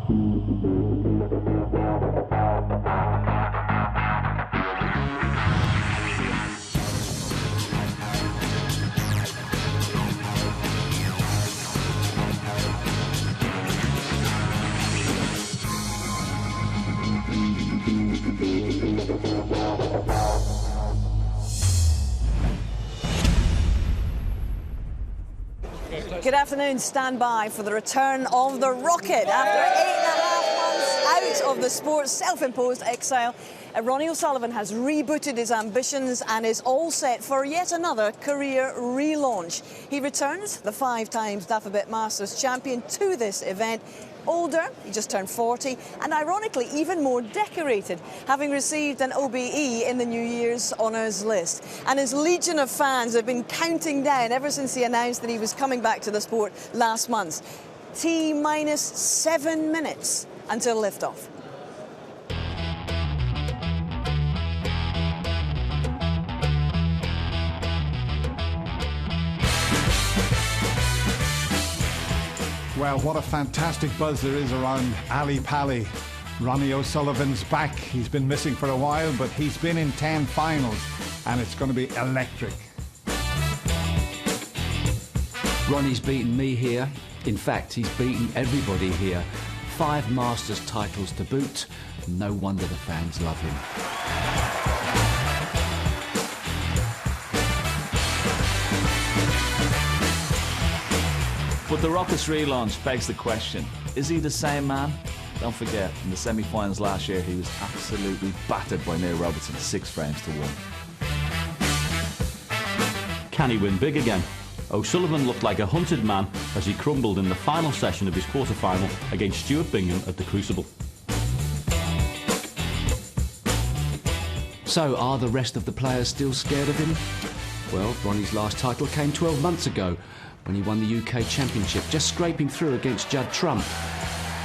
Good afternoon. Stand by for the return of the Rocket. After 8.5 months out of the sport's self-imposed exile, Ronnie O'Sullivan has rebooted his ambitions and is all set for yet another career relaunch. He returns, the 5-time Daffabit Masters champion, to this event. Older, he just turned 40, and ironically even more decorated, having received an OBE in the New Year's honours list. And his legion of fans have been counting down ever since he announced that he was coming back to the sport last month. T-minus 7 minutes until liftoff. Well, what a fantastic buzz there is around Ali Pali. Ronnie O'Sullivan's back. He's been missing for a while, but he's been in 10 finals, and it's going to be electric. Ronnie's beaten me here. In fact, he's beaten everybody here. 5 Masters titles to boot. No wonder the fans love him. But the Rocket's relaunch begs the question, is he the same man? Don't forget, in the semi-finals last year, he was absolutely battered by Neil Robertson, 6 frames to 1. Can he win big again? O'Sullivan looked like a hunted man as he crumbled in the final session of his quarter-final against Stuart Bingham at the Crucible. So, are the rest of the players still scared of him? Well, Ronnie's last title came 12 months ago, when he won the UK Championship, just scraping through against Judd Trump.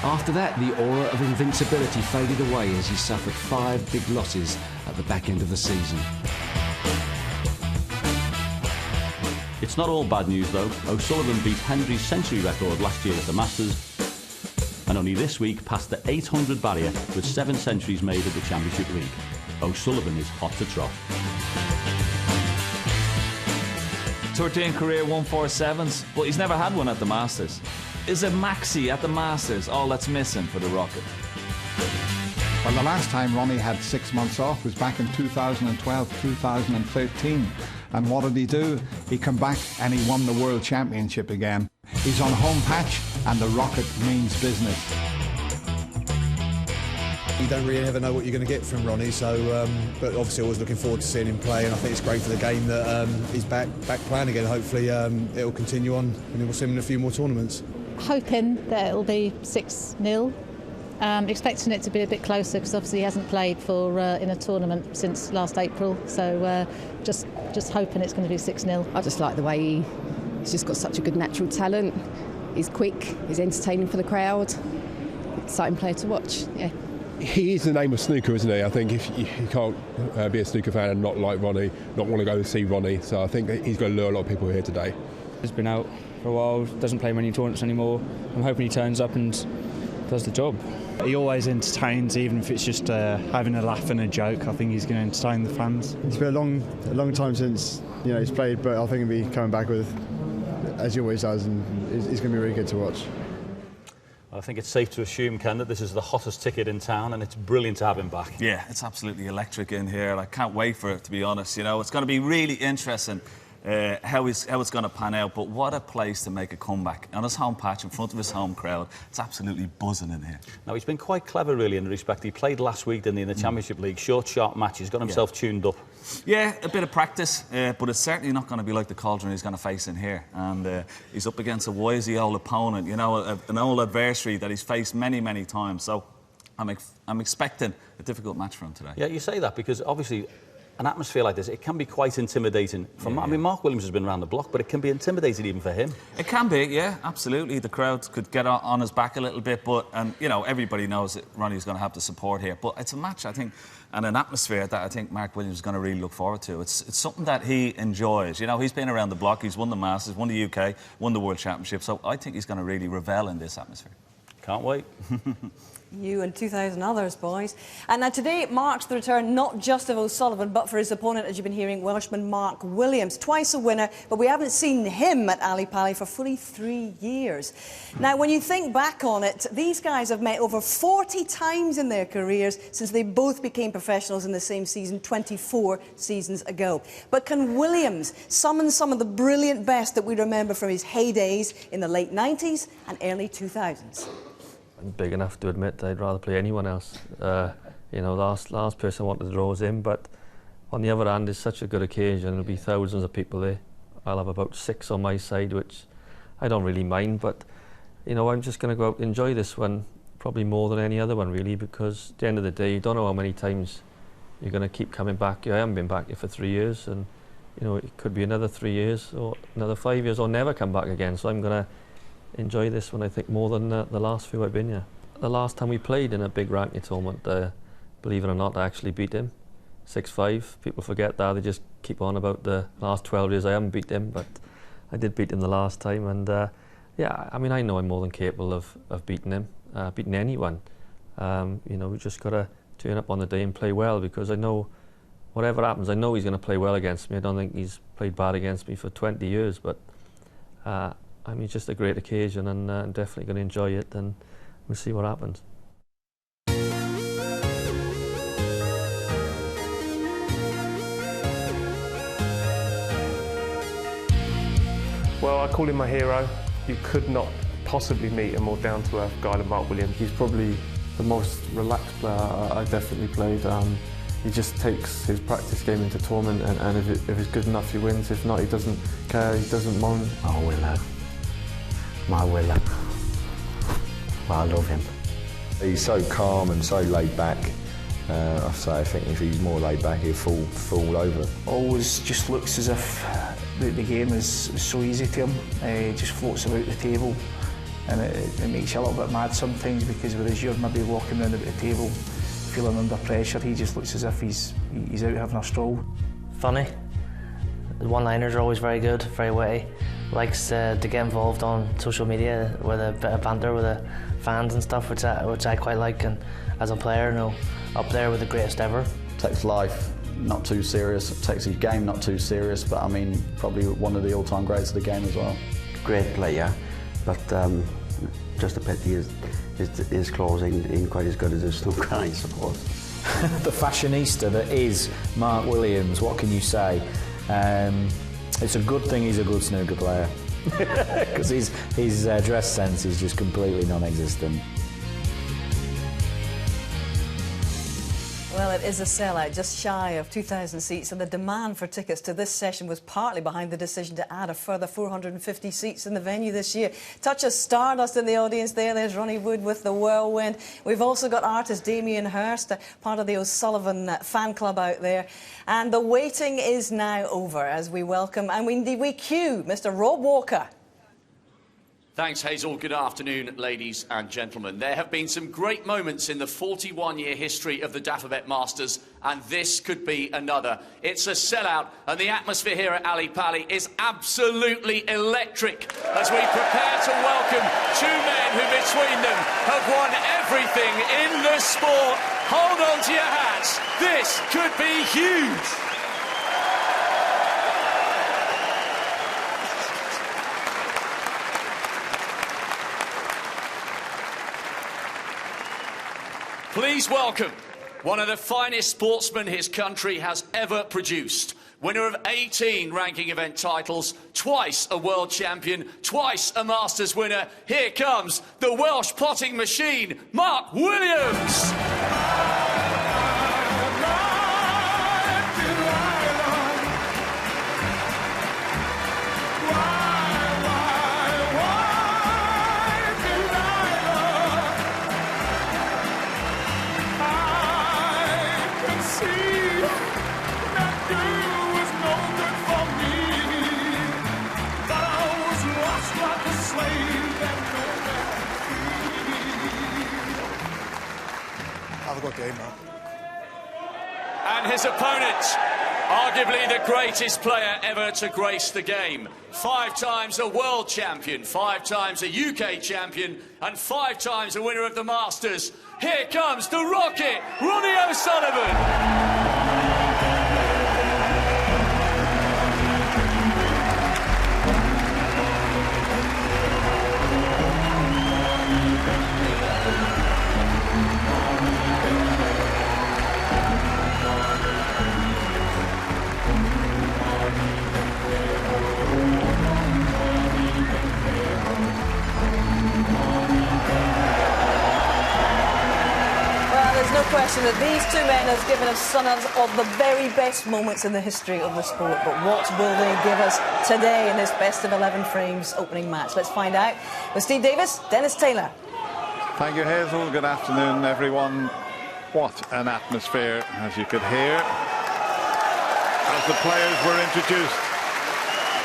After that, the aura of invincibility faded away as he suffered 5 big losses at the back end of the season. It's not all bad news, though. O'Sullivan beat Hendry's century record last year at the Masters, and only this week passed the 800 barrier with 7 centuries made at the Championship League. O'Sullivan is hot to trot. Tour team career 147s, but he's never had one at the Masters. Is a maxi at the Masters all that's missing for the Rocket? Well, the last time Ronnie had 6 months off was back in 2012, 2013. And what did he do? He came back and he won the World Championship again. He's on home patch and the Rocket means business. You don't really ever know what you're going to get from Ronnie, so but obviously always looking forward to seeing him play, and I think it's great for the game that he's back playing again. Hopefully it'll continue on and we'll see him in a few more tournaments. Hoping that it'll be 6-0. Expecting it to be a bit closer because obviously he hasn't played for in a tournament since last April, so just hoping it's going to be 6-0. I just like the way he's just got such a good natural talent. He's quick, he's entertaining for the crowd, exciting player to watch. Yeah. He is the name of snooker, isn't he? I think if you can't be a snooker fan and not like Ronnie, not want to go and see Ronnie, so I think he's going to lure a lot of people here today. He's been out for a while, doesn't play many tournaments anymore. I'm hoping he turns up and does the job. He always entertains, even if it's just having a laugh and a joke. I think he's going to entertain the fans. It's been a long time since he's played, but I think he'll be coming back with, as he always does, and he's going to be really good to watch. I think it's safe to assume, Ken, that this is the hottest ticket in town, and it's brilliant to have him back. Yeah, it's absolutely electric in here. I can't wait for it, to be honest. It's going to be really interesting how it's going to pan out. But what a place to make a comeback on his home patch in front of his home crowd. It's absolutely buzzing in here. Now, he's been quite clever, really, in respect. He played last week, didn't he, in the Championship League, short, sharp match. He's got himself tuned up. Yeah, a bit of practice, but it's certainly not going to be like the cauldron he's going to face in here. And he's up against a wisey old opponent, an old adversary that he's faced many, many times. So I'm expecting a difficult match for him today. Yeah, you say that because obviously an atmosphere like this, it can be quite intimidating. I mean, Mark Williams has been around the block, but it can be intimidating even for him. It can be, yeah, absolutely. The crowd could get on his back a little bit, but everybody knows that Ronnie's going to have the support here. But it's a match, I think, and an atmosphere that I think Mark Williams is going to really look forward to. It's something that he enjoys. He's been around the block, he's won the Masters, won the UK, won the World Championship, so I think he's going to really revel in this atmosphere. Can't wait. You and 2,000 others, boys. And now today marks the return not just of O'Sullivan, but for his opponent, as you've been hearing, Welshman Mark Williams. Twice a winner, but we haven't seen him at Ali Pali for fully 3 years. Now, when you think back on it, these guys have met over 40 times in their careers since they both became professionals in the same season 24 seasons ago. But can Williams summon some of the brilliant best that we remember from his heydays in the late 90s and early 2000s? I'm big enough to admit that I'd rather play anyone else. You know, last person I wanted to draw was him, but on the other hand, it's such a good occasion. There'll be thousands of people there. I'll have about 6 on my side, which I don't really mind, but you know, I'm just going to go out and enjoy this one, probably more than any other one really, because at the end of the day, you don't know how many times you're going to keep coming back. I haven't been back here for 3 years, and you know, it could be another 3 years or another 5 years or never come back again, so I'm going to enjoy this one, I think, more than the last few I've been here. The last time we played in a big ranking tournament, believe it or not, I actually beat him 6-5. People forget that, they just keep on about the last 12 years I haven't beat him, but I did beat him the last time, and yeah, I mean, I know I'm more than capable of beating him, beating anyone. You know, we just got to turn up on the day and play well, because I know whatever happens, I know he's going to play well against me. I don't think he's played bad against me for 20 years, but I mean, it's just a great occasion, and I'm definitely going to enjoy it, and we'll see what happens. Well, I call him my hero. You could not possibly meet a more down-to-earth guy than Mark Williams. He's probably the most relaxed player I've definitely played. He just takes his practice game into tournament, and if it's good enough, he wins. If not, he doesn't care, he doesn't moan. Oh, Willow. My Willow. Well, I love him. He's so calm and so laid back. I think if he's more laid back, he'll fall over. Always just looks as if the game is so easy to him. He just floats about the table, and it makes you a little bit mad sometimes, because whereas you're maybe walking around about the table feeling under pressure, he just looks as if he's out having a stroll. Funny. The one-liners are always very good, very witty. Likes to get involved on social media with a bit of banter with the fans and stuff, which I quite like, and as a player, you know, up there with the greatest ever. Takes life not too serious, takes his game not too serious, but I mean, probably one of the all-time greats of the game as well. Great player, but just a pity his claws ain't quite as good as his snooker, I suppose. The fashionista that is Mark Williams, what can you say? It's a good thing he's a good snooker player, because his dress sense is just completely non-existent. Well, it is a sellout, just shy of 2,000 seats, and the demand for tickets to this session was partly behind the decision to add a further 450 seats in the venue this year. Touch of stardust in the audience there. There's Ronnie Wood with the Whirlwind. We've also got artist Damien Hirst, part of the O'Sullivan fan club out there. And the waiting is now over as we welcome, and we cue Mr. Rob Walker. Thanks, Hazel. Good afternoon, ladies and gentlemen. There have been some great moments in the 41-year history of the Dafabet Masters, and this could be another. It's a sellout, and the atmosphere here at Ali Pali is absolutely electric as we prepare to welcome two men who, between them, have won everything in the sport. Hold on to your hats. This could be huge. Please welcome one of the finest sportsmen his country has ever produced. Winner of 18 ranking event titles, twice a world champion, twice a Masters winner. Here comes the Welsh potting machine, Mark Williams. Have a good game, man. And his opponent, Arguably the greatest player ever to grace the game. 5 times a world champion, 5 times a UK champion, and 5 times a winner of the Masters. Here comes the Rocket, Ronnie O'Sullivan. No question that these two men have given us some of the very best moments in the history of the sport. But what will they give us today in this best of 11 frames opening match? Let's find out with Steve Davis, Dennis Taylor. Thank you, Hazel. Good afternoon, everyone. What an atmosphere, as you could hear, as the players were introduced.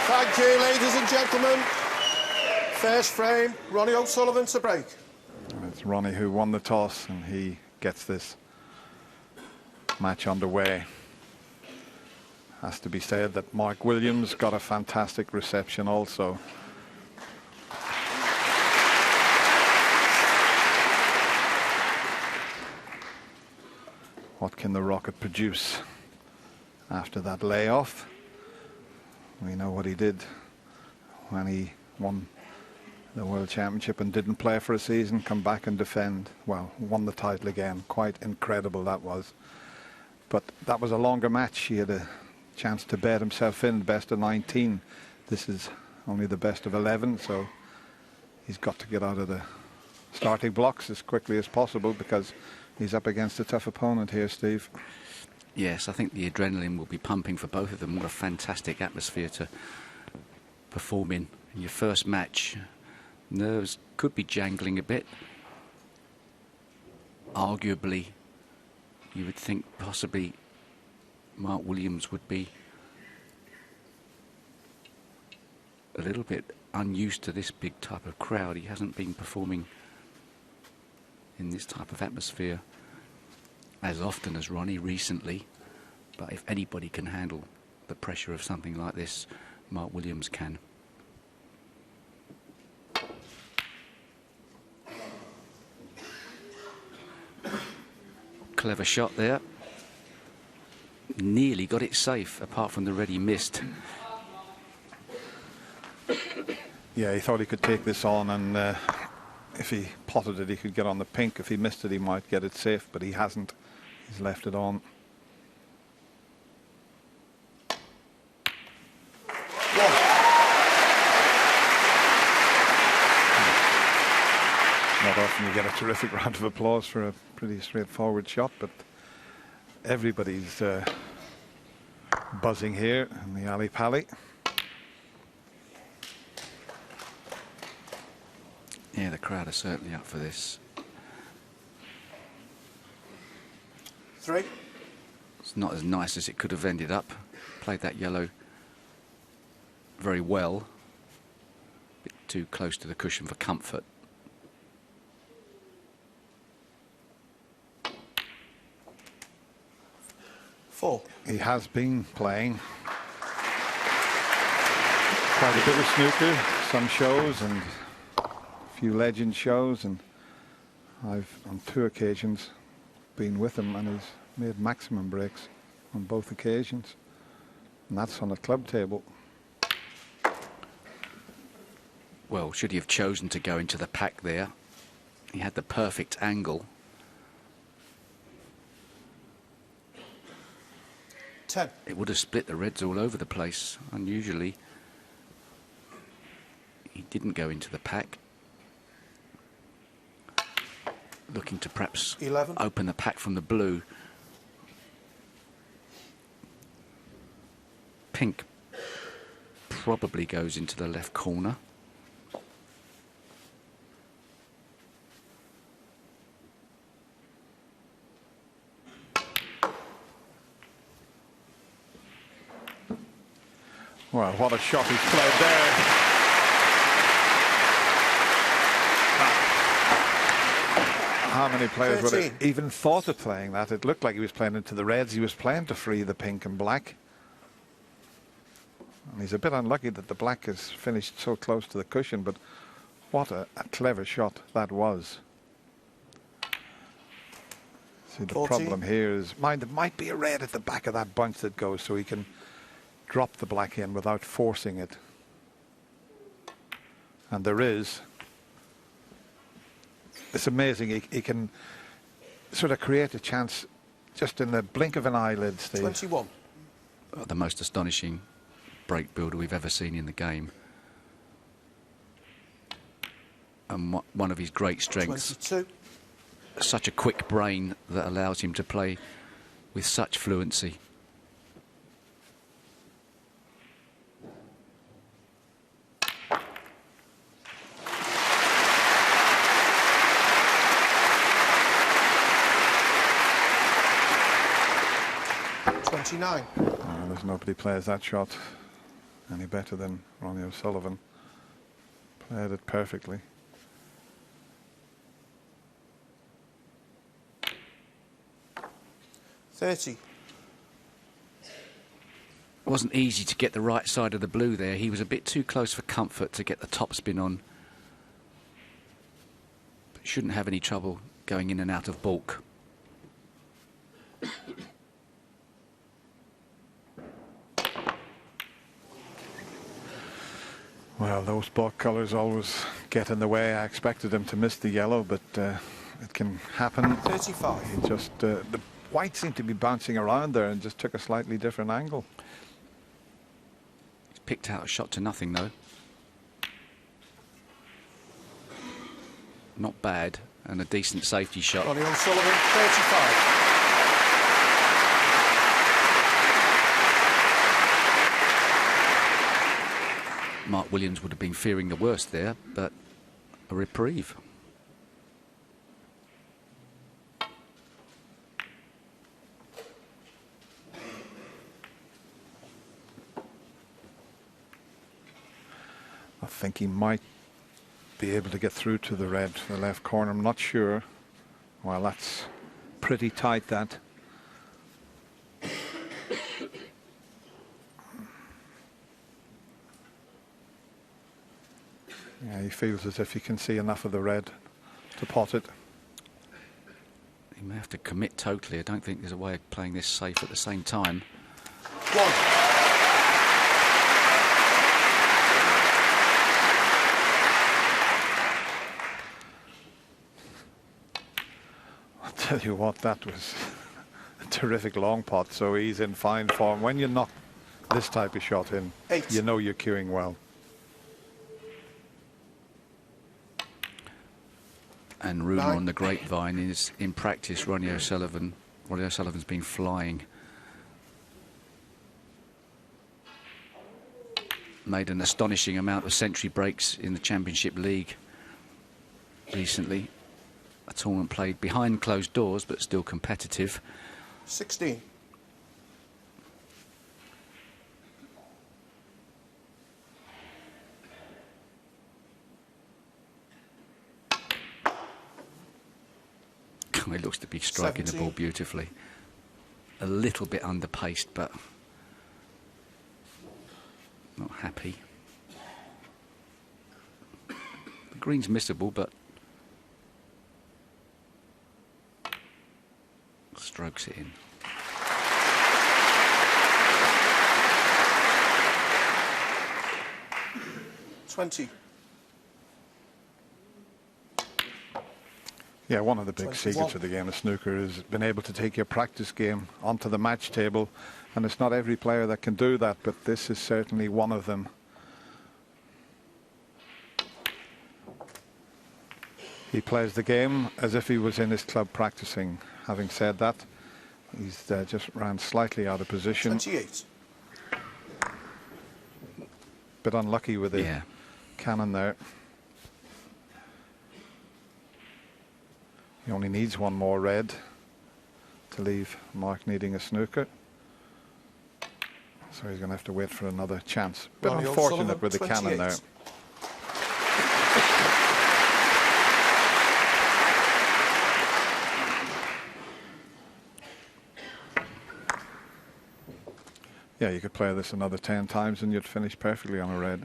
Thank you, ladies and gentlemen. First frame, Ronnie O'Sullivan to break. It's Ronnie who won the toss, and he gets this match underway. Has to be said that Mark Williams got a fantastic reception also. What can the Rocket produce after that layoff? We know what he did when he won the World Championship and didn't play for a season, come back and defend. Well, won the title again. Quite incredible that was. But that was a longer match. He had a chance to bet himself in, best of 19. This is only the best of 11, so he's got to get out of the starting blocks as quickly as possible because he's up against a tough opponent here, Steve. Yes, I think the adrenaline will be pumping for both of them. What a fantastic atmosphere to perform in your first match. Nerves could be jangling a bit. Arguably, you would think possibly Mark Williams would be a little bit unused to this big type of crowd. He hasn't been performing in this type of atmosphere as often as Ronnie recently. But if anybody can handle the pressure of something like this, Mark Williams can. Clever shot there. Nearly got it safe, apart from the red he missed. Yeah, he thought he could take this on, and if he potted it, he could get on the pink. If he missed it, he might get it safe, but he hasn't. He's left it on. Not often you get a terrific round of applause for a pretty straightforward shot, but everybody's buzzing here in the alley pally. Yeah, the crowd are certainly up for this. 3. It's not as nice as it could have ended up. Played that yellow very well. A bit too close to the cushion for comfort. He has been playing quite a bit of snooker, some shows and a few legend shows, and I've on 2 occasions been with him, and he's made maximum breaks on both occasions, and that's on a club table. Well, should he have chosen to go into the pack there? He had the perfect angle. 10. It would have split the reds all over the place. Unusually, he didn't go into the pack. Looking to perhaps 11. Open the pack from the blue. Pink probably goes into the left corner. Well, what a shot he's played there. How many players would have even thought of playing that? It looked like he was playing into the reds. He was playing to free the pink and black. And he's a bit unlucky that the black is finished so close to the cushion, but what a clever shot that was. See, the 14. problem here is, mind, there might be a red at the back of that bunch that goes, so he can drop the black in without forcing it. And there is. It's amazing. He can sort of create a chance just in the blink of an eyelid, Steve. 21. The most astonishing break builder we've ever seen in the game. And one of his great strengths. 22. Such a quick brain that allows him to play with such fluency. There's nobody plays that shot any better than Ronnie O'Sullivan. Played it perfectly. It wasn't easy to get the right side of the blue there. He was a bit too close for comfort to get the topspin on. But shouldn't have any trouble going in and out of baulk. Well, those balk colours always get in the way. I expected him to miss the yellow, but it can happen. 35. He just the white seemed to be bouncing around there and just took a slightly different angle. He's picked out a shot to nothing, though. Not bad, and a decent safety shot. Ronnie O'Sullivan, 35. Mark Williams would have been fearing the worst there, but a reprieve. I think he might be able to get through to the red, the left corner. I'm not sure. Well, that's pretty tight, that. Yeah, he feels as if he can see enough of the red to pot it. He may have to commit totally. I don't think there's a way of playing this safe at the same time. One. I'll tell you what, that was a terrific long pot, so he's in fine form. When you knock this type of shot in, you know you're cueing well. And rumour on the grapevine is, in practice, Ronnie O'Sullivan's been flying. Made an astonishing amount of century breaks in the Championship League recently. A tournament played behind closed doors, but still competitive. 16. He looks to be striking 17. The ball beautifully. A little bit under-paced, but not happy. The green's missable, but strokes it in. Yeah, one of the big secrets of the game of snooker is being able to take your practice game onto the match table, and it's not every player that can do that, but this is certainly one of them. He plays the game as if he was in his club practicing. Having said that, he's just ran slightly out of position. 28. Bit unlucky with the cannon there. He only needs one more red to leave Mark needing a snooker. So he's going to have to wait for another chance. Bit Ronnie unfortunate O'Sullivan, with the 28. cannon there. Yeah, you could play this another 10 times and you'd finish perfectly on a red.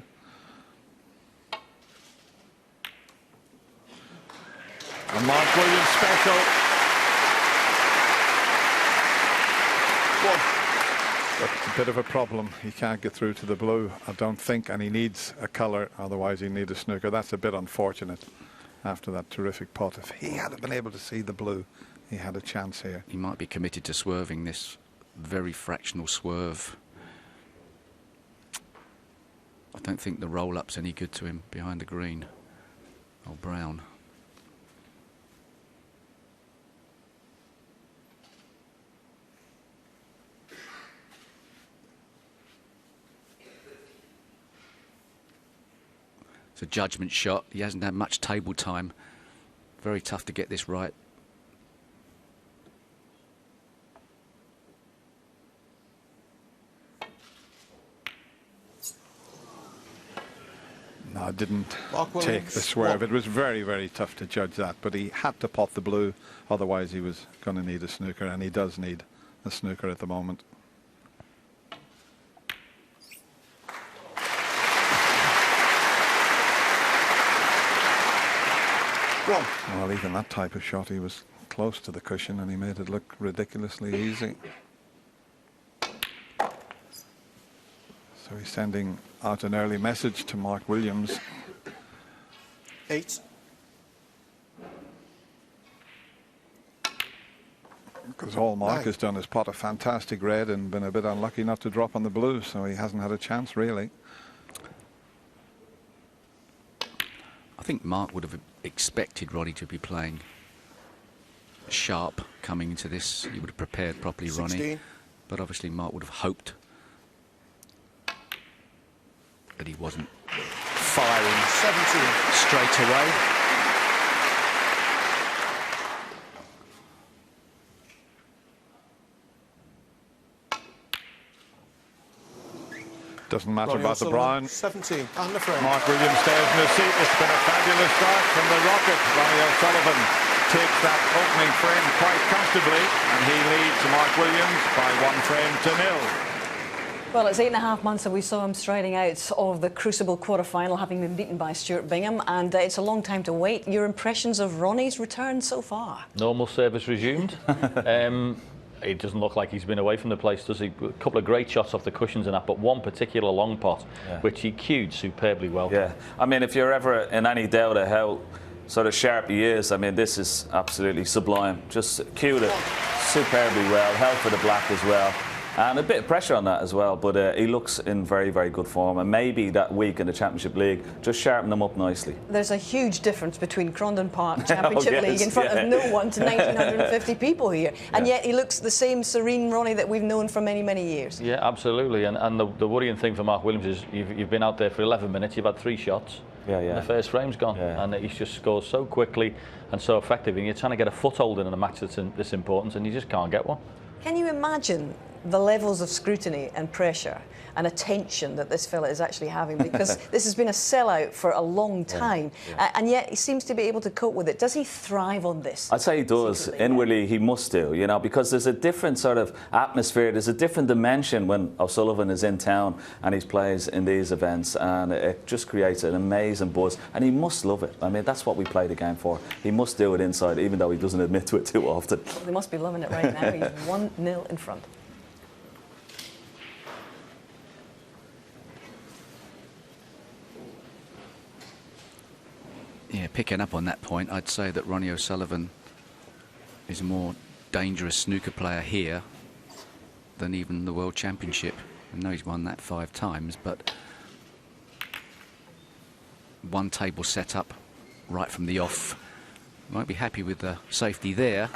A Mark Williams special. But it's a bit of a problem. He can't get through to the blue, I don't think, and he needs a colour, otherwise he'd need a snooker. That's a bit unfortunate after that terrific pot. If he had been able to see the blue, he had a chance here. He might be committed to swerving this very fractional swerve. I don't think the roll-up's any good to him behind the green. Oh, Brown. It's a judgment shot. He hasn't had much table time. Very tough to get this right. No, didn't take the swerve. It was very, very tough to judge that, but he had to pot the blue, otherwise he was going to need a snooker, and he does need a snooker at the moment. Well, even that type of shot, he was close to the cushion and he made it look ridiculously easy. So he's sending out an early message to Mark Williams. 8. Because all Mark has done is pot a fantastic red and been a bit unlucky not to drop on the blue, so he hasn't had a chance really. I think Mark would have expected Ronnie to be playing sharp coming into this. He would have prepared properly, 16. Ronnie. But obviously Mark would have hoped that he wasn't firing 17 straight away. Doesn't matter Ronnie about the O'Sullivan, brown. 17 and the frame. Mark Williams stays in his seat. It's been a fabulous start from the Rocket. Ronnie O'Sullivan takes that opening frame quite comfortably, and he leads Mark Williams by 1 frame to 0. Well, it's 8.5 months that we saw him striding out of the Crucible quarter-final, having been beaten by Stuart Bingham, and it's a long time to wait. Your impressions of Ronnie's return so far? Normal service resumed. It doesn't look like he's been away from the place, does he? A couple of great shots off the cushions and that, but one particular long pot, which he cued superbly well. Yeah, I mean, if you're ever in any doubt of how sort of sharp he is, I mean, this is absolutely sublime. Just cued it superbly well, held for the black as well. And a bit of pressure on that as well, but he looks in very, very good form. And maybe that week in the Championship League just sharpened him up nicely. There's a huge difference between Crondon Park Championship League in front of no one to 1,950 people here. And yet he looks the same serene Ronnie that we've known for many, many years. Yeah, absolutely. And the worrying thing for Mark Williams is you've been out there for 11 minutes, you've had 3 shots. And the first frame's gone. And he's just scored so quickly and so effectively. And you're trying to get a foothold in a match that's this important, and you just can't get one. Can you imagine the levels of scrutiny and pressure and attention that this fella is actually having, because this has been a sellout for a long time, and yet he seems to be able to cope with it. Does he thrive on this? I'd say he does. Secretly, inwardly, he must do, you know, because there's a different sort of atmosphere, there's a different dimension when O'Sullivan is in town and he plays in these events, and it just creates an amazing buzz, and he must love it. I mean, that's what we play the game for. He must do it inside, even though he doesn't admit to it too often. Well, they must be loving it right now. He's 1-0 in front. Yeah, picking up on that point, I'd say that Ronnie O'Sullivan is a more dangerous snooker player here than even the World Championship. I know he's won that 5 times, but one table set up right from the off. Won't be happy with the safety there.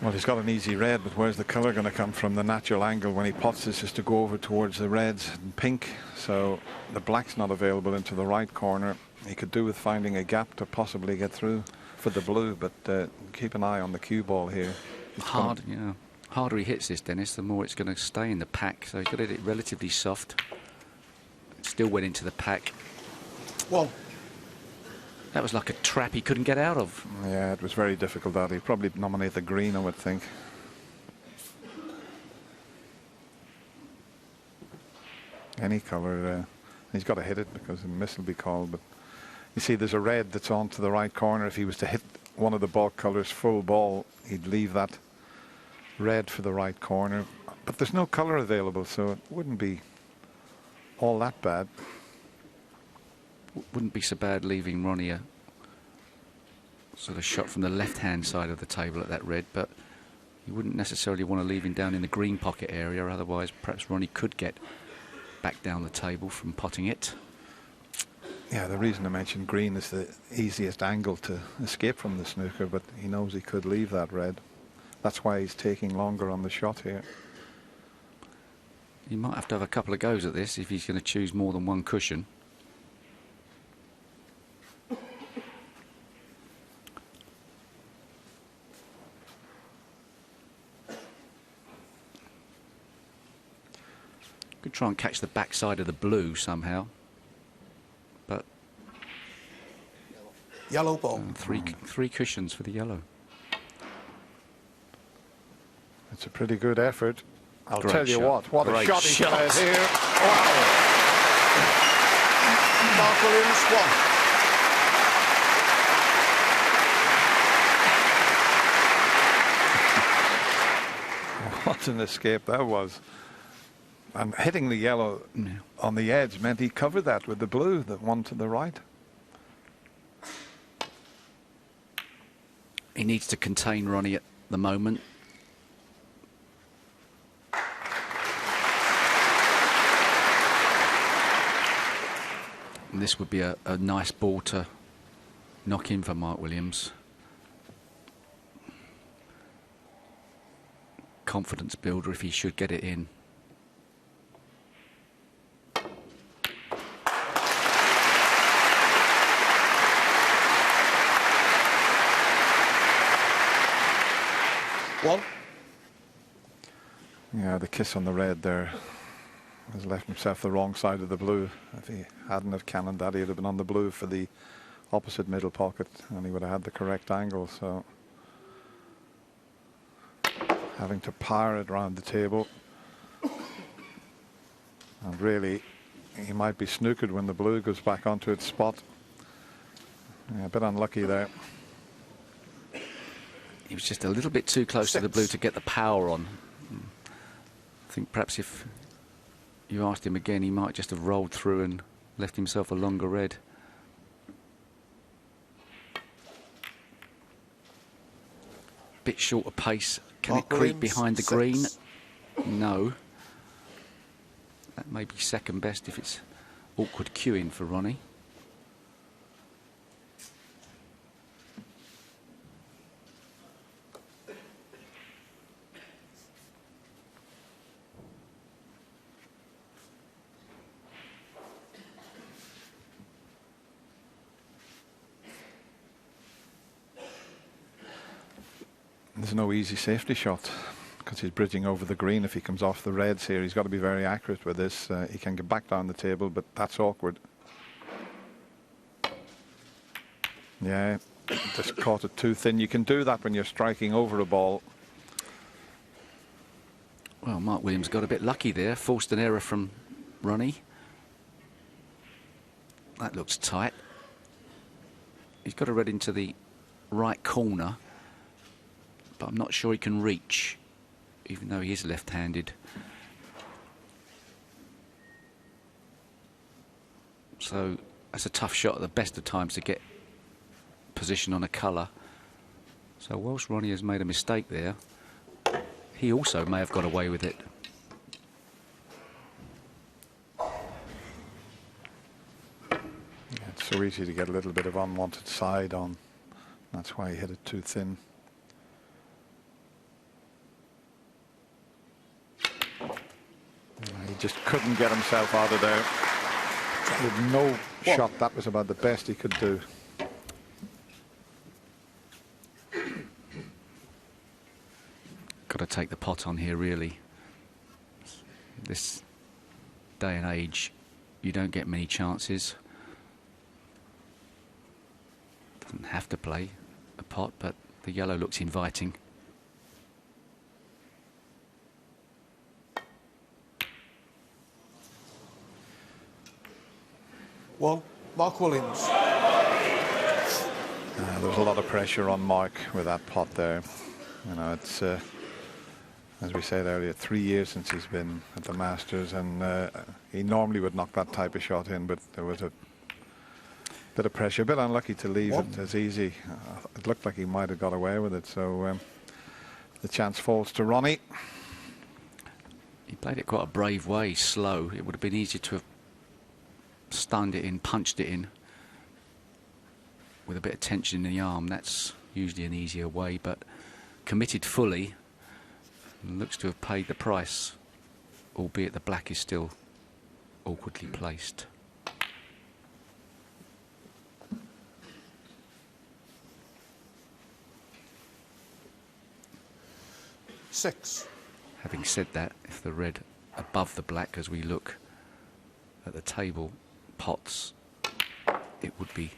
Well, he's got an easy red, but where's the colour going to come from? The natural angle when he pots this is to go over towards the reds and pink, so the black's not available into the right corner. He could do with finding a gap to possibly get through for the blue, but keep an eye on the cue ball here. Harder he hits this, Dennis, the more it's going to stay in the pack, so he's got it relatively soft. It still went into the pack. 1. That was like a trap he couldn't get out of. Yeah, it was very difficult that. He'd probably nominate the green, I would think. Any colour, he's got to hit it because the miss will be called. But you see, there's a red that's on to the right corner. If he was to hit one of the ball colours full ball, he'd leave that red for the right corner. But there's no colour available, so it wouldn't be all that bad. Wouldn't be so bad leaving Ronnie a sort of shot from the left-hand side of the table at that red, but you wouldn't necessarily want to leave him down in the green pocket area, otherwise perhaps Ronnie could get back down the table from potting it. Yeah, the reason I mentioned green is the easiest angle to escape from the snooker, but he knows he could leave that red. That's why he's taking longer on the shot here. He might have to have a couple of goes at this if he's going to choose more than one cushion. Could try and catch the backside of the blue somehow, but yellow ball. Three cushions for the yellow. It's a pretty good effort. I'll Great tell you shot. what a Great shot he shot. plays here. Wow. Mark Williams, What an escape that was. And hitting the yellow on the edge meant he covered that with the blue, the one to the right. He needs to contain Ronnie at the moment. And this would be a nice ball to knock in for Mark Williams. Confidence builder if he should get it in. One. Yeah, the kiss on the red there has left himself the wrong side of the blue. If he hadn't have cannoned that, he'd have been on the blue for the opposite middle pocket and he would have had the correct angle. So having to power it around the table, and really he might be snookered when the blue goes back onto its spot. Yeah, a bit unlucky there. He was just a little bit too close to the blue to get the power on. I think perhaps if you asked him again, he might just have rolled through and left himself a longer red. Bit short of pace. Can Mark it creep Williams, behind the 6. green? No. That may be second best if it's awkward queuing for Ronnie. There's no easy safety shot because he's bridging over the green. If he comes off the reds here, he's got to be very accurate with this. He can get back down the table, but that's awkward. Yeah, just caught it too thin. You can do that when you're striking over a ball. Well, Mark Williams got a bit lucky there, forced an error from Ronnie. That looks tight. He's got to read into the right corner, but I'm not sure he can reach, even though he is left-handed. So that's a tough shot at the best of times to get position on a colour. So whilst Ronnie has made a mistake there, he also may have got away with it. Yeah, it's so easy to get a little bit of unwanted side on. That's why he hit it too thin. He just couldn't get himself out of there. With no shot, that was about the best he could do. Got to take the pot on here, really. This day and age, you don't get many chances. Doesn't have to play a pot, but the yellow looks inviting. One, Mark Williams. There was a lot of pressure on Mark with that pot there. You know, it's as we said earlier, 3 years since he's been at the Masters, and he normally would knock that type of shot in, but there was a bit of pressure, a bit unlucky to leave it as easy. It looked like he might have got away with it, so the chance falls to Ronnie. He played it quite a brave way, slow. It would have been easier to have stunned it in, punched it in with a bit of tension in the arm. That's usually an easier way, but committed fully, looks to have paid the price, albeit the black is still awkwardly placed. Six. Having said that, if the red above the black as we look at the table pots, it would be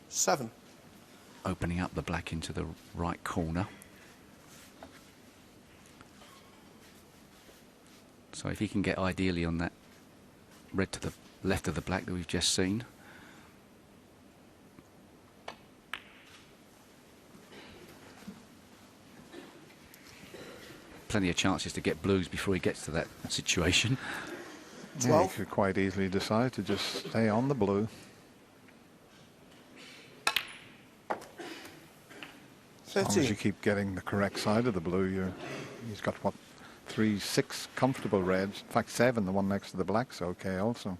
7. Opening up the black into the right corner. So if he can get ideally on that red to the left of the black that we've just seen. Plenty of chances to get blues before he gets to that situation. Yeah, he could quite easily decide to just stay on the blue. As long as you keep getting the correct side of the blue, he's got what, 3, 6 comfortable reds. In fact, 7, the one next to the black's okay also.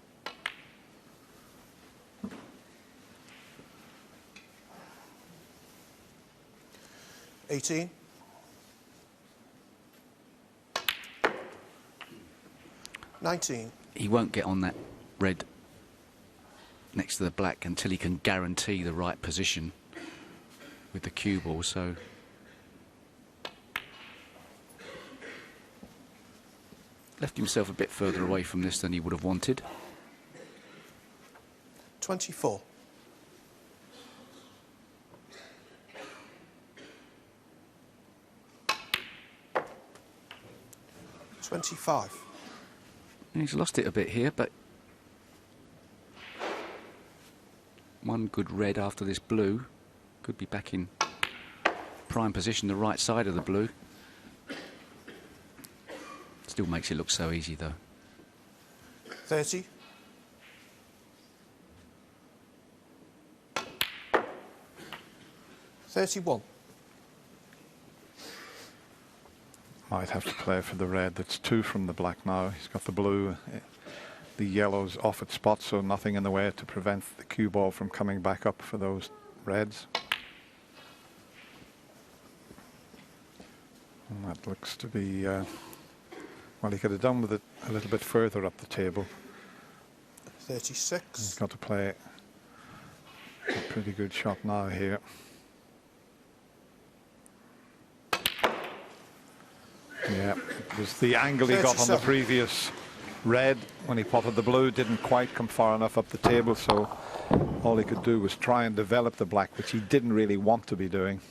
$18. $19. He won't get on that red next to the black until he can guarantee the right position with the cue ball, so left himself a bit further away from this than he would have wanted. 24. $25. He's lost it a bit here, but one good red after this blue. Could be back in prime position, the right side of the blue. Still makes it look so easy, though. 30. $31. Might have to play for the red. That's 2 from the black now. He's got the blue. The yellow's off its spot, so nothing in the way to prevent the cue ball from coming back up for those reds. And that looks to be, well, he could have done with it a little bit further up the table. 36. He's got to play a pretty good shot now here. Yeah, it was the angle he got on the previous red when he potted the blue, didn't quite come far enough up the table, so all he could do was try and develop the black, which he didn't really want to be doing.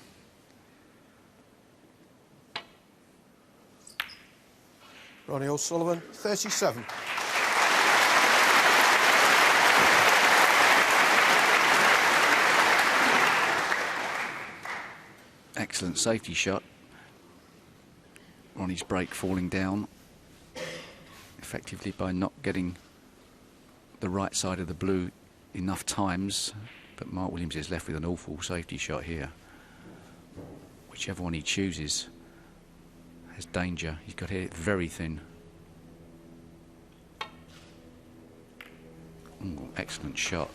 Ronnie O'Sullivan, 37. Excellent safety shot. Ronnie's break falling down effectively by not getting the right side of the blue enough times, but Mark Williams is left with an awful safety shot here. Whichever one he chooses has danger. He's got to hit it very thin. Ooh, excellent shot.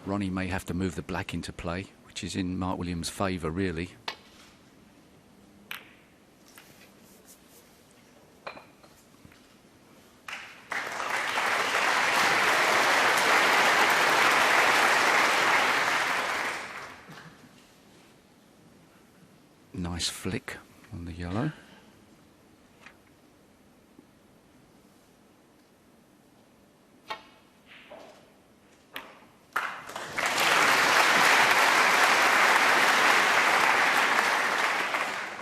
Ronnie may have to move the black into play, which is in Mark Williams' favour, really. Nice flick on the yellow.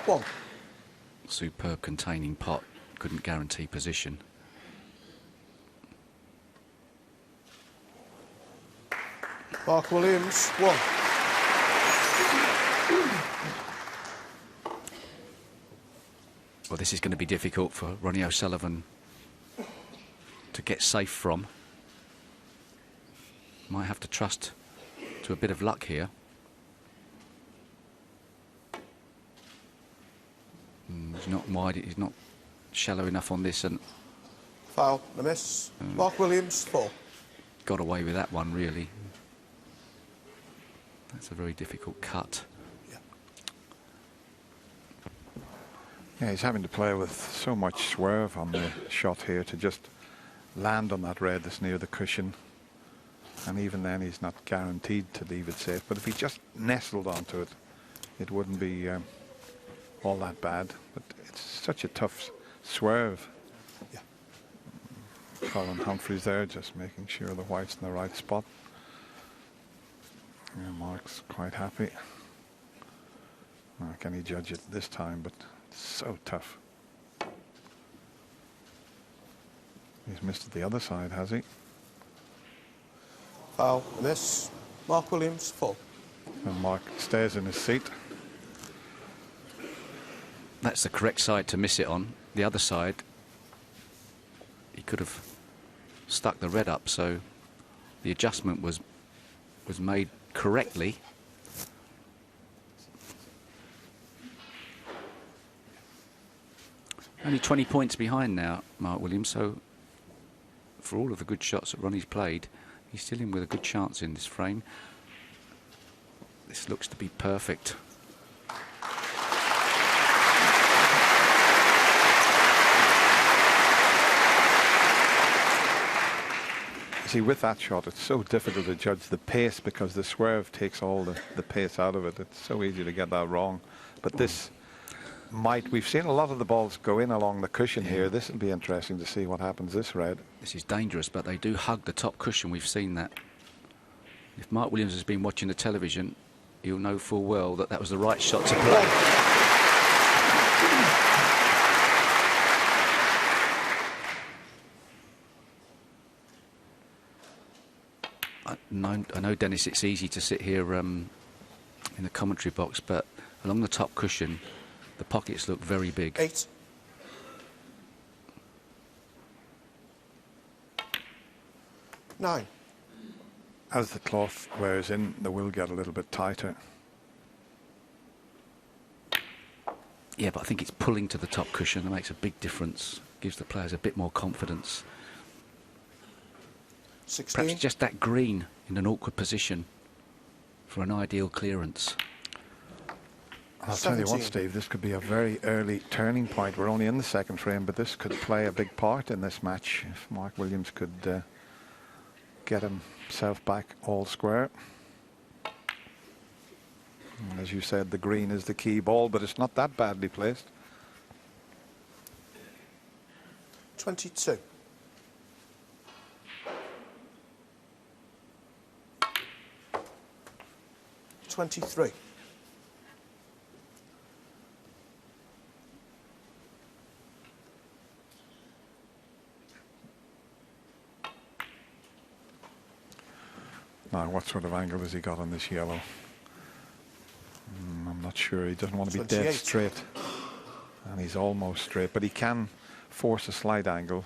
One. Superb containing pot, couldn't guarantee position. Mark Williams, 1. Well, this is going to be difficult for Ronnie O'Sullivan to get safe from. Might have to trust to a bit of luck here. He's not wide, he's not shallow enough on this, and Foul, a miss. Mark Williams, 4. got away with that one, really. That's a very difficult cut. Yeah, he's having to play with so much swerve on the shot here to just land on that red that's near the cushion. And even then, he's not guaranteed to leave it safe. But if he just nestled onto it, it wouldn't be all that bad. But it's such a tough swerve. Yeah. Colin Humphreys there, just making sure the white's in the right spot. Yeah, Mark's quite happy. Can he judge it this time? But it's so tough. He's missed it the other side, has he? Foul, a miss. Mark Williams, 4. And Mark stays in his seat. That's the correct side to miss it on. The other side, he could have stuck the red up, so the adjustment was made correctly. Only 20 points behind now, Mark Williams, so for all of the good shots that Ronnie's played, he's still in with a good chance in this frame. This looks to be perfect. See, with that shot, it's so difficult to judge the pace because the swerve takes all the pace out of it. It's so easy to get that wrong. But this we've seen a lot of the balls go in along the cushion here. This will be interesting to see what happens this red. This is dangerous, but they do hug the top cushion. We've seen that. If Mark Williams has been watching the television, he'll know full well that that was the right shot to play. I know, Dennis, it's easy to sit here in the commentary box, but along the top cushion, the pockets look very big. 8. Nine. As the cloth wears in, they will get a little bit tighter. Yeah, but I think it's pulling to the top cushion that makes a big difference. Gives the players a bit more confidence. 16. Perhaps just that green in an awkward position for an ideal clearance. I'll tell you what, Steve, this could be a very early turning point. We're only in the second frame, but this could play a big part in this match if Mark Williams could get himself back all square. And as you said, the green is the key ball, but it's not that badly placed. 22. 23. Now, what sort of angle has he got on this yellow? I'm not sure. He doesn't want to be 28. dead straight. And he's almost straight, but he can force a slight angle.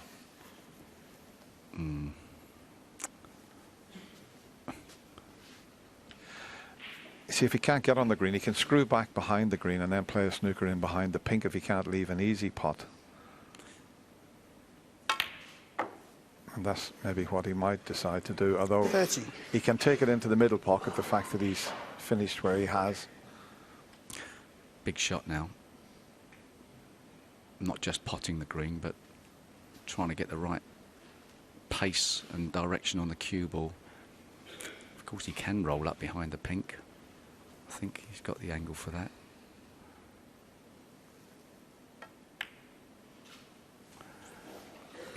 See, if he can't get on the green, he can screw back behind the green and then play a snooker in behind the pink if he can't leave an easy pot. And that's maybe what he might decide to do, although 30. He can take it into the middle pocket, the fact that he's finished where he has. Big shot now. Not just potting the green, but trying to get the right pace and direction on the cue ball. Of course, he can roll up behind the pink. I think he's got the angle for that.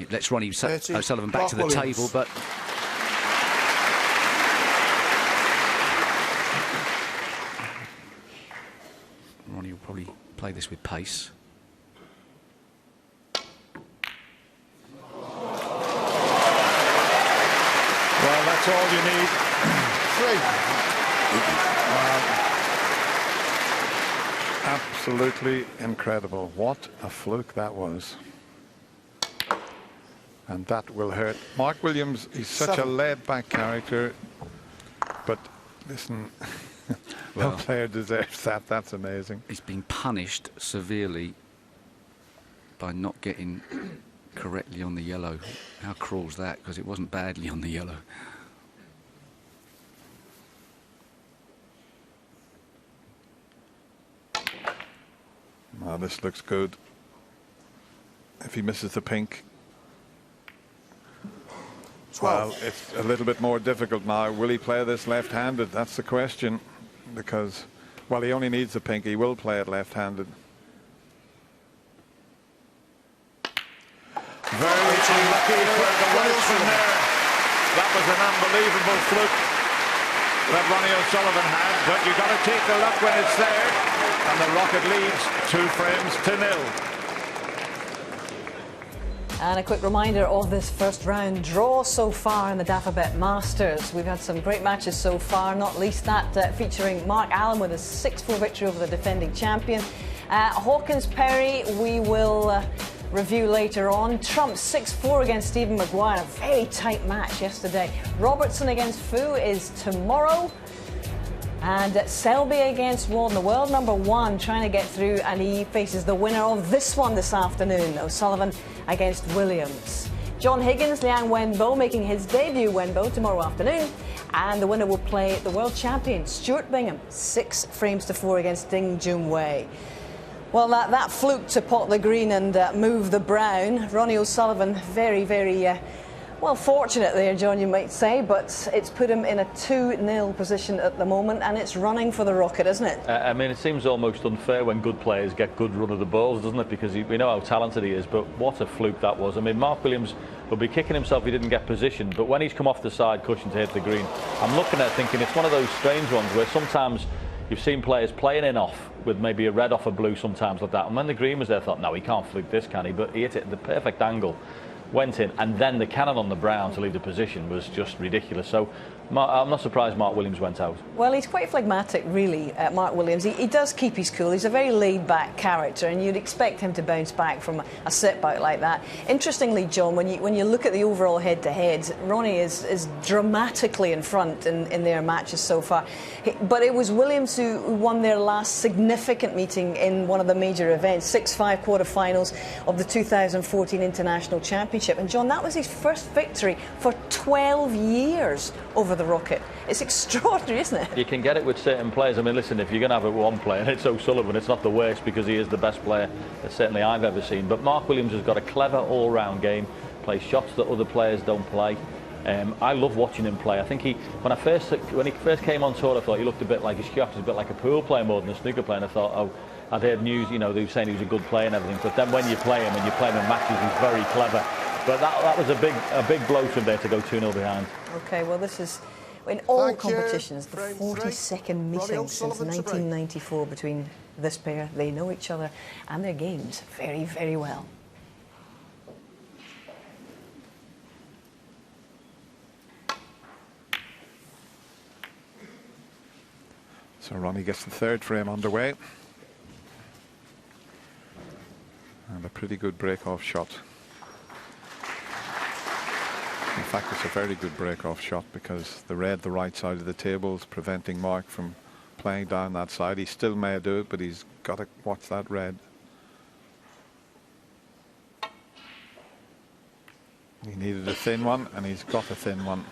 It lets Ronnie O'Sullivan back to the table, but... Ronnie will probably play this with pace. Well, that's all you need. 3. Absolutely incredible. What a fluke that was. And that will hurt. Mark Williams, he's such a laid-back character. But listen, no player deserves that. That's amazing. He's been punished severely by not getting correctly on the yellow. How cruel's that? Because it wasn't badly on the yellow. Now this looks good. If he misses the pink, well, it's a little bit more difficult now. Will he play this left-handed? That's the question. Because, well, he only needs the pink. He will play it left-handed. Very unlucky for the Welsh from there. That was an unbelievable fluke that Ronnie O'Sullivan had. But you've got to take the luck when it's there. And the Rocket leads 2 frames to 0. And a quick reminder of this first round draw so far in the Dafabet Masters. We've had some great matches so far, not least that featuring Mark Allen with a 6-4 victory over the defending champion. Hawkins Perry we will review later on. Trump 6-4 against Stephen Maguire, a very tight match yesterday. Robertson against Fu is tomorrow. And Selby against Walden, the world #1, trying to get through, and he faces the winner of this one this afternoon, O'Sullivan against Williams. John Higgins, Liang Wenbo making his debut Wenbo tomorrow afternoon, and the winner will play the world champion Stuart Bingham, 6 frames to 4 against Ding Junhui. Well, that fluke to pot the green and move the brown. Ronnie O'Sullivan, very, very well, fortunate there, John, you might say, but it's put him in a 2-0 position at the moment, and it's running for the Rocket, isn't it? I mean, it seems almost unfair when good players get good run of the balls, doesn't it? Because we know how talented he is, but what a fluke that was. I mean, Mark Williams will be kicking himself if he didn't get positioned, but when he's come off the side cushion to hit the green, I'm looking at it thinking it's one of those strange ones where sometimes you've seen players playing in off with maybe a red off a blue sometimes like that, and when the green was there, I thought, no, he can't fluke this, can he? But he hit it at the perfect angle. Went in, and then the cannon on the brown to leave the position was just ridiculous. So I'm not surprised Mark Williams went out. Well, he's quite phlegmatic, really, Mark Williams. He does keep his cool. He's a very laid-back character, and you'd expect him to bounce back from a setback like that. Interestingly, John, when you look at the overall head-to-head, Ronnie is dramatically in front in their matches so far. But it was Williams who won their last significant meeting in one of the major events, 6-5 quarter-finals of the 2014 International Championship. And, John, that was his first victory for 12 years over the Rocket. It's extraordinary, isn't it? You can get it with certain players. I mean, listen, if you're going to have it with one player, and it's O'Sullivan, it's not the worst because he is the best player that certainly I've ever seen. But Mark Williams has got a clever all-round game, plays shots that other players don't play. I love watching him play. I think when he first came on tour, I thought he looked a bit like a a bit like a pool player more than a snooker player. And I thought, oh, I'd heard news, you know, they were saying he was a good player and everything. But then when you play him and you play him in matches, he's very clever. But that was a big blow from there to go 2-0 behind. OK, well, this is, in all competitions, the 42nd meeting since 1994 between this pair. They know each other and their games very, very well. So Ronnie gets the 3rd frame underway. And a pretty good break-off shot. In fact, it's a very good break-off shot because the right side of the table is preventing Mark from playing down that side. He still may do it, but he's got to watch that red. He needed a thin one, and he's got a thin one.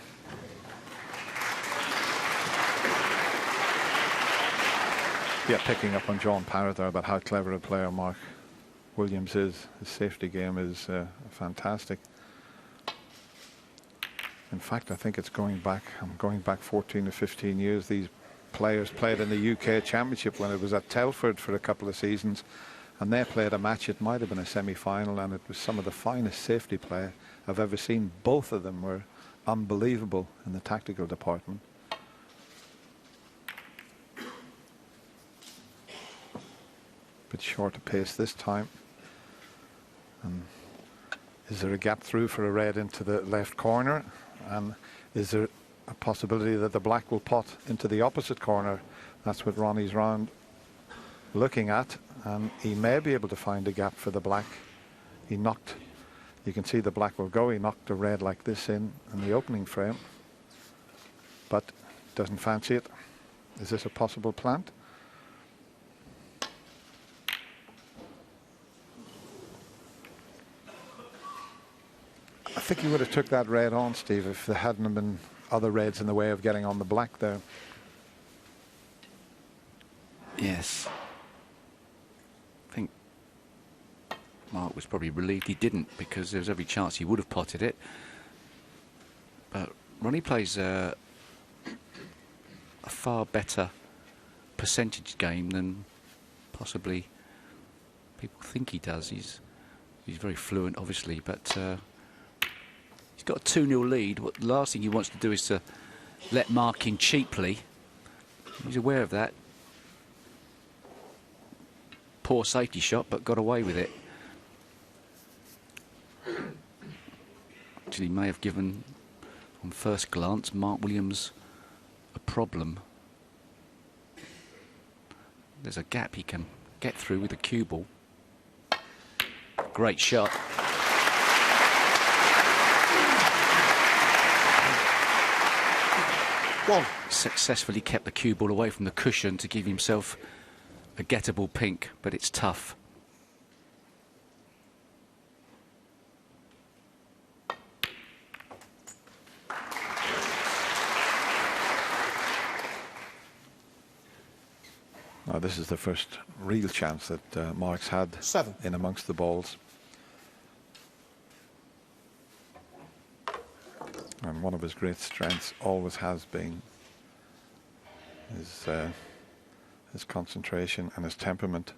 Yeah, picking up on John Parrott there about how clever a player Mark Williams is. His safety game is fantastic. In fact, I think I'm going back 14 to 15 years. These players played in the UK Championship when it was at Telford for a couple of seasons, and they played a match. It might have been a semi-final, and it was some of the finest safety play I've ever seen. Both of them were unbelievable in the tactical department. Bit short of pace this time. And is there a gap through for a red into the left corner? And is there a possibility that the black will pot into the opposite corner? That's what Ronnie's round looking at, and he may be able to find a gap for the black. He knocked, you can see the black will go, he knocked a red like this in the opening frame, but doesn't fancy it. Is this a possible plant? I think he would have took that red on, Steve, if there hadn't been other reds in the way of getting on the black there. Yes. I think Mark was probably relieved he didn't, because there was every chance he would have potted it. But Ronnie plays a far better percentage game than possibly people think he does. He's very fluent, obviously, but he's got a 2-0 lead. What the last thing he wants to do is to let Mark in cheaply. He's aware of that. Poor safety shot, but got away with it. Actually, may have given, on first glance, Mark Williams a problem. There's a gap he can get through with a cue ball. Great shot. One. Successfully kept the cue ball away from the cushion to give himself a gettable pink, but it's tough. Now, this is the first real chance that Mark's had in amongst the balls. And one of his great strengths always has been his concentration and his temperament.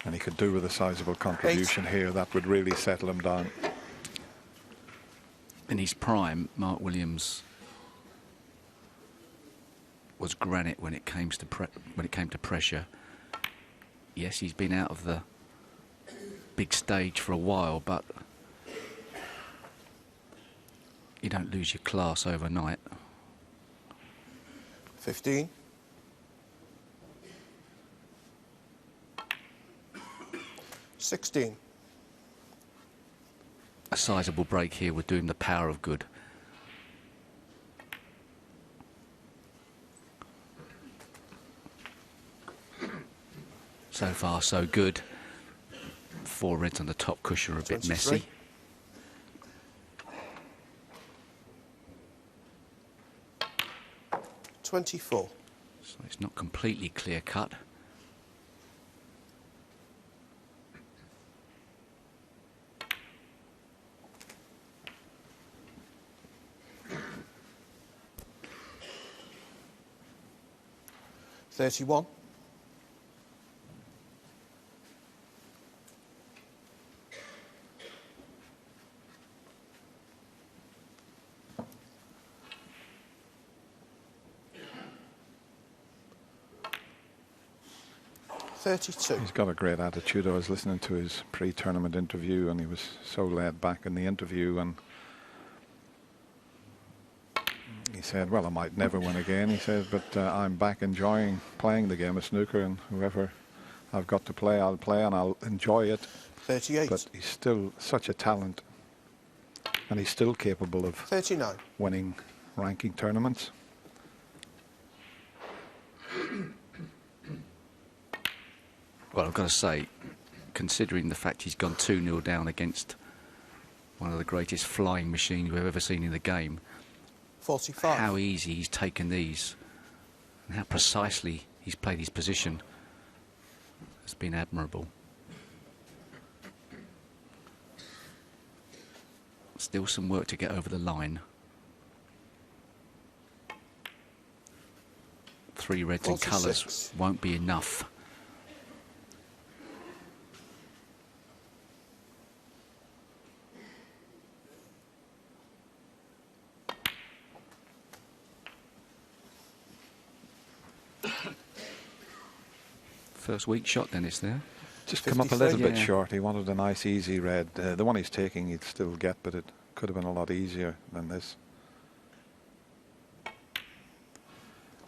And he could do with a sizable contribution here. That would really settle him down. In his prime, Mark Williams was granite when it came to pressure. Yes, he's been out of the big stage for a while, but you don't lose your class overnight. 15. A sizable break here would do him the power of good. So far, so good. 4 reds on the top cushion are a bit 23. messy. .24. So it's not completely clear cut. .31. .32. He's got a great attitude. I was listening to his pre-tournament interview, and he was so laid back in the interview, and he said, well, I might never win again, he said, but I'm back enjoying playing the game of snooker, and whoever I've got to play, I'll play, and I'll enjoy it. 38. But he's still such a talent, and he's still capable of 39. winning ranking tournaments. Well, I've got to say, considering the fact he's gone 2-0 down against one of the greatest flying machines we've ever seen in the game, 45. how easy he's taken these and how precisely he's played his position has been admirable. Still some work to get over the line. 3 reds and 46. colours won't be enough. First weak shot, Dennis, there. Just come up a little bit Yeah. short. He wanted a nice, easy red. The one he's taking, he'd still get, but it could have been a lot easier than this.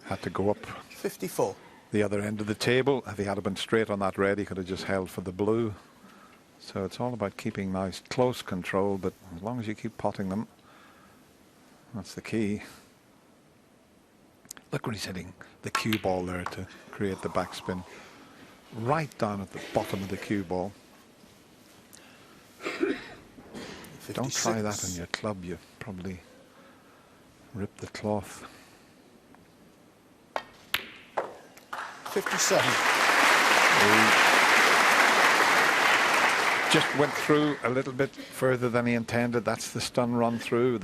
Had to go up 54. the other end of the table. If he had been straight on that red, he could have just held for the blue. So it's all about keeping nice, close control, but as long as you keep potting them, that's the key. Look where he's hitting the cue ball there to create the backspin. Right down at the bottom of the cue ball. Don't try that on your club, you probably rip the cloth. 57. He just went through a little bit further than he intended. That's the stun run through.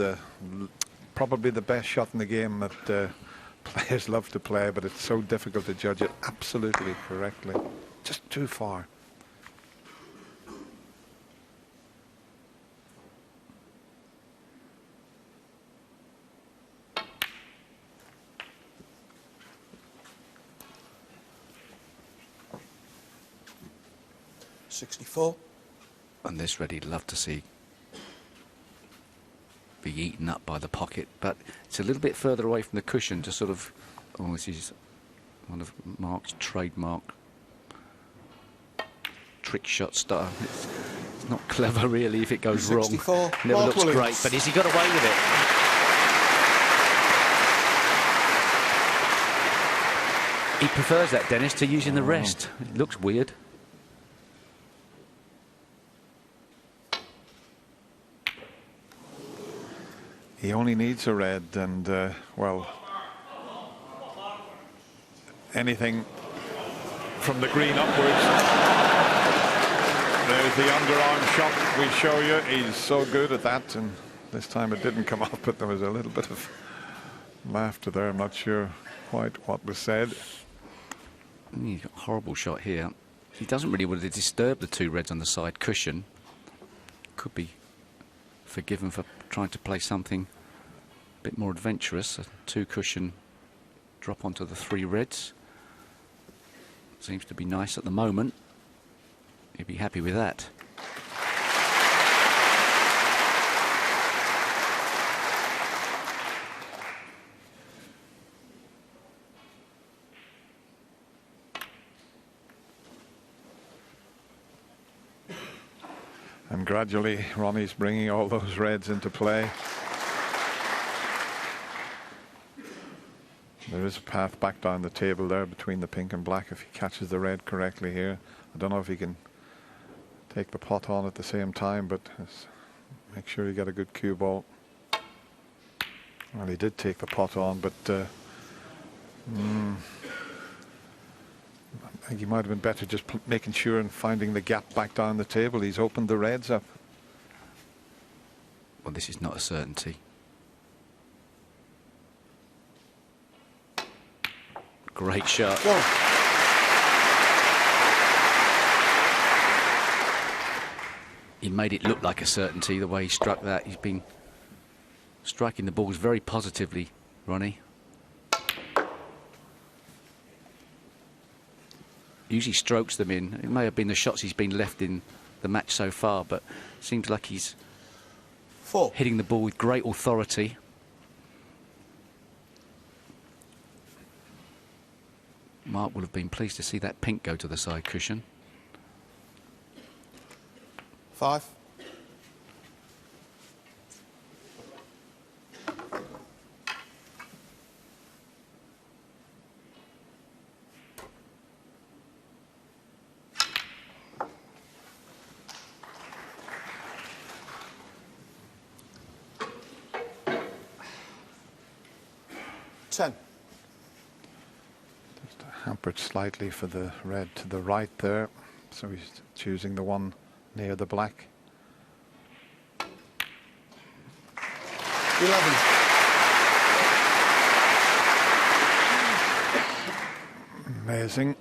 Probably the best shot in the game that players love to play, but it's so difficult to judge it absolutely correctly. Just too far. $64. And this red he'd love to see be eaten up by the pocket, but it's a little bit further away from the cushion to sort of, oh, this is one of Mark's trademark trick shot style. It's not clever really if it goes 64. wrong. Never Mark looks Williams. great, but has he got away with it? He prefers that, Dennis, to using the rest. It looks weird. He only needs a red, and well, anything from the green upwards. There's the underarm shot we show you. He's so good at that, and this time it didn't come off, but there was a little bit of laughter there. I'm not sure quite what was said. He's got a horrible shot here. He doesn't really want to disturb the 2 reds on the side cushion. Could be forgiven for trying to play something a bit more adventurous. A 2 cushion drop onto the 3 reds. Seems to be nice at the moment. He'd be happy with that. And gradually, Ronnie's bringing all those reds into play. There is a path back down the table there between the pink and black if he catches the red correctly here. I don't know if he can take the pot on at the same time, but make sure you get a good cue ball. Well, he did take the pot on, but I think he might have been better just making sure and finding the gap back down the table. He's opened the reds up. Well, this is not a certainty. Great shot. He made it look like a certainty the way he struck that. He's been striking the balls very positively, Ronnie. Usually strokes them in. It may have been the shots he's been left in the match so far, but seems like he's hitting the ball with great authority. Mark will have been pleased to see that pink go to the side cushion. 5. Hampered slightly for the red to the right there, so he's choosing the one near the black. 11. amazing.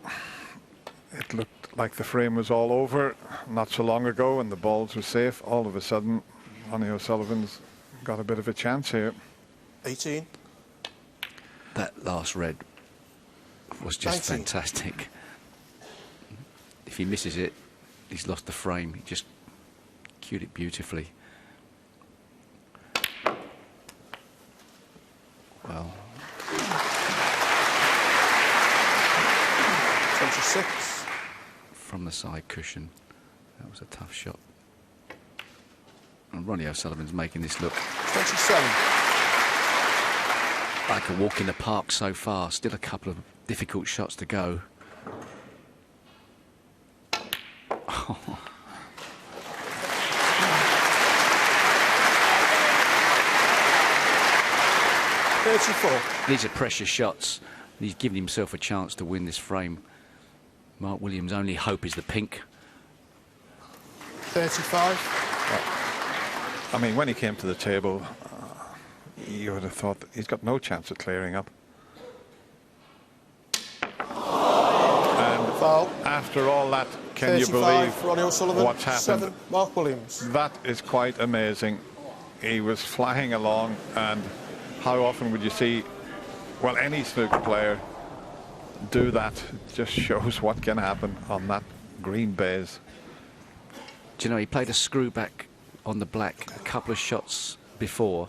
It looked like the frame was all over not so long ago and the balls were safe. All of a sudden, Ronnie O'Sullivan's got a bit of a chance here. 18. That last red was just 19. fantastic. If he misses it, he's lost the frame. He just cued it beautifully. Well. 26. From the side cushion. That was a tough shot. And Ronnie O'Sullivan's making this look 27. like a walk in the park so far. Still a couple of difficult shots to go. Oh. These are precious shots. He's given himself a chance to win this frame. Mark Williams' only hope is the pink. 35. I mean, when he came to the table, you would have thought that he's got no chance of clearing up. And foul. After all that, can you 35, believe Ronnie O'Sullivan, what's happened? 7, Mark Williams. That is quite amazing. He was flying along, and how often would you see, well, any snooker player do that? It just shows what can happen on that green baize. Do you know, he played a screw back on the black a couple of shots before,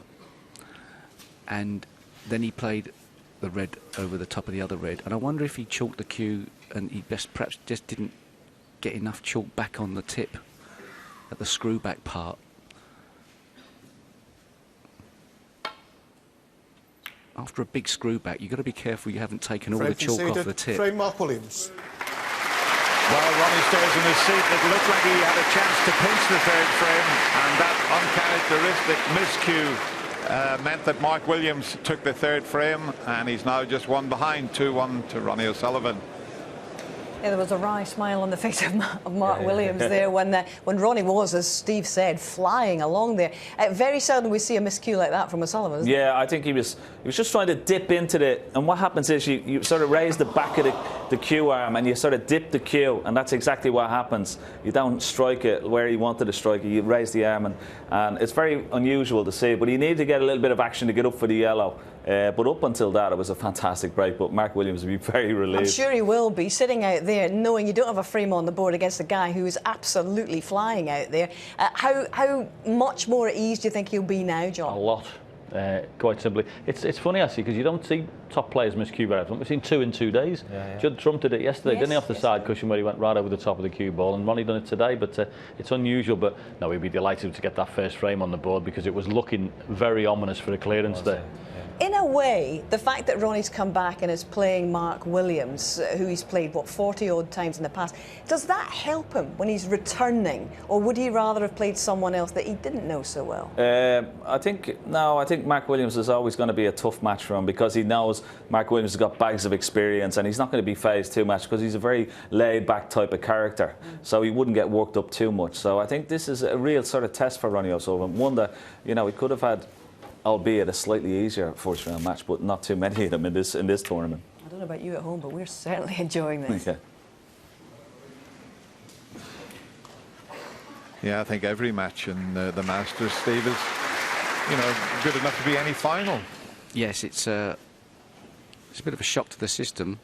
and then he played the red over the top of the other red, and I wonder if he chalked the cue and he perhaps just didn't get enough chalk back on the tip at the screw back part. After a big screw back, you've got to be careful you haven't taken all the chalk off the tip. Frame Mark Williams. Well, Ronnie stays in his seat. It looked like he had a chance to pinch the third frame, and that uncharacteristic miscue meant that Mark Williams took the third frame, and he's now just one behind, 2-1 to Ronnie O'Sullivan. Yeah, there was a wry smile on the face of Mark Williams there when Ronnie was, as Steve said, flying along there. Very seldom we see a miscue like that from O'Sullivan, isn't it? Yeah, I think he was just trying to dip into the... And what happens is you sort of raise the back of the cue arm and you sort of dip the cue, and that's exactly what happens. You don't strike it where you wanted to strike it, you raise the arm, and it's very unusual to see, but he needed to get a little bit of action to get up for the yellow. But up until that, it was a fantastic break, but Mark Williams would be very relieved. I'm sure he will be, sitting out there knowing you don't have a frame on the board against a guy who is absolutely flying out there. How much more at ease do you think he'll be now, John? A lot. Quite simply. It's funny, actually, because you don't see top players miss cue very often. We've seen 2 in 2 days. Judd Trump did it yesterday, didn't he, off the side cushion where he went right over the top of the cue ball, and Ronnie done it today, but it's unusual. But no, he'd be delighted to get that first frame on the board because it was looking very ominous for a clearance there. In a way, the fact that Ronnie's come back and is playing Mark Williams, who he's played, 40-odd times in the past, does that help him when he's returning? Or would he rather have played someone else that he didn't know so well? I think Mark Williams is always going to be a tough match for him because he knows Mark Williams has got bags of experience and he's not going to be phased too much because he's a very laid-back type of character. So he wouldn't get worked up too much. So I think this is a real sort of test for Ronnie O'Sullivan. One that, you know, he could have had, albeit a slightly easier first round match, but not too many of them in this tournament. I don't know about you at home, but we're certainly enjoying this. Yeah, I think every match in the Masters, Steve, is, you know, good enough to be any final. Yes, it's a bit of a shock to the system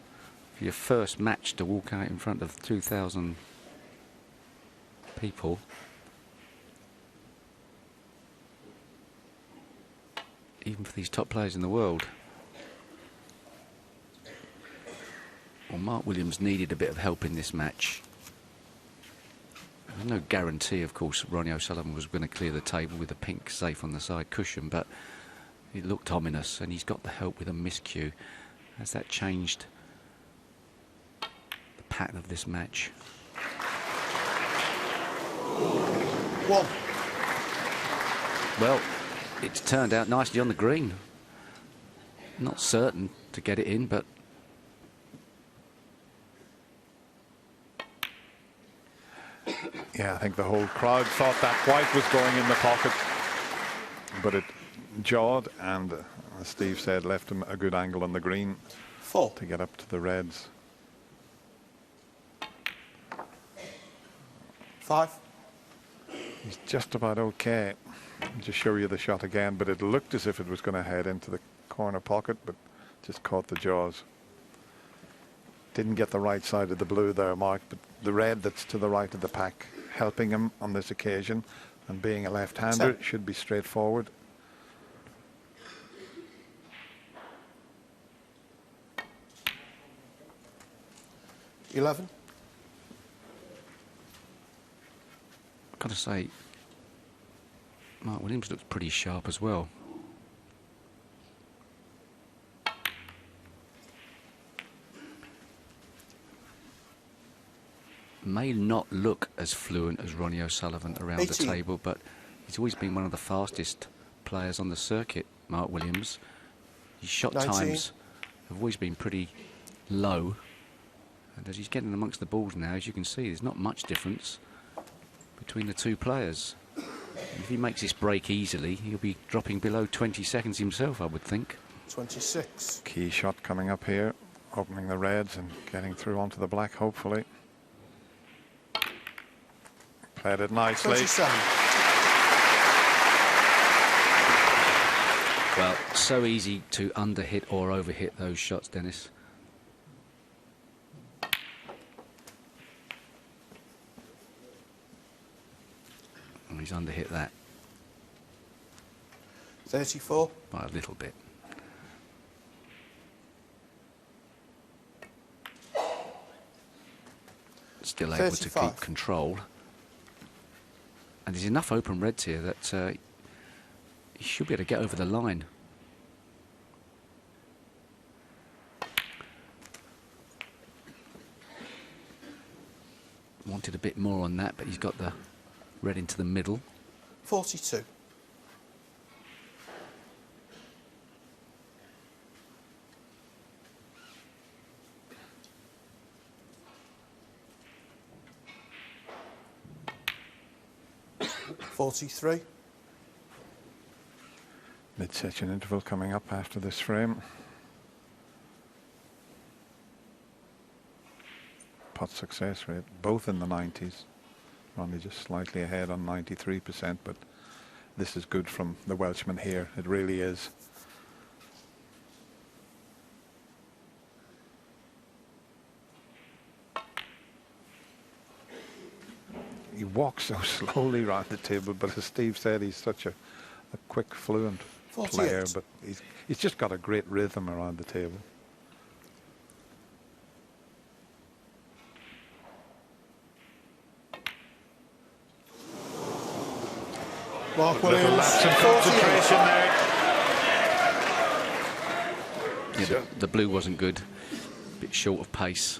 for your first match to walk out in front of 2,000 people. Even for these top players in the world. Well, Mark Williams needed a bit of help in this match. There's no guarantee, of course, Ronnie O'Sullivan was going to clear the table with a pink safe on the side cushion, but it looked ominous, and he's got the help with a miscue. Has that changed the pattern of this match? One. Well, it's turned out nicely on the green. Not certain to get it in, but Yeah, I think the whole crowd thought that white was going in the pocket, but it jawed and, as Steve said, left him a good angle on the green to get up to the reds. 5. He's just about okay. I'll just show you the shot again, but it looked as if it was going to head into the corner pocket, but just caught the jaws. Didn't get the right side of the blue there, Mark, but the red that's to the right of the pack helping him on this occasion, and being a left-hander should be straightforward. $11. I've got to say, Mark Williams looks pretty sharp as well. May not look as fluent as Ronnie O'Sullivan around 18. the table, but he's always been one of the fastest players on the circuit, Mark Williams. His shot 19. times have always been pretty low, and as he's getting amongst the balls now, as you can see, there's not much difference between the two players. And if he makes this break easily, he'll be dropping below 20 seconds himself, I would think. 26. Key shot coming up here, opening the reds and getting through onto the black, hopefully. Played it nicely. 27. Well, so easy to underhit or overhit those shots, Dennis. And he's underhit that 34. by a little bit. Still able to 35. keep control. And there's enough open reds here that he should be able to get over the line. Wanted a bit more on that, but he's got the red into the middle. 42. $43. Mid-section interval coming up after this frame. Putt success rate, both in the 90s. Ronnie just slightly ahead on 93%, but this is good from the Welshman here. It really is. He walks so slowly around the table, but as Steve said, he's such a quick, fluent 48. player, but he's just got a great rhythm around the table. Mark Little Williams. lapse in 48. concentration there. Yeah, the blue wasn't good. A bit short of pace.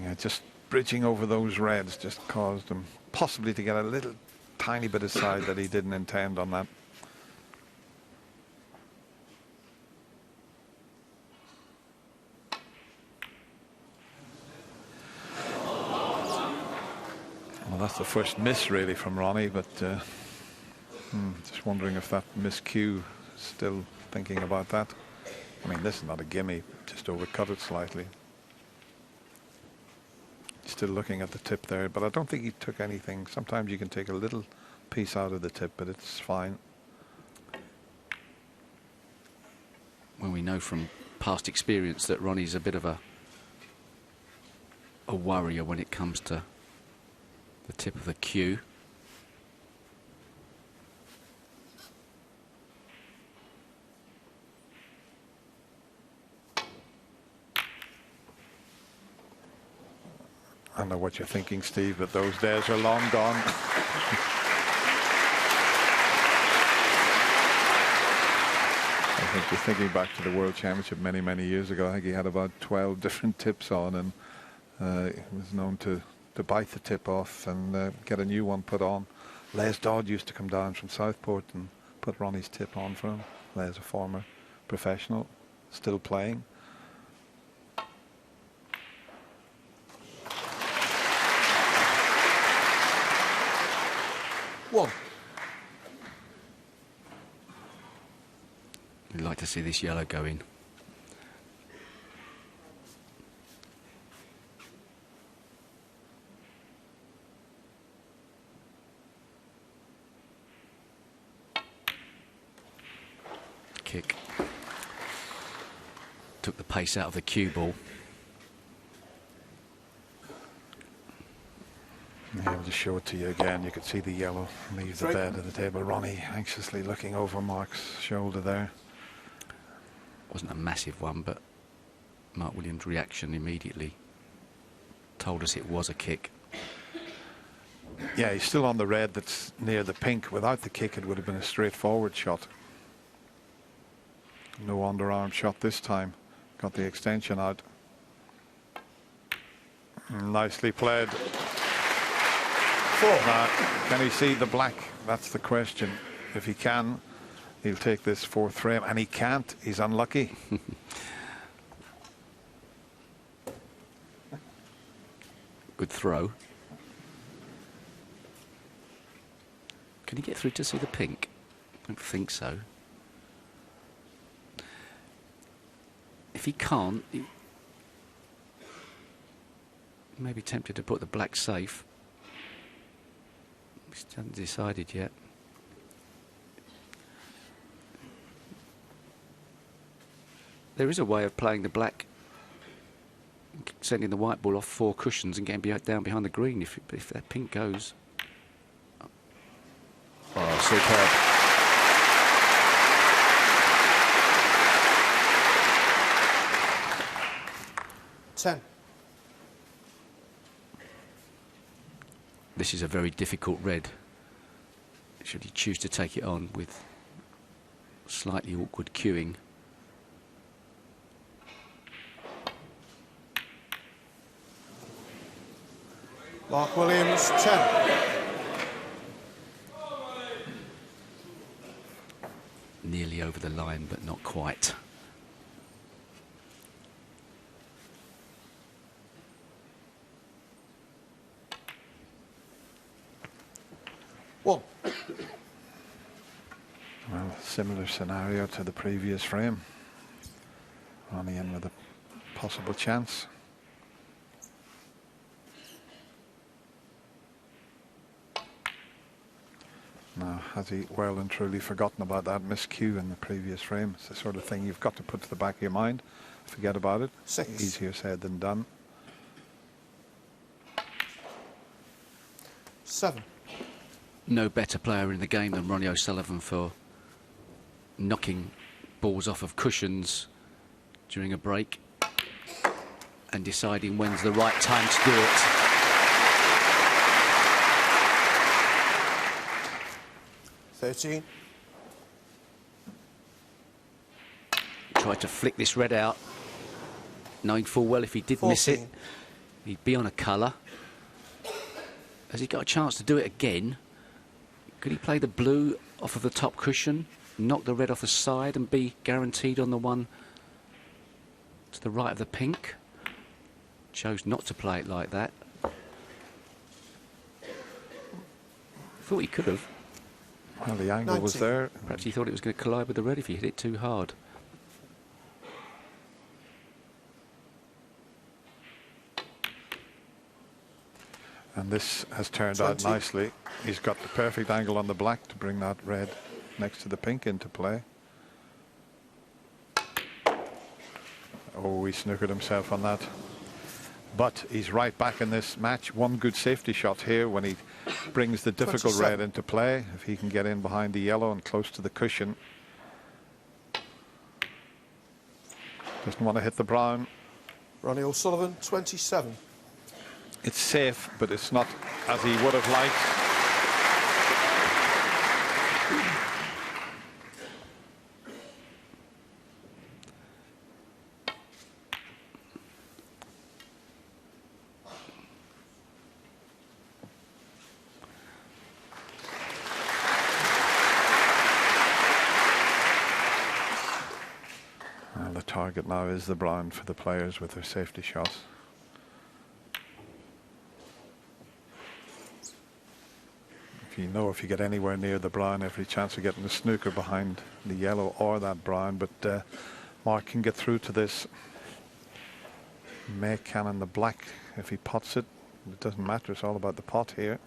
Yeah, just bridging over those reds just caused him possibly to get a little tiny bit of side that he didn't intend on that. Well, that's the first miss really from Ronnie, but just wondering if that miscue, still thinking about that. I mean, this is not a gimme, just overcut it slightly. Still looking at the tip there, but I don't think he took anything. Sometimes you can take a little piece out of the tip, but it's fine. Well, we know from past experience that Ronnie's a bit of a worrier when it comes to the tip of the cue. I know what you're thinking, Steve, but those days are long gone. I think you're thinking back to the World Championship many, many years ago. I think he had about 12 different tips on, and he was known to bite the tip off and get a new one put on. Les Dodd used to come down from Southport and put Ronnie's tip on for him. Les, a former professional, still playing. One. We'd like to see this yellow go in. took the pace out of the cue ball. Yeah, I'll just show it to you again. You could see the yellow leave the bed of the table. Ronnie anxiously looking over Mark's shoulder there. Wasn't a massive one, but Mark Williams' reaction immediately told us it was a kick. Yeah, he's still on the red that's near the pink. Without the kick, it would have been a straightforward shot. No underarm shot this time. Got the extension out. Nicely played. Now, can he see the black? That's the question. If he can, he'll take this fourth frame, and he can't. He's unlucky. Good throw. Can he get through to see the pink? I don't think so. If he can't, he may be tempted to put the black safe. He hasn't decided yet. There is a way of playing the black, sending the white ball off 4 cushions and getting down behind the green if that pink goes. Oh, superb. This is a very difficult red. Should he choose to take it on with slightly awkward cueing. Mark Williams, 10. Nearly over the line, but not quite. Well, similar scenario to the previous frame. Ronnie in with a possible chance. Now, has he well and truly forgotten about that miscue in the previous frame? It's the sort of thing you've got to put to the back of your mind. Forget about it. 6. Easier said than done. 7. No better player in the game than Ronnie O'Sullivan for knocking balls off of cushions during a break and deciding when's the right time to do it. $13. Tried to flick this red out, knowing full well if he did 14. miss it, he'd be on a colour. Has he got a chance to do it again? Could he play the blue off of the top cushion, knock the red off the side and be guaranteed on the one to the right of the pink? Chose not to play it like that. Thought he could have. Well, the angle was there. Perhaps he thought it was going to collide with the red if he hit it too hard. And this has turned 20. out nicely. He's got the perfect angle on the black to bring that red next to the pink into play. Oh, he snookered himself on that. But he's right back in this match. One good safety shot here when he brings the difficult 27. red into play. If he can get in behind the yellow and close to the cushion. Doesn't want to hit the brown. Ronnie O'Sullivan, 27. It's safe, but it's not as he would have liked. And the target now is the brown for the players with their safety shots. If you get anywhere near the brown, every chance of getting a snooker behind the yellow or that brown. But Mark can get through to this. May cannon the black if he pots it. It doesn't matter. It's all about the pot here.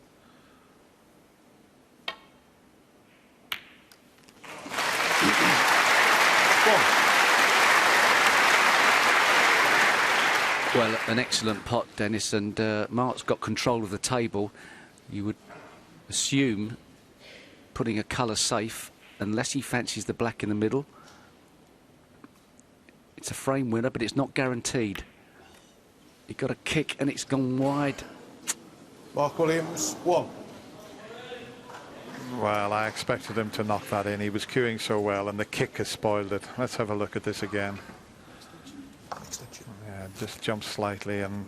Well, an excellent pot, Dennis, and Mark's got control of the table. You would assume putting a colour safe, unless he fancies the black in the middle. It's a frame winner, but it's not guaranteed. He got a kick and it's gone wide. Mark Williams, 1. Well, I expected him to knock that in. He was cueing so well, and the kick has spoiled it. Let's have a look at this again. Yeah, just jumped slightly, and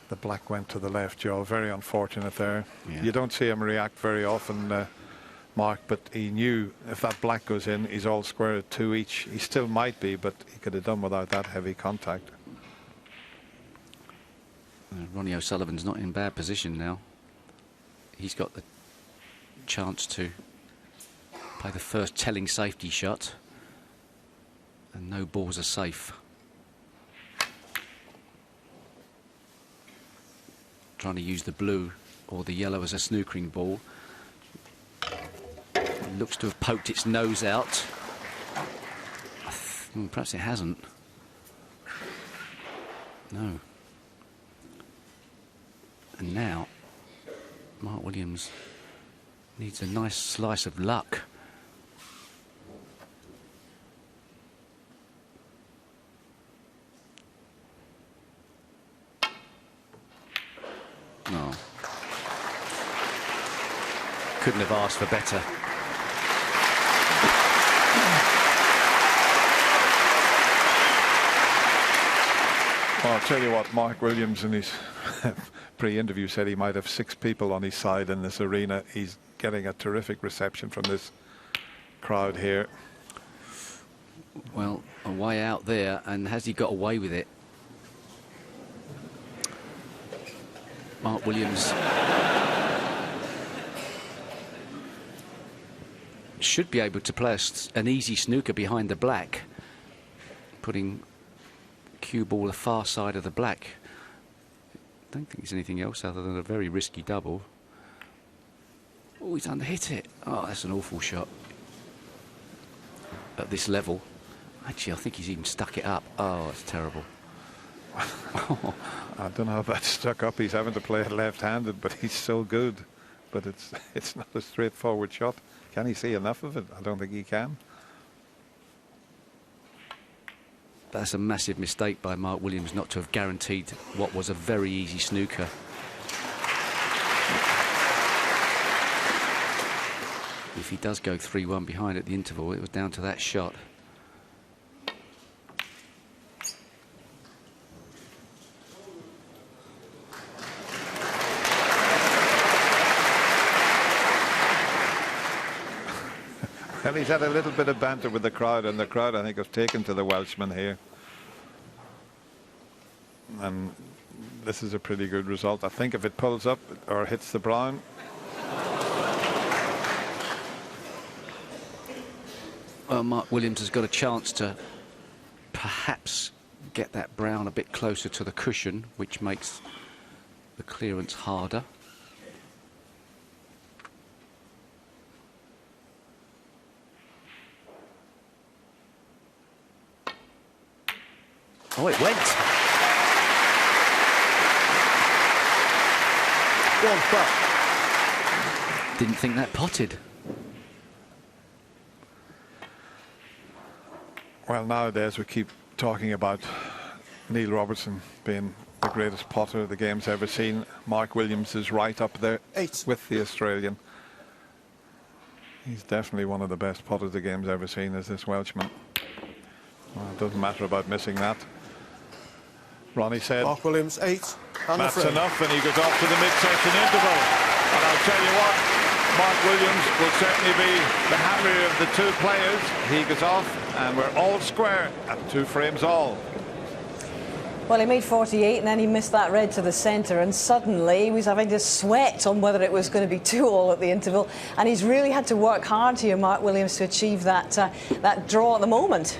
the black went to the left, Joe. Very unfortunate there. Yeah. You don't see him react very often, Mark, but he knew if that black goes in, he's all square at 2 each. He still might be, but he could have done without that heavy contact. Ronnie O'Sullivan's not in bad position now. He's got the chance to play the first telling safety shot, and no balls are safe. Trying to use the blue or the yellow as a snookering ball. It looks to have poked its nose out. Perhaps it hasn't. No. And now Mark Williams needs a nice slice of luck. No. Couldn't have asked for better. Well, I'll tell you what, Mark Williams in his pre-interview said he might have 6 people on his side in this arena. He's getting a terrific reception from this crowd here. Well, a way out there, and has he got away with it? Mark Williams should be able to play an easy snooker behind the black, putting cue ball the far side of the black. I don't think it's anything else other than a very risky double. Oh, he's underhit it. Oh, that's an awful shot at this level. Actually, I think he's even stuck it up. Oh, that's terrible. I don't know if that's stuck up. He's having to play it left-handed, but he's so good. But it's not a straightforward shot. Can he see enough of it? I don't think he can. That's a massive mistake by Mark Williams not to have guaranteed what was a very easy snooker. If he does go 3-1 behind at the interval, it was down to that shot. Well, he's had a little bit of banter with the crowd, and the crowd, I think, have taken to the Welshman here. And this is a pretty good result. I think if it pulls up or hits the brown. Well, Mark Williams has got a chance to perhaps get that brown a bit closer to the cushion, which makes the clearance harder. Oh, it went. Didn't think that potted. Well, nowadays we keep talking about Neil Robertson being the greatest potter the game's ever seen. Mark Williams is right up there with the Australian. He's definitely one of the best potters the game's ever seen, is this Welshman. Well, it doesn't matter about missing that. Ronnie said Mark Williams, 8. That's enough, and he goes off to the mid-session interval. And I'll tell you what, Mark Williams will certainly be the happier of the 2 players. He goes off, and we're all square at 2 frames all. Well, he made 48 and then he missed that red to the centre, and suddenly he was having to sweat on whether it was going to be 2-all at the interval, and he's really had to work hard here, Mark Williams, to achieve that that draw at the moment.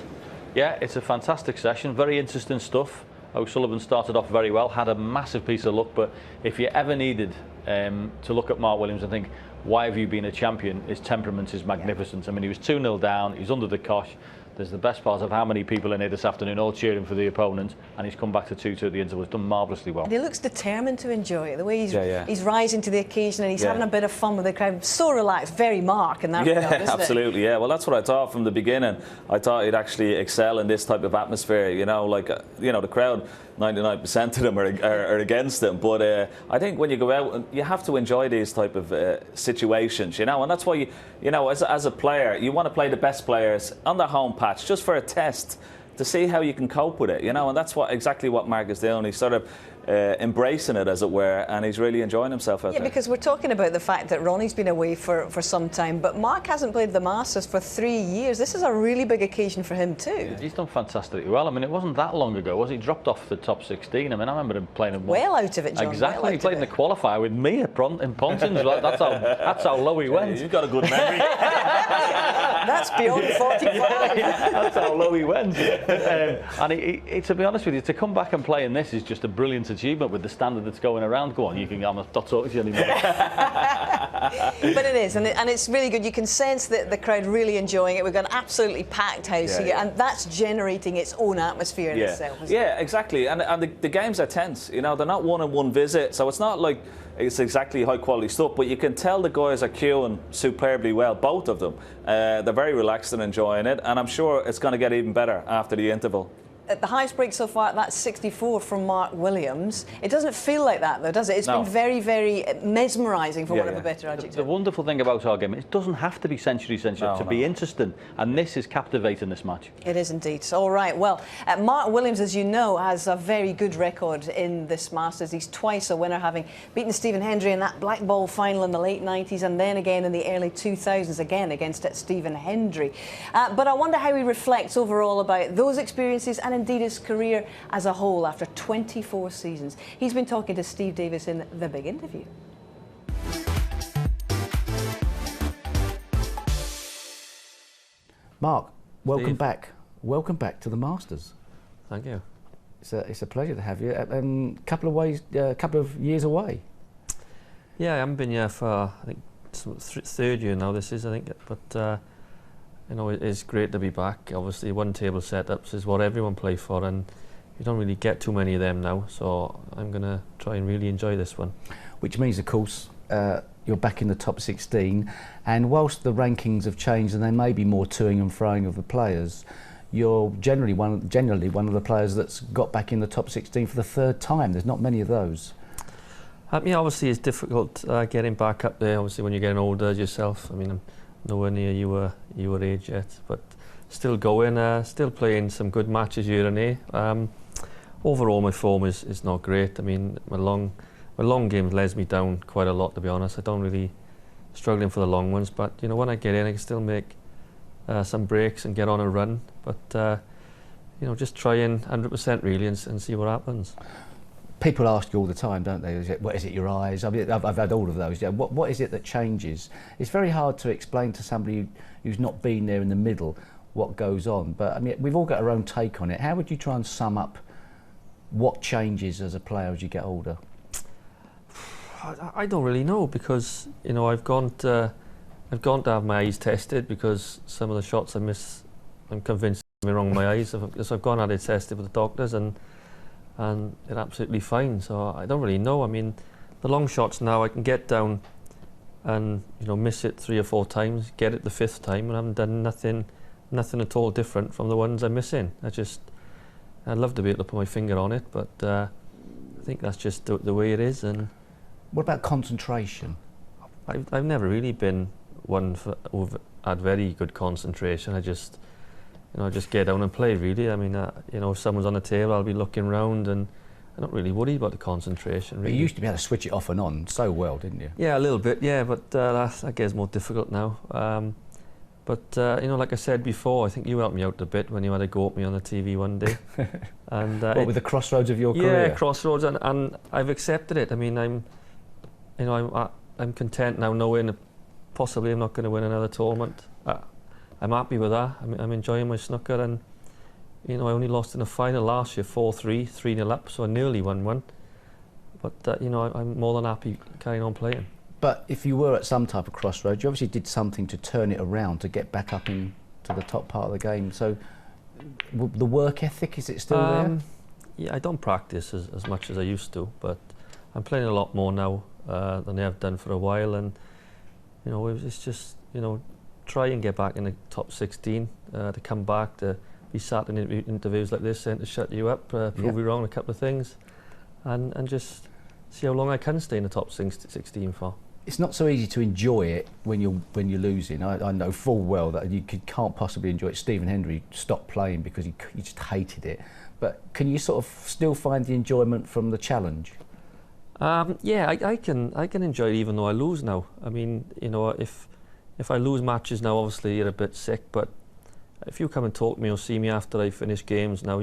Yeah, it's a fantastic session, very interesting stuff. O'Sullivan started off very well, had a massive piece of luck, but if you ever needed to look at Mark Williams and think, why have you been a champion, his temperament is magnificent. I mean, he was 2-0 down, he's under the cosh, There's the best part of how many people in here this afternoon all cheering for the opponent, and he's come back to 2-2 at the interval. He's done marvellously well. And he looks determined to enjoy it. The way he's Yeah. rising to the occasion and he's having a bit of fun with the crowd. So relaxed, very Mark in that regard, isn't absolutely. it? Yeah, well, that's what I thought from the beginning. I thought he'd actually excel in this type of atmosphere. You know, like the crowd, 99% of them are against him. But I think when you go out, you have to enjoy these type of situations. You know, and that's why as a player, you want to play the best players on the home patch just for a test to see how you can cope with it. You know, and that's exactly what Mark is doing. He's sort of embracing it, as it were, and he's really enjoying himself out there. Yeah, because we're talking about the fact that Ronnie's been away for some time, but Mark hasn't played the Masters for 3 years. This is a really big occasion for him too. He's done fantastically well. I mean, it wasn't that long ago, was he? Dropped off the top 16. I mean, I remember him playing well out of it, John. Exactly. He played in the qualifier with me in Pontins. That's how low he went. You've got a good memory. That's beyond 45. That's how low he went. And to be honest with you, to come back and play in this is just a brilliant achievement with the standard that's going around. Go on, I'm not talking to you anymore. But it is, and it's really good. You can sense that the crowd really enjoying it. We've got an absolutely packed house here, and that's generating its own atmosphere in itself. Yeah, exactly. And the games are tense. You know, they're not one-on-one visit, so it's not like it's exactly high-quality stuff. But you can tell the guys are queuing superbly well, both of them. They're very relaxed and enjoying it, and I'm sure it's going to get even better after the interval. At the highest break so far, that's 64 from Mark Williams. It doesn't feel like that, though, does it? It's been very, very mesmerising, for want of a better adjective. The wonderful thing about our game, it doesn't have to be century to be interesting, and this is captivating, this match. It is indeed. All right, well, Mark Williams, as you know, has a very good record in this Masters. He's twice a winner, having beaten Stephen Hendry in that black ball final in the late 90s, and then again in the early 2000s, again against Stephen Hendry. But I wonder how he reflects overall about those experiences and indeed his career as a whole after 24 seasons. He's been talking to Steve Davis in The Big Interview. Mark, welcome back. Welcome back to the Masters. Thank you. It's a pleasure to have you. Couple of years away. Yeah, I haven't been here for I think third year now. This is, I think, but. You know, it is great to be back. Obviously, one table setups is what everyone plays for, and you don't really get too many of them now. So I'm going to try and really enjoy this one. Which means, of course, you're back in the top 16. And whilst the rankings have changed and there may be more toing and froing of the players, you're generally one of the players that's got back in the top 16 for the third time. There's not many of those. Yeah, obviously it's difficult getting back up there. Obviously, when you're getting older yourself. I mean, I'm nowhere near your age yet, but still going, still playing some good matches here and there. Overall, my form is not great. I mean, my long games lets me down quite a lot, to be honest. I don't really struggling for the long ones, but you know, when I get in, I can still make some breaks and get on a run. But you know, just trying 100% really and see what happens. People ask you all the time, don't they? What is it, your eyes? I mean, I've had all of those. Yeah. What is it that changes? It's very hard to explain to somebody who's not been there in the middle what goes on. But I mean, we've all got our own take on it. How would you try and sum up what changes as a player as you get older? I don't really know, because you know I've gone to have my eyes tested, because some of the shots I miss, I'm convinced me wrong with my eyes. So I've gone and had it tested with the doctors, and they're absolutely fine. So I don't really know. I mean, the long shots now I can get down and you know miss it 3 or 4 times, get it the 5th time, and I haven't done nothing at all different from the ones I'm missing. I'd love to be able to put my finger on it, but I think that's just the way it is. And what about concentration? I've never really been one who've had very good concentration. I just get down and play, really. I mean, you know, if someone's on the table, I'll be looking round, and I'm not really worried about the concentration, really. But you used to be able to switch it off and on so well, didn't you? Yeah, a little bit, yeah, but that gets more difficult now. But you know, like I said before, I think you helped me out a bit when you had a go at me on the TV one day. And with the crossroads of your career? Yeah, crossroads, and I've accepted it. I mean, I'm content now, knowing that possibly I'm not going to win another tournament. I'm happy with that. I'm enjoying my snooker, and you know, I only lost in a final last year, 4-3, 3-0 up, so I nearly won one. But you know, I'm more than happy carrying on playing. But if you were at some type of crossroads, you obviously did something to turn it around to get back up in to the top part of the game. So the work ethic, is it still there? Yeah, I don't practice as much as I used to, but I'm playing a lot more now than I have done for a while, and you know, it's just, you know, try and get back in the top 16, to come back, to be sat in interviews like this and to shut you up, prove you wrong on a couple of things, and just see how long I can stay in the top 16 for. It's not so easy to enjoy it when you're losing. I know full well that you can't possibly enjoy it. Stephen Hendry stopped playing because he just hated it. But can you sort of still find the enjoyment from the challenge? Yeah, I can enjoy it even though I lose now. I mean, you know, if I lose matches now, obviously you're a bit sick, but if you come and talk to me or see me after I finish games now,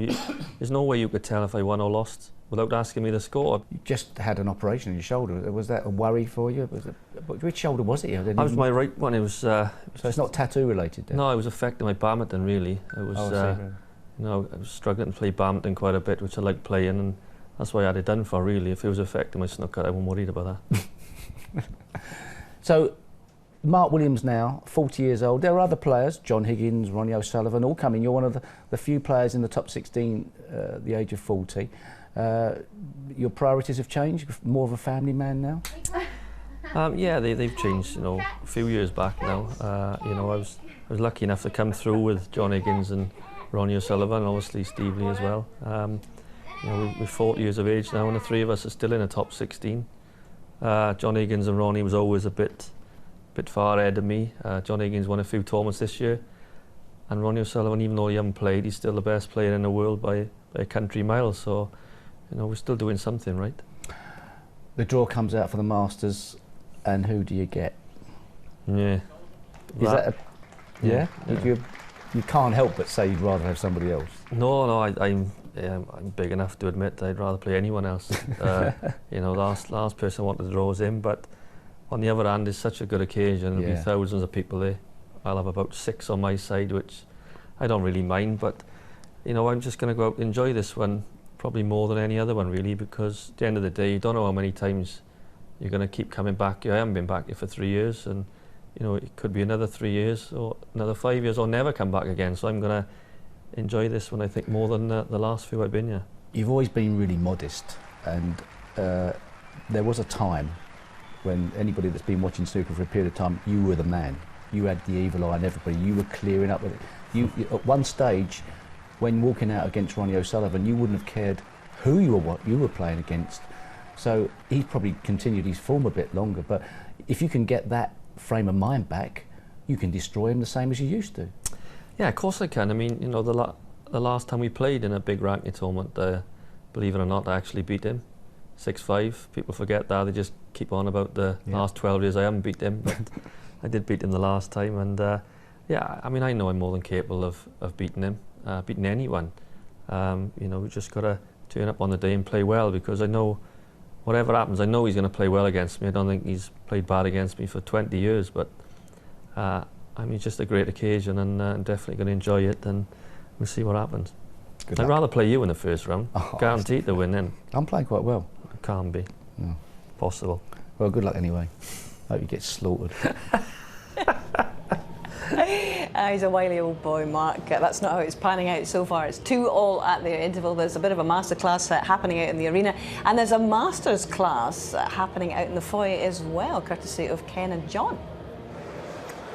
there's no way you could tell if I won or lost without asking me the score. You just had an operation on your shoulder. Was that a worry for you? Which shoulder was it? That was my right one. It was. So it's not tattoo related then? No, it was affecting my badminton really. It was. You know, I was struggling to play badminton quite a bit, which I like playing, and that's why I had it done for really. If it was affecting my snooker, I wasn't worried about that. So, Mark Williams now, 40 years old. There are other players, John Higgins, Ronnie O'Sullivan, all coming. You're one of the few players in the top 16 at the age of 40. Your priorities have changed? More of a family man now? Yeah, they've changed. You know, a few years back now. You know, I was lucky enough to come through with John Higgins and Ronnie O'Sullivan, and obviously Steve Lee as well. You know, we're 40 years of age now, and the three of us are still in the top 16. John Higgins and Ronnie was always a bit far ahead of me. John Higgins won a few tournaments this year, and Ronnie O'Sullivan, even though he hasn't played, he's still the best player in the world by a country mile. So, you know, we're still doing something right. The draw comes out for the Masters, and who do you get? Yeah. Is that yeah? You can't help but say you'd rather have somebody else. No, I'm big enough to admit that I'd rather play anyone else. You know, last person I wanted to draw was him, but on the other hand, it's such a good occasion. There'll be thousands of people there. I'll have about 6 on my side, which I don't really mind, but you know, I'm just going to go out and enjoy this one, probably more than any other one really, because at the end of the day, you don't know how many times you're going to keep coming back. I haven't been back here for 3 years, and you know, it could be another 3 years or another 5 years or never come back again. So I'm going to enjoy this one, I think, more than the last few I've been here. You've always been really modest, and there was a time when anybody that's been watching snooker for a period of time, you were the man. You had the evil eye on everybody. You were clearing up with it. You at one stage, when walking out against Ronnie O'Sullivan, you wouldn't have cared who you were playing against. So he's probably continued his form a bit longer, but if you can get that frame of mind back, you can destroy him the same as you used to. Yeah, of course I can. I mean, you know, the last time we played in a big ranking tournament, believe it or not, I actually beat him 6-5. People forget that. They just keep on about the last 12 years I haven't beat him, but I did beat him the last time, and yeah, I mean, I know I'm more than capable of beating him, beating anyone. You know, we just got to turn up on the day and play well, because I know whatever happens, I know he's going to play well against me. I don't think he's played bad against me for 20 years, but I mean, it's just a great occasion, and I'm definitely going to enjoy it, and we'll see what happens. I'd rather play you in the first round. Guaranteed to win then. I'm playing quite well. It can't be. No. Possible. Well, good luck anyway. Hope you get slaughtered. He's a wily old boy, Mark. That's not how it's panning out so far. It's 2-all at the interval. There's a bit of a masterclass happening out in the arena, and there's a masters class happening out in the foyer as well, courtesy of Ken and John.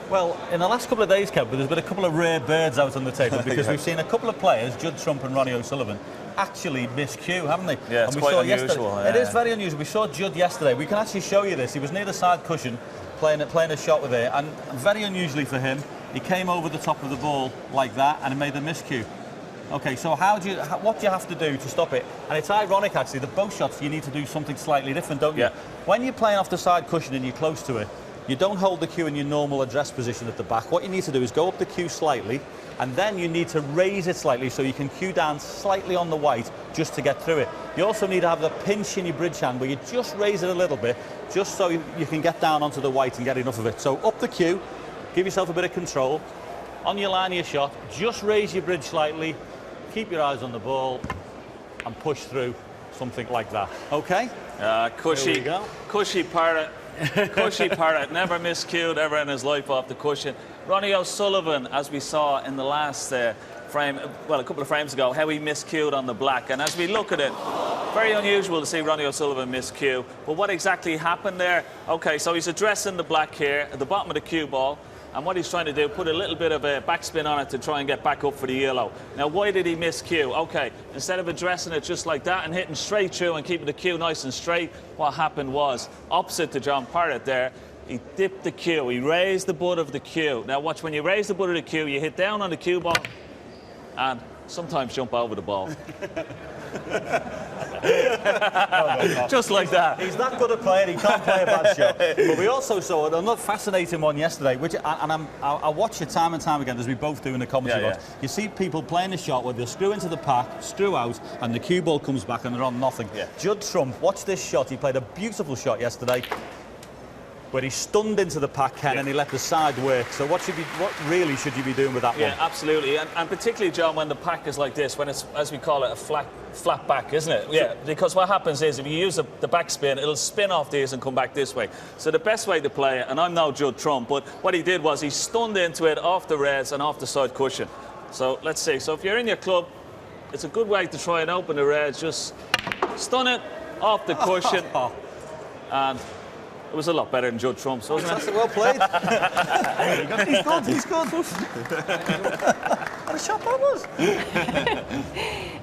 Well, in the last couple of days, Kev, there's been a couple of rare birds out on the table, because we've seen a couple of players, Judd Trump and Ronnie O'Sullivan, actually miss cue, haven't they? Yeah, it's quite unusual. It is very unusual. We saw Judd yesterday. We can actually show you this. He was near the side cushion, playing a shot with it, and very unusually for him, he came over the top of the ball like that, and it made a miscue. Okay, so what do you have to do to stop it? And it's ironic, actually, that both shots you need to do something slightly different, don't you? Yeah. When you're playing off the side cushion and you're close to it, you don't hold the cue in your normal address position at the back. What you need to do is go up the cue slightly, and then you need to raise it slightly so you can cue down slightly on the white just to get through it. You also need to have the pinch in your bridge hand where you just raise it a little bit, just so you can get down onto the white and get enough of it. So up the cue, give yourself a bit of control. On your line of your shot, just raise your bridge slightly, keep your eyes on the ball, and push through something like that. Okay? Cushy parrot. Cushy parrot, never miscued ever in his life off the cushion. Ronnie O'Sullivan, as we saw in the last frame, well, a couple of frames ago, how he miscued on the black. And as we look at it, very unusual to see Ronnie O'Sullivan miscue. But what exactly happened there? Okay, so he's addressing the black here at the bottom of the cue ball. And what he's trying to do, put a little bit of a backspin on it to try and get back up for the yellow. Now, why did he miss cue? Okay, instead of addressing it just like that and hitting straight through and keeping the cue nice and straight, what happened was, opposite to John Parrott there, he dipped the cue. He raised the butt of the cue. Now, watch, when you raise the butt of the cue, you hit down on the cue ball and sometimes jump over the ball. Just like that. He's that good a player, he can't play a bad shot. But we also saw another fascinating one yesterday, which I watch it time and time again, as we both do in the commentary box. You see people playing a shot where they'll screw into the pack, screw out, and the cue ball comes back and they're on nothing. Judd Trump, watch this shot. He played a beautiful shot yesterday, where he stunned into the pack, Ken, and he let the side work. So what really should you be doing with that one? Yeah, absolutely. And particularly, John, when the pack is like this, when it's, as we call it, a flat back, isn't it? Yeah, because what happens is if you use the backspin, it'll spin off these and come back this way. So the best way to play it, and I'm no Judd Trump, but what he did was he stunned into it off the reds and off the side cushion. So let's see. So if you're in your club, it's a good way to try and open the reds. Just stun it off the cushion. And it was a lot better than Judd Trump's, wasn't it? Well played. He's good. What a shot that was.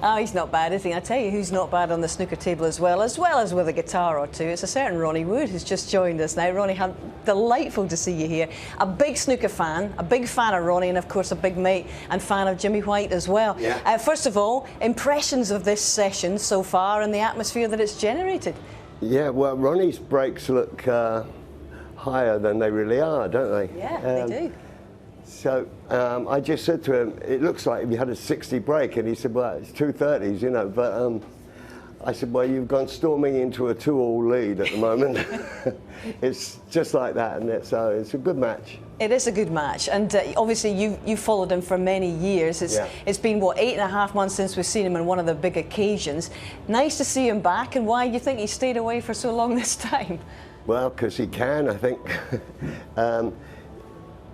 Oh, he's not bad, is he? I tell you who's not bad on the snooker table as well as with a guitar or two. It's a certain Ronnie Wood who's just joined us now. Ronnie, how delightful to see you here. A big snooker fan, a big fan of Ronnie, and of course a big mate and fan of Jimmy White as well. Yeah. First of all, impressions of this session so far and the atmosphere that it's generated. Yeah, well, Ronnie's breaks look higher than they really are, don't they? Yeah, they do. So I just said to him, it looks like if you had a 60 break, and he said, well, it's 230s, you know, but I said, well, you've gone storming into a 2-all lead at the moment. It's just like that, and so it's a good match. It is a good match, and obviously you've followed him for many years. It's been, what, 8.5 months since we've seen him on one of the big occasions. Nice to see him back, and why do you think he stayed away for so long this time? Well, because he can, I think.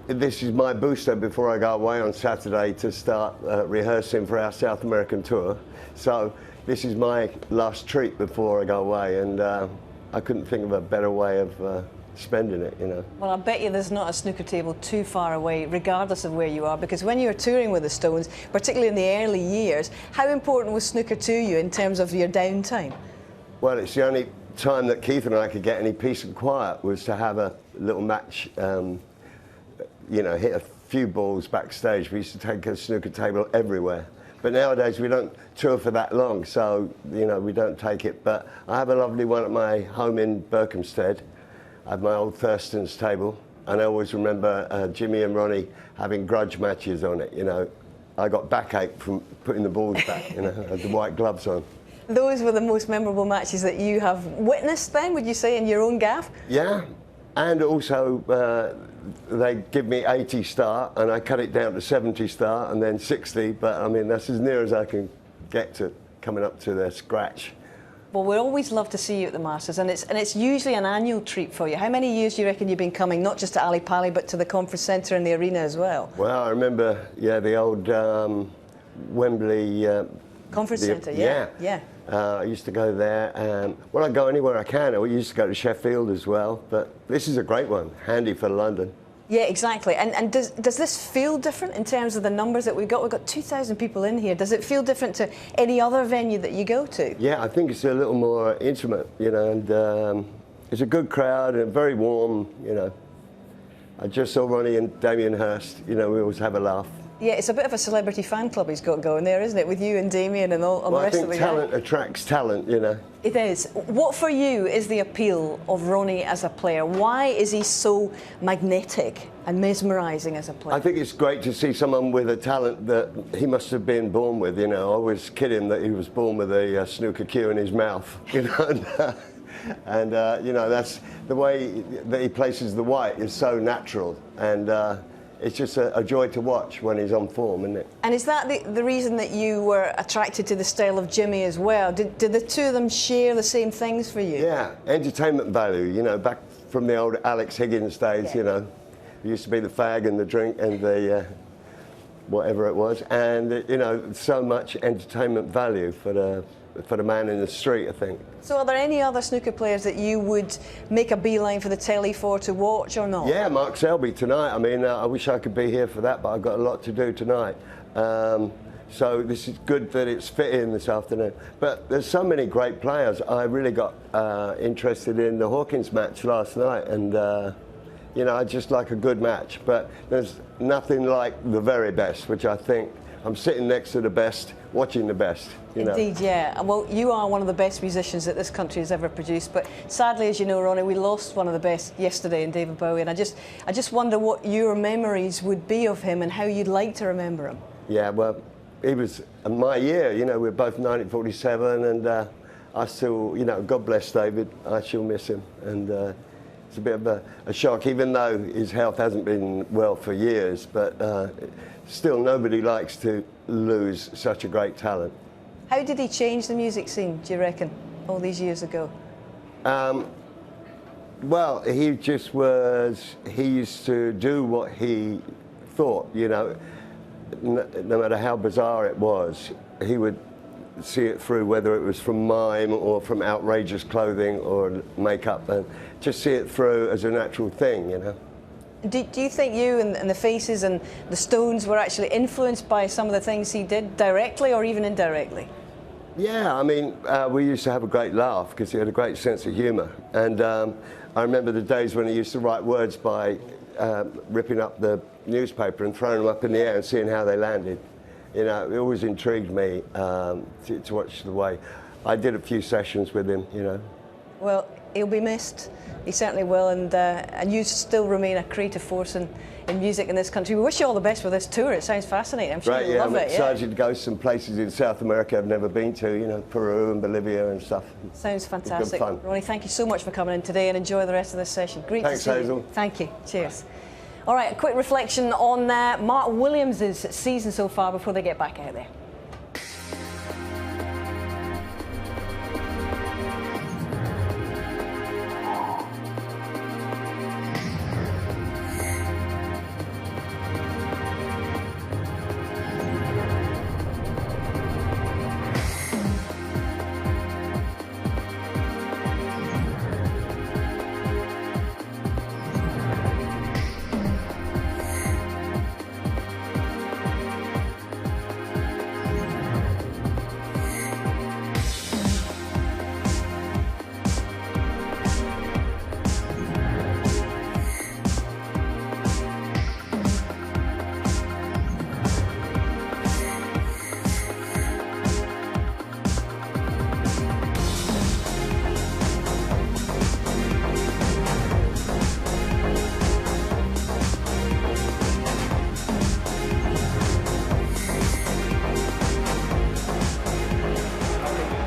This is my booster before I go away on Saturday to start rehearsing for our South American tour. So this is my last treat before I go away, and I couldn't think of a better way of spending it, you know. Well, I bet you there's not a snooker table too far away, regardless of where you are, because when you were touring with the Stones, particularly in the early years, how important was snooker to you in terms of your downtime? Well, it's the only time that Keith and I could get any peace and quiet was to have a little match, you know, hit a few balls backstage. We used to take a snooker table everywhere. But nowadays we don't tour for that long, so, you know, we don't take it. But I have a lovely one at my home in Berkhamsted. I have my old Thurston's table, and I always remember Jimmy and Ronnie having grudge matches on it, you know. I got backache from putting the balls back, you know, I had the white gloves on. Those were the most memorable matches that you have witnessed then, would you say, in your own gaff? Yeah, and also they give me 80 start, and I cut it down to 70 start, and then 60, but I mean, that's as near as I can get to coming up to their scratch. Well, we always love to see you at the Masters, and it's usually an annual treat for you. How many years do you reckon you've been coming, not just to Ali Pali, but to the conference centre and the arena as well? Well, I remember, yeah, the old Wembley... Conference centre, yeah. I used to go there. Well, I go anywhere I can. I used to go to Sheffield as well, but this is a great one, handy for London. Yeah, exactly. And does this feel different in terms of the numbers that we've got? We've got 2,000 people in here. Does it feel different to any other venue that you go to? Yeah, I think it's a little more intimate, you know, and it's a good crowd and very warm, you know. I just saw Ronnie and Damien Hirst, you know, we always have a laugh. Yeah, it's a bit of a celebrity fan club he's got going there, isn't it, with you and Damien and all the rest of the guys. I think talent attracts talent, you know. It is. What for you is the appeal of Ronnie as a player? Why is he so magnetic and mesmerising as a player? I think it's great to see someone with a talent that he must have been born with, you know. I always kid him that he was born with a snooker cue in his mouth, you know. And you know, that's the way that he places the white is so natural, and it's just a joy to watch when he's on form, isn't it? And is that the reason that you were attracted to the style of Jimmy as well? Did the two of them share the same things for you? Yeah, entertainment value. You know, back from the old Alex Higgins days, you know. It used to be the fag and the drink and the whatever it was, and you know, so much entertainment value for the man in the street, I think. So are there any other snooker players that you would make a beeline for the telly for to watch or not? Yeah, Mark Selby tonight. I mean, I wish I could be here for that, but I've got a lot to do tonight. So this is good that it's fit in this afternoon. But there's so many great players. I really got interested in the Hawkins match last night, and you know, I just like a good match. But there's nothing like the very best, which I think I'm sitting next to the best, watching the best. You know. Indeed, yeah. Well, you are one of the best musicians that this country has ever produced. But sadly, as you know, Ronnie, we lost one of the best yesterday in David Bowie. And I just wonder what your memories would be of him and how you'd like to remember him. Yeah, well, he was my year. You know, we're both 1947, and I still, you know, God bless David. I shall miss him, and it's a bit of a shock, even though his health hasn't been well for years. But still, nobody likes to lose such a great talent. How did he change the music scene, do you reckon, all these years ago? Well, he just was, he used to do what he thought, you know, no matter how bizarre it was, he would see it through, whether it was from mime or from outrageous clothing or makeup, and just see it through as a natural thing, you know. Do you think you and the Faces and the Stones were actually influenced by some of the things he did directly or even indirectly? Yeah, I mean, we used to have a great laugh because he had a great sense of humour. And I remember the days when he used to write words by ripping up the newspaper and throwing them up in the air and seeing how they landed. You know, it always intrigued me to watch the way. I did a few sessions with him, you know. Well, he'll be missed. He certainly will, and you still remain a creative force in music in this country. We wish you all the best with this tour. It sounds fascinating. I'm sure you'll love it. I'm excited to go some places in South America I've never been to, you know, Peru and Bolivia and stuff. Sounds fantastic. Good fun. Ronnie, thank you so much for coming in today, and enjoy the rest of this session. Great Thanks, to see Hazel. you. Thank you. Cheers. All right, a quick reflection on Mark Williams' season so far before they get back out there.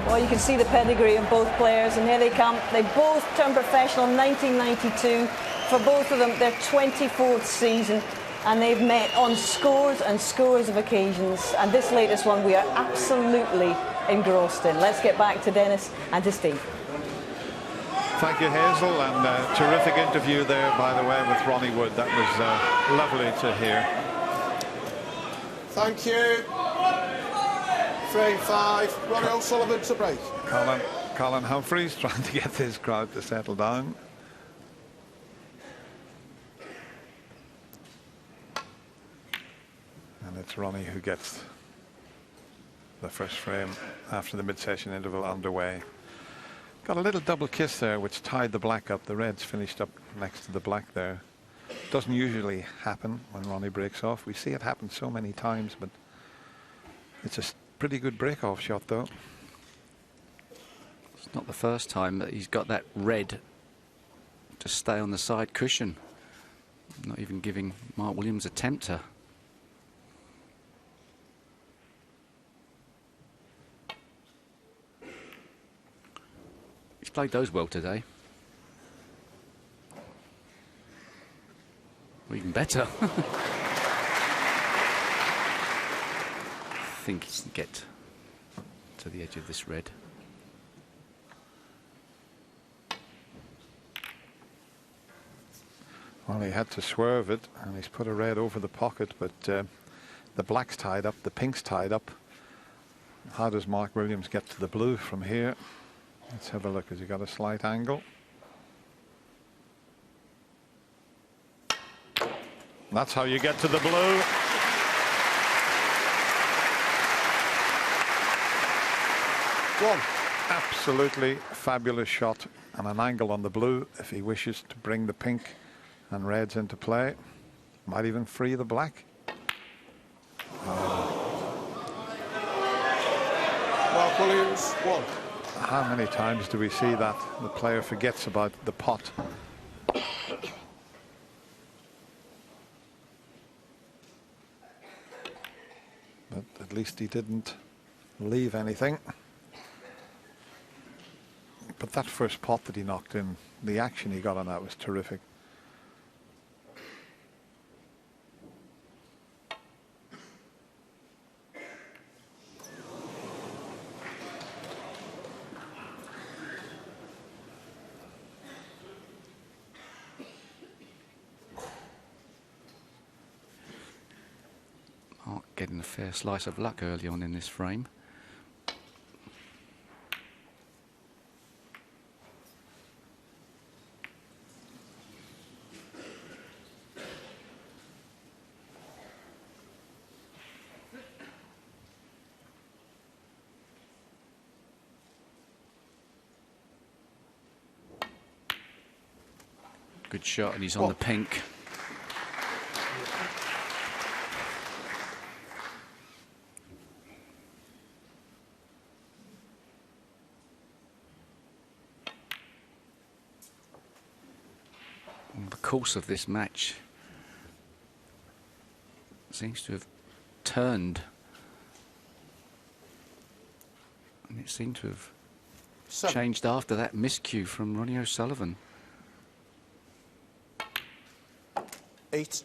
Well, you can see the pedigree of both players, and here they come. They both turned professional in 1992. For both of them, their 24th season, and they've met on scores and scores of occasions. And this latest one, we are absolutely engrossed in. Let's get back to Dennis and to Steve. Thank you, Hazel, and terrific interview there, by the way, with Ronnie Wood. That was lovely to hear. Thank you. Frame 5, Ronnie O'Sullivan to break. Colin Humphreys trying to get this crowd to settle down. And it's Ronnie who gets the first frame after the mid-session interval underway. Got a little double kiss there which tied the black up. The red's finished up next to the black there. Doesn't usually happen when Ronnie breaks off. We see it happen so many times, but it's a pretty good break-off shot, though. It's not the first time that he's got that red to stay on the side cushion. Not even giving Mark Williams a tempter. He's played those well today. Or even better. I think he can get to the edge of this red. Well, he had to swerve it, and he's put a red over the pocket, but the black's tied up, the pink's tied up. How does Mark Williams get to the blue from here? Let's have a look. Has he got a slight angle? That's how you get to the blue. One. Absolutely fabulous shot and an angle on the blue if he wishes to bring the pink and reds into play. Might even free the black. Mark Williams, 1. How many times do we see that the player forgets about the pot? But at least he didn't leave anything. But that first pot that he knocked in, the action he got on that was terrific. Mark getting a fair slice of luck early on in this frame. Good shot, and he's on the pink. The course of this match seems to have turned, and it seemed to have changed after that miscue from Ronnie O'Sullivan. 8.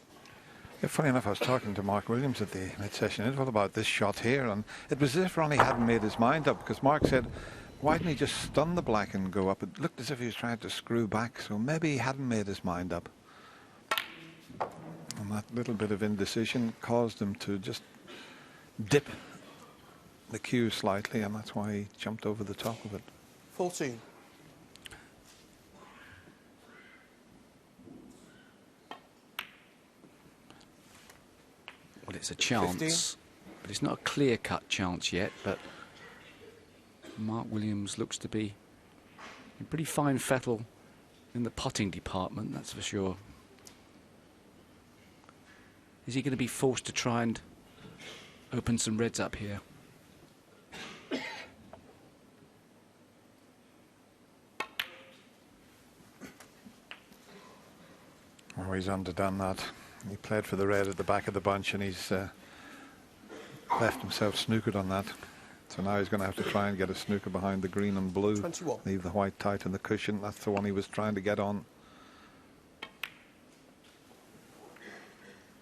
Yeah, funny enough, I was talking to Mark Williams at the mid-session interval about this shot here, and it was as if Ronnie hadn't made his mind up, because Mark said, why didn't he just stun the black and go up? It looked as if he was trying to screw back, so maybe he hadn't made his mind up. And that little bit of indecision caused him to just dip the cue slightly, and that's why he jumped over the top of it. 14. Well, it's a chance, 15. but it's not a clear-cut chance yet, but Mark Williams looks to be in pretty fine fettle in the potting department, that's for sure. Is he going to be forced to try and open some reds up here? Oh, he's underdone that. He played for the red at the back of the bunch, and he's left himself snookered on that. So now he's going to have to try and get a snooker behind the green and blue. 21. Leave the white tight in the cushion. That's the one he was trying to get on.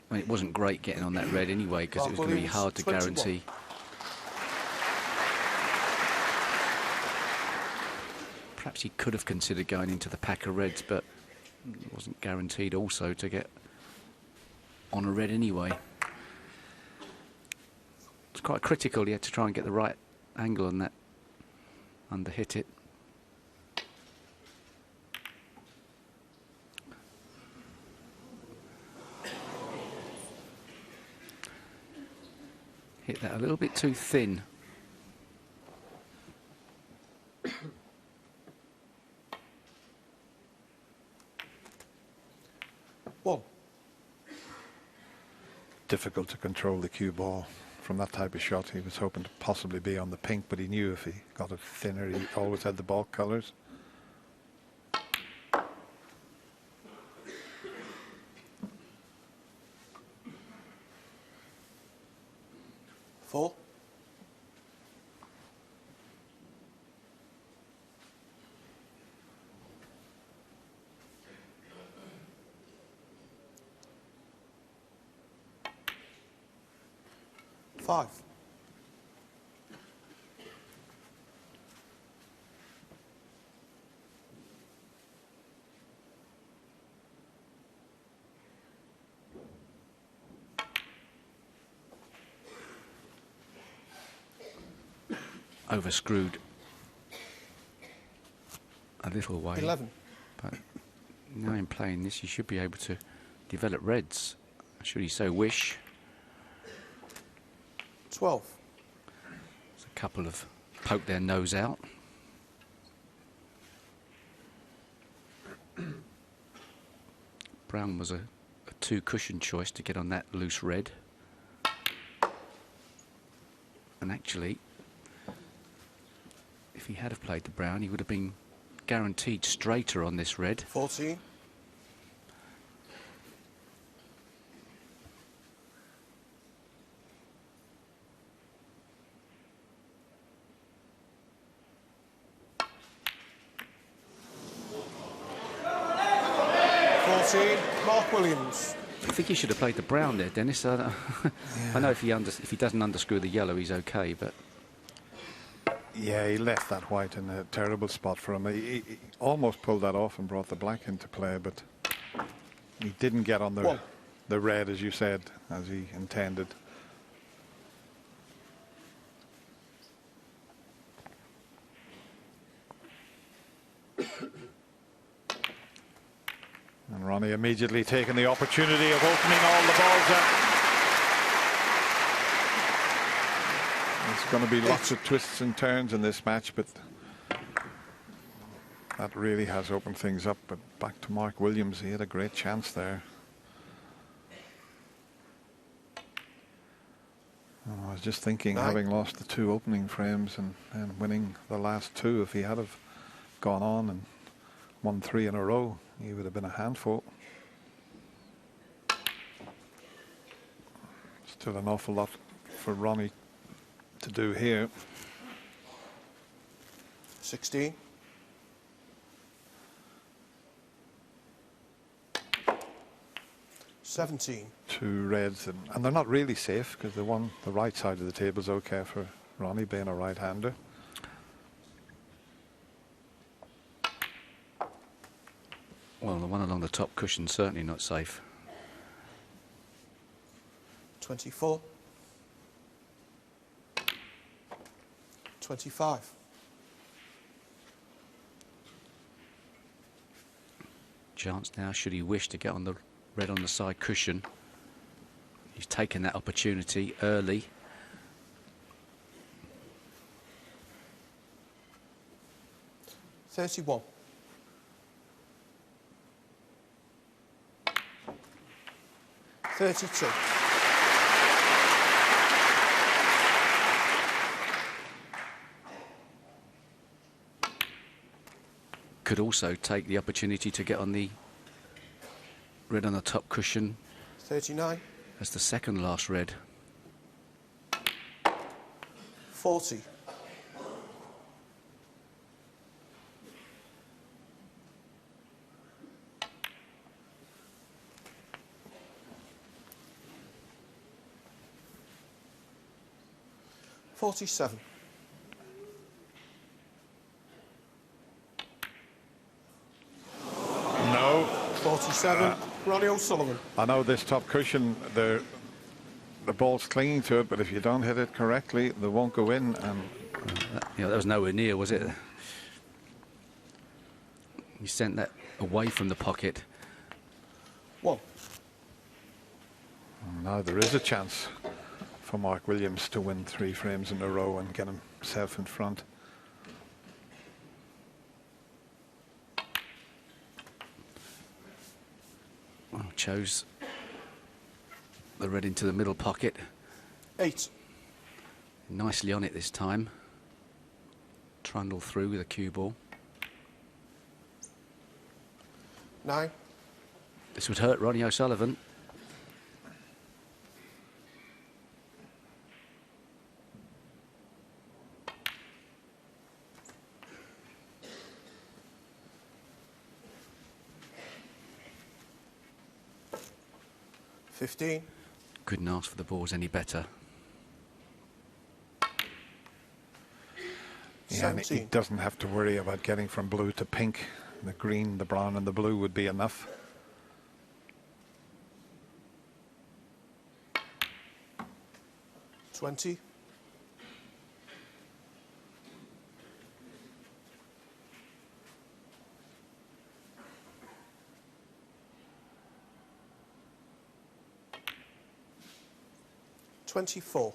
I mean, it wasn't great getting on that red anyway, because it was going to be hard to 21. guarantee. Perhaps he could have considered going into the pack of reds, but it wasn't guaranteed also to get on a red anyway. It's quite critical. He had to try and get the right angle on that, underhit it. Hit that a little bit too thin. One. Difficult to control the cue ball from that type of shot. He was hoping to possibly be on the pink, but he knew if he got it thinner, he always had the ball colours. Four. Five. overscrewed a little way. 11. But now in playing this, he should be able to develop reds, should he so wish. 12. There's a couple of poke their nose out. Brown was a two-cushion choice to get on that loose red. And actually, if he had have played the brown, he would have been guaranteed straighter on this red. 14. Mark Williams. I think he should have played the brown there, Dennis. I know if he doesn't underscrew the yellow, he's okay, but Yeah, he left that white in a terrible spot for him. He almost pulled that off and brought the black into play, but he didn't get on the red, as you said, as he intended. And Ronnie immediately taking the opportunity of opening all the balls up. There's going to be lots of twists and turns in this match, but that really has opened things up. But back to Mark Williams, he had a great chance there. And I was just thinking, having lost the two opening frames and winning the last two, if he had have gone on and won 3 in a row, he would have been a handful. Still an awful lot for Ronnie to do here. 16. Two reds, and they're not really safe because the right side of the table is okay for Ronnie being a right-hander. well, the one along the top cushion certainly not safe. 24. 25. Chance now, should he wish to get on the red on the side cushion. He's taken that opportunity early. $31. $32. Could also take the opportunity to get on the red on the top cushion. 39. That's the second last red. 40. $47. No. 47. Ronnie O'Sullivan. I know this top cushion, the ball's clinging to it, but if you don't hit it correctly, they won't go in. And that was nowhere near, was it? You sent that away from the pocket. One. Now there is a chance for Mark Williams to win 3 frames in a row and get himself in front. Well, chose the red into the middle pocket. 8. Nicely on it this time. Trundle through with a cue ball. 9. This would hurt Ronnie O'Sullivan. $15. Couldn't ask for the balls any better. Yeah, and he doesn't have to worry about getting from blue to pink. The green, the brown and the blue would be enough. $20. 24.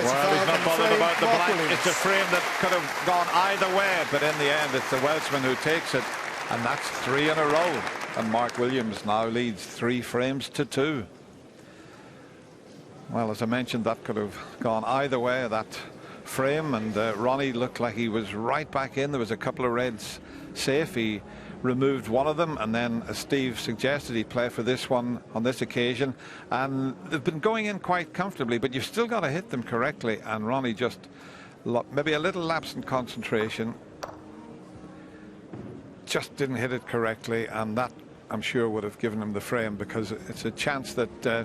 Well, he's not bothered about the black. It's a frame that could have gone either way, but in the end, it's the Welshman who takes it, and that's 3 in a row. And Mark Williams now leads 3 frames to 2. Well, as I mentioned, that could have gone either way, that frame, and Ronnie looked like he was right back in. There was a couple of reds safe. He removed one of them, and then, as Steve suggested, he play for this one on this occasion, and they've been going in quite comfortably, but you've still got to hit them correctly, and Ronnie just maybe a little lapse in concentration, just didn't hit it correctly, and that, I'm sure, would have given him the frame, because it's a chance that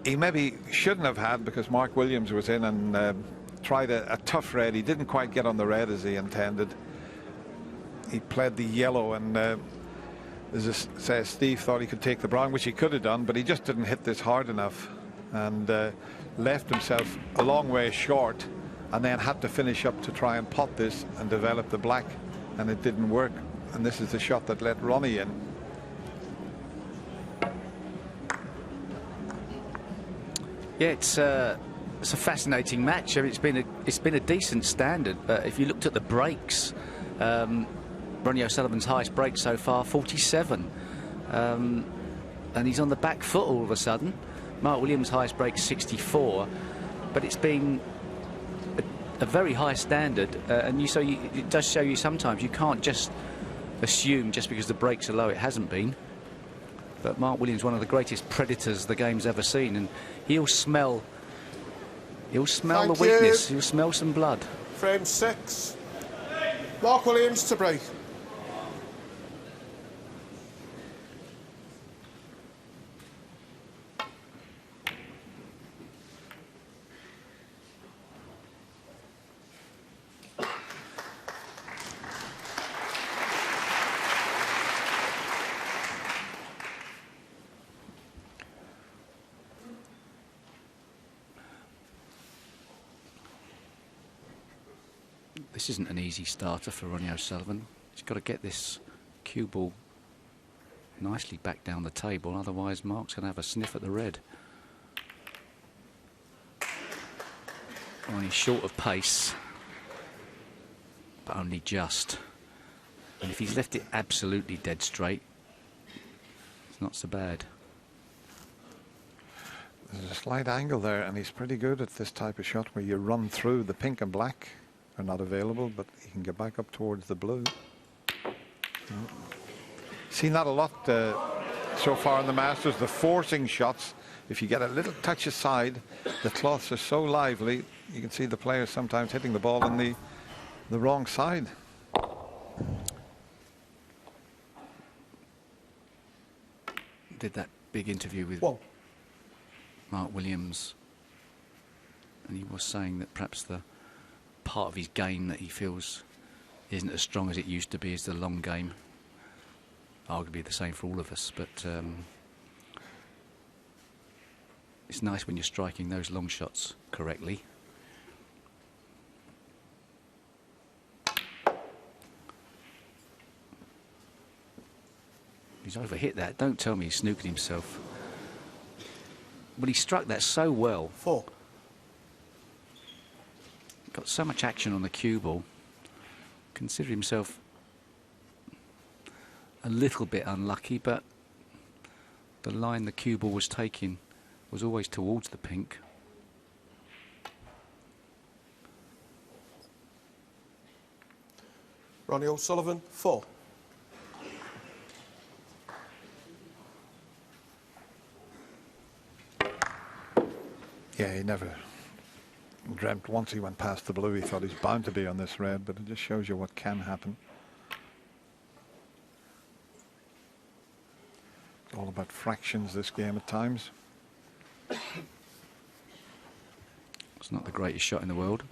he maybe shouldn't have had, because Mark Williams was in and tried a tough red. He didn't quite get on the red as he intended. He played the yellow, and as I say, Steve thought he could take the brown, which he could have done, but he just didn't hit this hard enough, and left himself a long way short, and then had to finish up to try and pot this and develop the black, and it didn't work. And this is the shot that let Ronnie in. Yeah, it's a fascinating match. I mean, it's been a decent standard, but if you looked at the breaks, Ronnie O'Sullivan's highest break so far, 47, and he's on the back foot all of a sudden. Mark Williams' highest break, 64, but it's been a very high standard, and it does show you sometimes you can't just assume just because the breaks are low it hasn't been. But Mark Williams, one of the greatest predators the game's ever seen, and he'll smell the weakness. He'll smell some blood. Frame 6. Mark Williams to break. This isn't an easy starter for Ronnie O'Sullivan. He's got to get this cue ball nicely back down the table, otherwise Mark's going to have a sniff at the red. Ronnie's short of pace, but only just. And if he's left it absolutely dead straight, it's not so bad. There's a slight angle there, and he's pretty good at this type of shot where you run through. The pink and black are not available, but he can get back up towards the blue. Seen that a lot so far in the Masters, the forcing shots. If you get a little touch aside, the cloths are so lively, you can see the players sometimes hitting the ball on the wrong side. Did that big interview with Mark Williams, and he was saying that perhaps the part of his game that he feels isn't as strong as it used to be is the long game. Arguably the same for all of us, but it's nice when you're striking those long shots correctly. He's overhit that. Don't tell me he snookered himself. But he struck that so well. 4. Got so much action on the cue ball. Consider himself a little bit unlucky, but the line the cue ball was taking was always towards the pink. Ronnie O'Sullivan, 4. Yeah, he never dreamt once he went past the blue. He thought he's bound to be on this red, but it just shows you what can happen. It's all about fractions, this game at times. It's not the greatest shot in the world.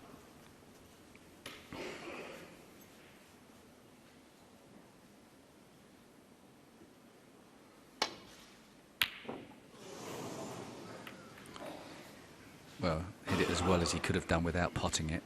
Well, hit it as well as he could have done without potting it.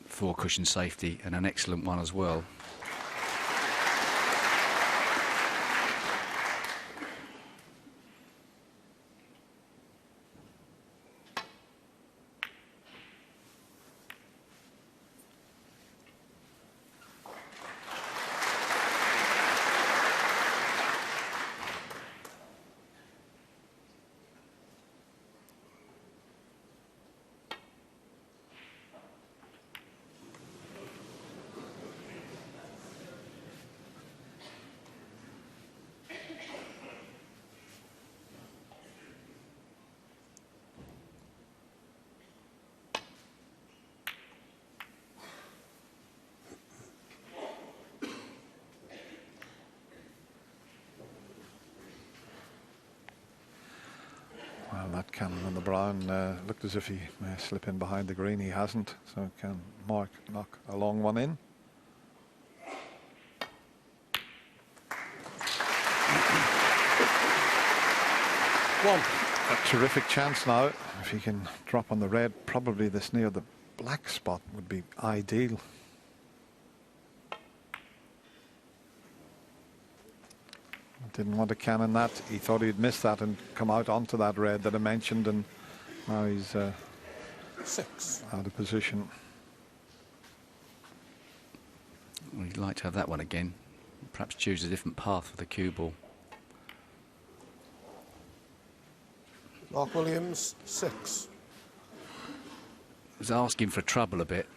Four cushion safety and an excellent one as well. Well, that cannon on the brown looked as if he may slip in behind the green. He hasn't, so can Mark knock a long one in? One. A terrific chance now. If he can drop on the red, probably this near the black spot would be ideal. Didn't want to cannon that. He thought he'd miss that and come out onto that red that I mentioned, and now he's 6 out of position. Well, he'd like to have that one again. Perhaps choose a different path for the cue ball. Mark Williams, 6. Was asking for trouble a bit.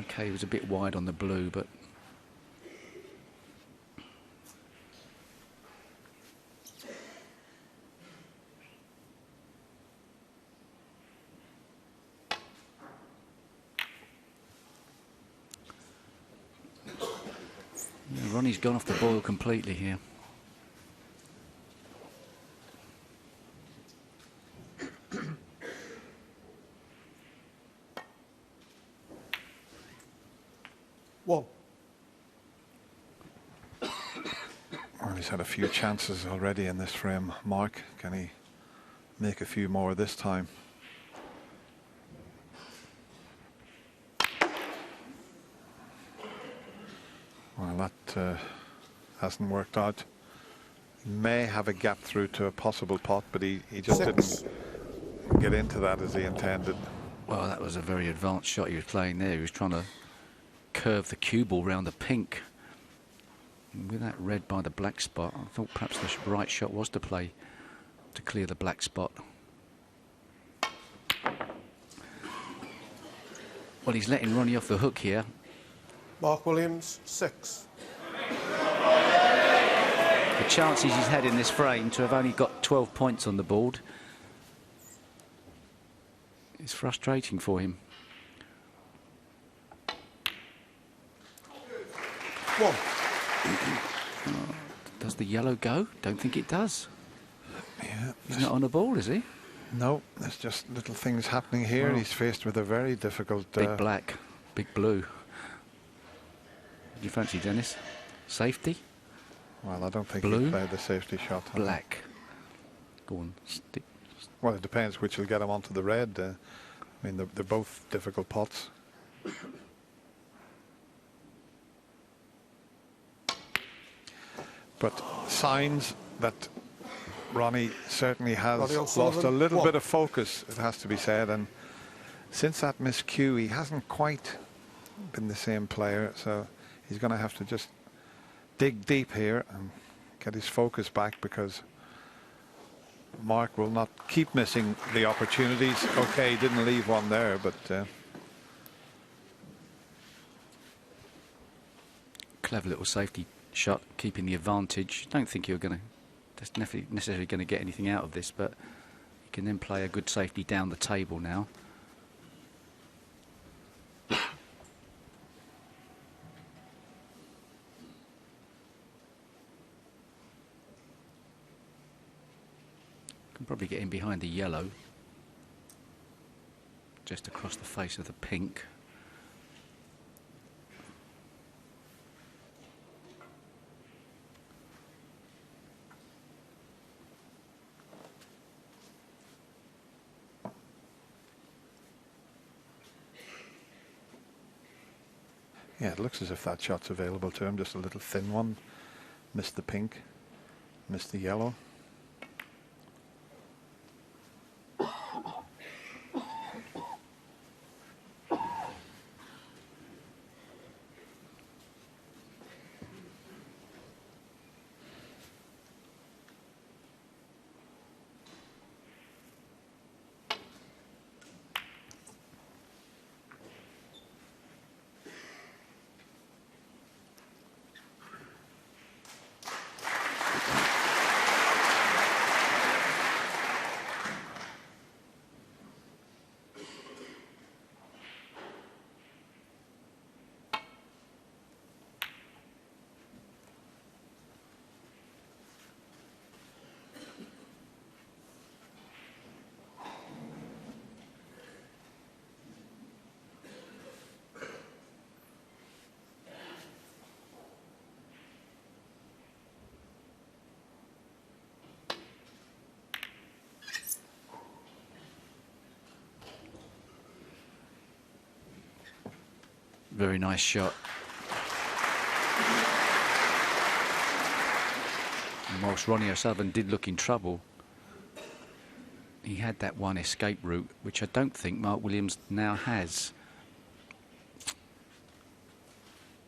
Okay, he was a bit wide on the blue, but Ronnie's gone off the boil completely here. One. Well, he's had a few chances already in this frame. Mark, can he make a few more this time? Well, that hasn't worked out. He may have a gap through to a possible pot, but he just 6. didn't get into that as he intended. Well, that was a very advanced shot he was playing there. He was trying to curve the cue ball round the pink. And with that red by the black spot, I thought perhaps the right shot was to play to clear the black spot. Well, he's letting Ronnie off the hook here. Mark Williams, 6. The chances he's had in this frame to have only got 12 points on the board is frustrating for him. 1. Does the yellow go? Don't think it does. Yeah, he's not on the ball, is he? No, there's just little things happening here. Well, he's faced with a very difficult... big black, big blue. Do you fancy, Dennis? Safety? Well, I don't think Blue? he played the safety shot. Black. Go on, stick. Well, it depends which will get him onto the red. I mean, they're both difficult pots. But signs that Ronnie certainly has lost a little bit of focus, it has to be said. And since that miscue, he hasn't quite been the same player. So he's going to have to just dig deep here and get his focus back, because Mark will not keep missing the opportunities. Okay, he didn't leave one there, but... Clever little safety shot, keeping the advantage. Don't think you're going to... That's necessarily going to get anything out of this, but you can then play a good safety down the table now. Can Probably get in behind the yellow. Just across the face of the pink. Yeah, it looks as if that shot's available to him, just a little thin one. Missed the pink, missed the yellow. Very nice shot. And whilst Ronnie O'Sullivan did look in trouble, he had that one escape route, which I don't think Mark Williams now has.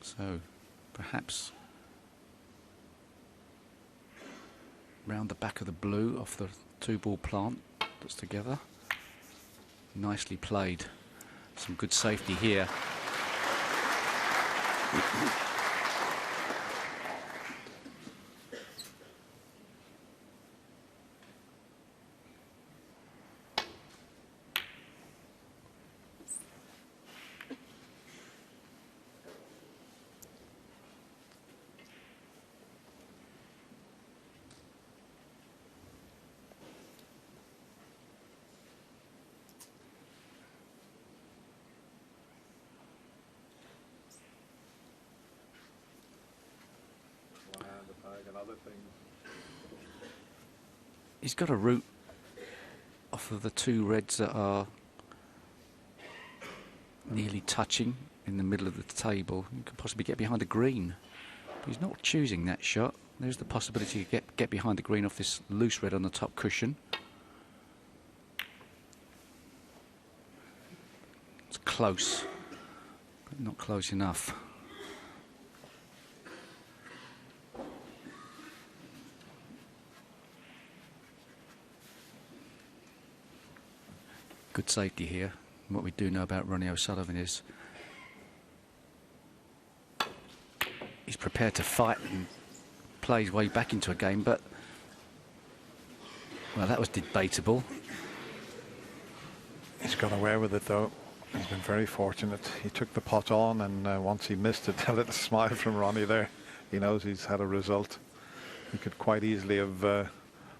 So perhaps round the back of the blue off the 2-ball plant that's together. Nicely played. Some good safety here. He's got a route off of the 2 reds that are nearly touching in the middle of the table. You could possibly get behind the green. But he's not choosing that shot. There's the possibility to get behind the green off this loose red on the top cushion. It's close, but not close enough. Good safety here. And what we do know about Ronnie O'Sullivan is he's prepared to fight and play his way back into a game, but well, that was debatable. He's got away with it though. He's been very fortunate. He took the pot on, and once he missed it, a little smile from Ronnie there. He knows he's had a result. He could quite easily have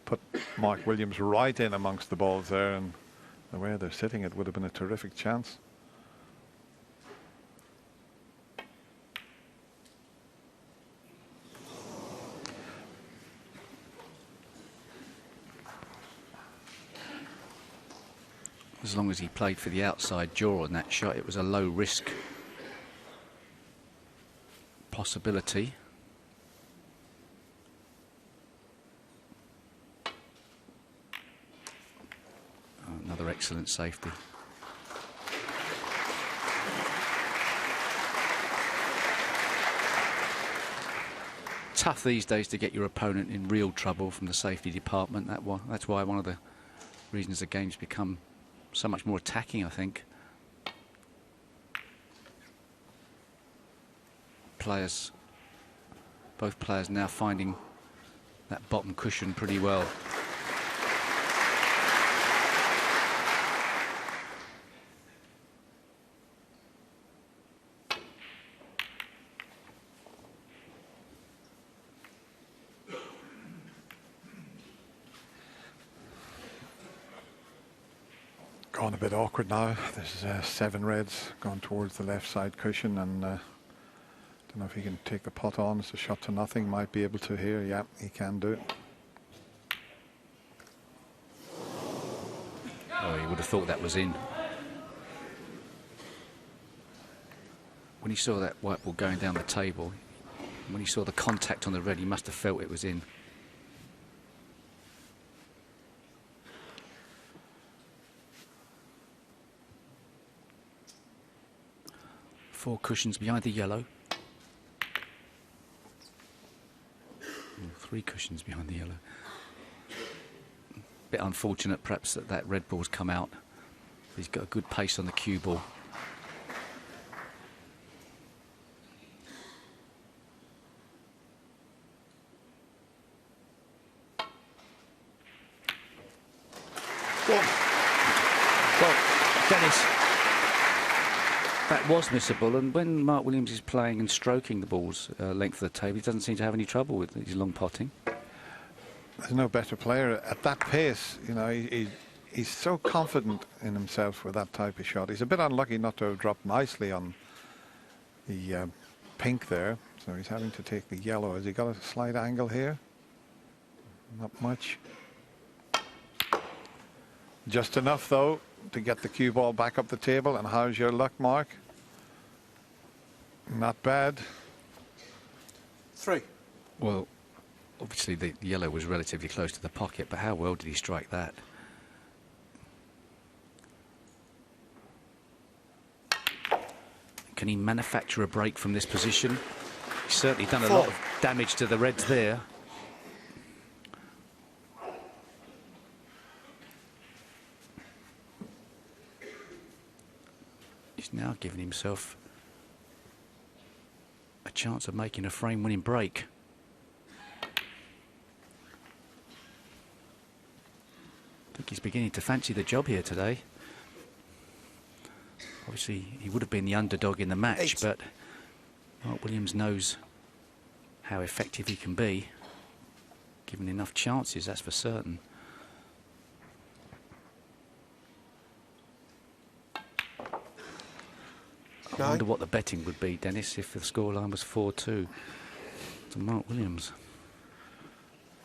put Mark Williams right in amongst the balls there, and the way they're sitting, it would have been a terrific chance. As long as he played for the outside jaw on that shot, it was a low risk possibility. Another excellent safety. Tough these days to get your opponent in real trouble from the safety department. That's why one of the reasons the game's become so much more attacking, I think. Both players now finding that bottom cushion pretty well. going a bit awkward now. There's 7 reds going towards the left side cushion, and don't know if he can take the pot on. It's a shot to nothing. Might be able to here. Yeah, he can do it. Oh, he would have thought that was in. When he saw that white ball going down the table, when he saw the contact on the red, he must have felt it was in. Four cushions behind the yellow. And 3 cushions behind the yellow. Bit unfortunate perhaps that that red ball's come out. He's got a good pace on the cue ball. Well, Dennis, that was missable, and when Mark Williams is playing and stroking the ball's length of the table, he doesn't seem to have any trouble with his long potting. There's no better player at that pace. You know, he's so confident in himself with that type of shot. He's a bit unlucky not to have dropped nicely on the pink there, so he's having to take the yellow. Has he got a slight angle here? Not much. Just enough, though, to get the cue ball back up the table. And how's your luck, Mark? Not bad. 3. Well, obviously the yellow was relatively close to the pocket, but how well did he strike that? Can he manufacture a break from this position? He's certainly done a lot of damage to the reds there. He's now giving himself a chance of making a frame-winning break. I think he's beginning to fancy the job here today. Obviously, he would have been the underdog in the match, but Mark Williams knows how effective he can be, given enough chances, that's for certain. I wonder what the betting would be, Dennis, if the scoreline was 4-2 to Mark Williams.